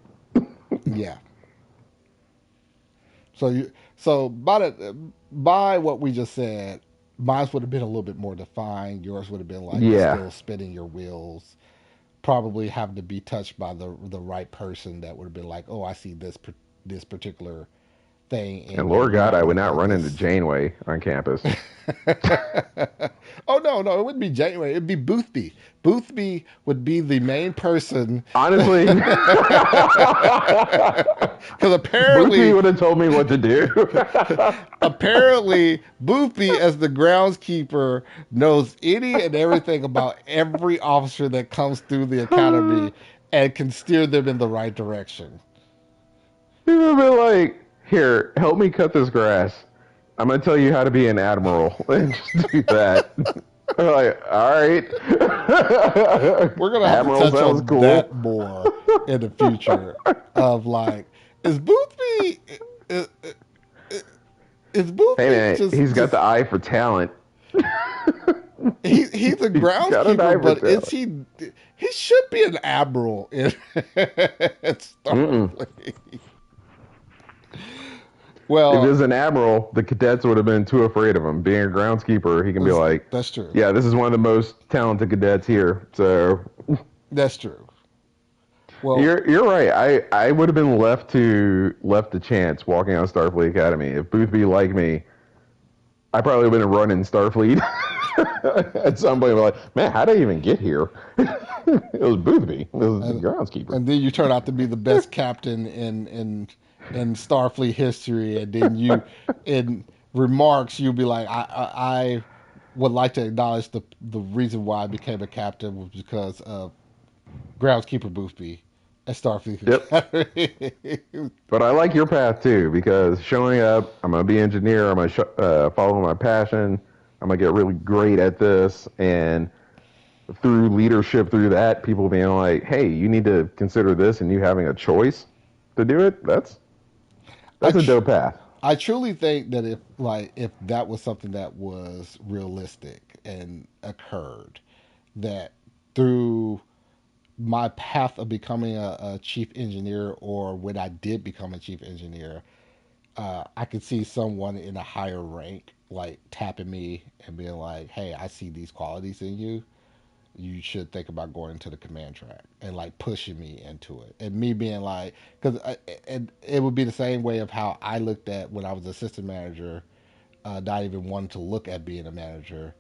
yeah. So by what we just said, mine would have been a little bit more defined. Yours would have been like Yeah, still spinning your wheels, probably having to be touched by the right person that would have been like, oh, I see this particular thing in and you. Lord You God, might I want would to not go run into this. Janeway on campus. Oh no, it wouldn't be Janeway. It'd be Boothby. Boothby would be the main person. Honestly, Because Boothby apparently, would have told me what to do. apparently, Boothby, as the groundskeeper, knows any and everything about every officer that comes through the academy and can steer them in the right direction. He would have been like, "Here, help me cut this grass. I'm gonna tell you how to be an admiral and just do that." I'm like, all right. We're gonna have to Admiral touch sounds on that cool. more in the future. Of like, is Boothby is, is Hey Boothby man, he's got just the eye for talent. he's a He's got an eye groundskeeper, for but is talent. he should be an admiral in Mm-mm. Starfleet. If he Well, was an admiral, the cadets would have been too afraid of him. Being a groundskeeper, he can be like, that's true. "Yeah, this is one of the most talented cadets here." So That's true. Well, you're right. I would have been left to chance walking on Starfleet Academy. If Boothby liked me, I probably would have been running Starfleet. At some point, we're like, man, how did I even get here? It was Boothby. It was the and groundskeeper. and then you turn out to be the best captain in Starfleet history, and then you in remarks you'll be like, I would like to acknowledge the reason why I became a captain was because of groundskeeper Boothby at Starfleet Yep. Academy. But I like your path too because showing up, I'm gonna be an engineer. I'm gonna follow my passion. I'm gonna get really great at this, and through leadership, through that, people being like, "Hey, you need to consider this," and you having a choice to do it. I That's a dope path. I truly think that if that was something that was realistic and occurred, that through my path of becoming a chief engineer, or when I did become a chief engineer, I could see someone in a higher rank like tapping me and being like, "Hey, I see these qualities in you. You should think about going to the command track," and like pushing me into it, and me being like, because and it would be the same way of how I looked at when I was assistant manager, not even wanting to look at being a manager.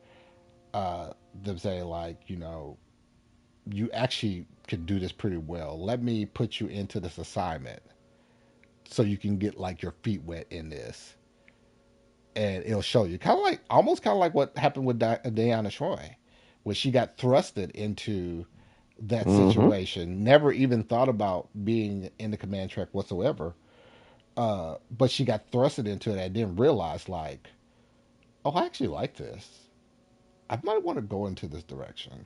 Them saying like, you actually can do this pretty well. Let me put you into this assignment so you can get like your feet wet in this, and it'll show you almost kind of like what happened with Diana Troy, when she got thrusted into that Mm-hmm. situation, never even thought about being in the command track whatsoever. But she got thrusted into it and didn't realize like, oh, I actually like this. I might want to go into this direction.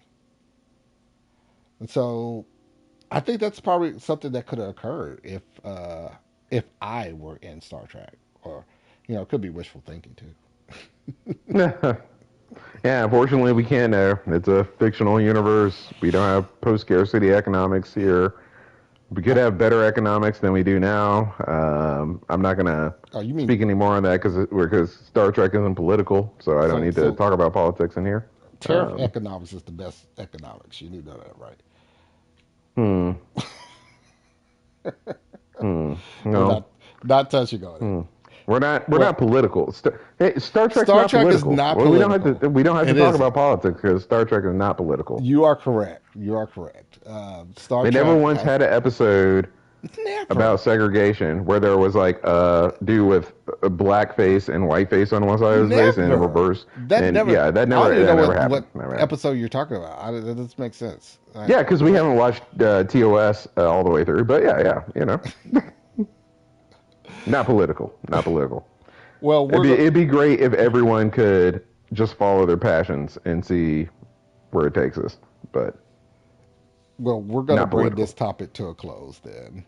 And so I think that's probably something that could have occurred if I were in Star Trek, or it could be wishful thinking too. Yeah, unfortunately, we can't know. It's a fictional universe. We don't have post-scarcity economics here. We could Oh, have better economics than we do now. I'm not gonna oh, you mean speak any more on that because Star Trek isn't political, so I don't so need to so talk about politics in here. tariff Um, economics is the best economics. You need to know that, right? hmm, We're no, not touching on it. hmm. We're not Well, political. Hey, Star Trek's Star not Trek is political. not Well, political. we don't have to It talk about isn't. politics because Star Trek is not political. You are correct. You are correct. Star They never Trek once has had an episode about never. segregation where there was like a dude with a black face and white face on one side of his face and in Never. reverse. That And never. yeah, I don't even know that never happened. what Never happened. episode you're talking about. That doesn't make sense. Yeah, because we haven't watched TOS all the way through. But yeah, not political, not political. Well, It'd we're be go- it'd be great if everyone could just follow their passions and see where it takes us. But we're gonna not bring this political, topic to a close then.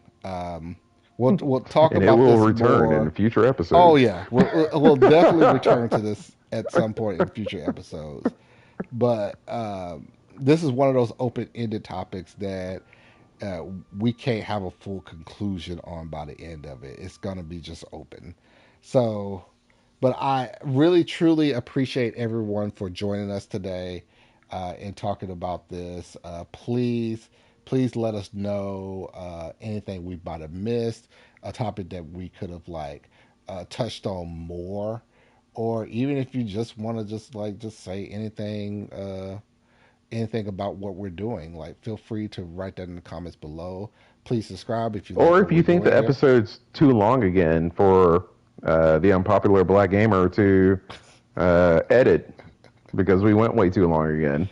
We'll talk and it about will this return in more. future Oh episodes. yeah, we'll definitely return to this at some point in future episodes. But this is one of those open-ended topics that uh, we can't have a full conclusion on by the end of it. It's gonna be just open. So, but I really truly appreciate everyone for joining us today and talking about this. Please let us know anything we might have missed, a topic that we could have like touched on more, or even if you just want to just say anything. Anything about what we're doing, like feel free to write that in the comments below. Please subscribe if you like Or what if we're you think doing the here. episode's too long again for the unpopular black gamer to edit because we went way too long again,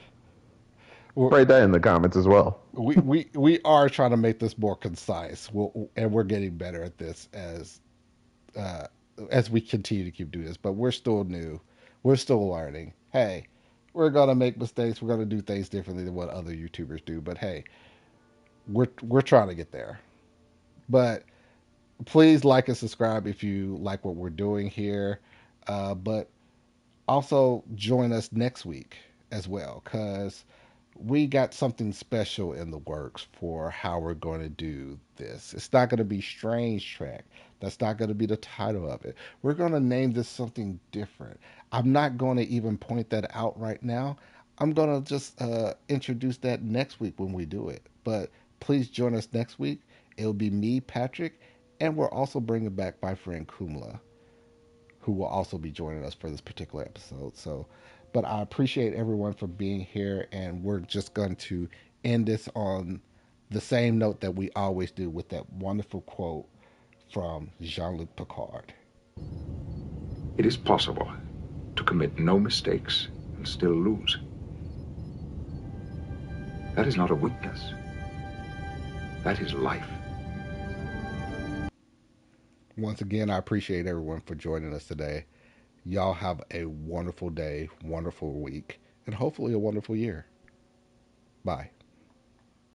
We're, write that in the comments as well. we are trying to make this more concise, and we're getting better at this uh, as we continue to keep doing this. But we're still new, we're still learning. Hey, we're gonna make mistakes. We're gonna do things differently than what other YouTubers do. But hey, we're trying to get there. But please like and subscribe if you like what we're doing here. But also join us next week as well, because we got something special in the works for how we're going to do this. It's not going to be Strange Track. That's not going to be the title of it. We're going to name this something different. I'm not going to even point that out right now. I'm going to just introduce that next week when we do it. But please join us next week. It'll be me, Patrick, and we're also bringing back my friend Kumla, who will also be joining us for this particular episode. So, But I appreciate everyone for being here, and we're just going to end this on the same note that we always do with that wonderful quote from Jean Luc Picard. It is possible to commit no mistakes and still lose. That is not a weakness. That is life. Once again, I appreciate everyone for joining us today. Y'all have a wonderful day, wonderful week, and hopefully a wonderful year. Bye.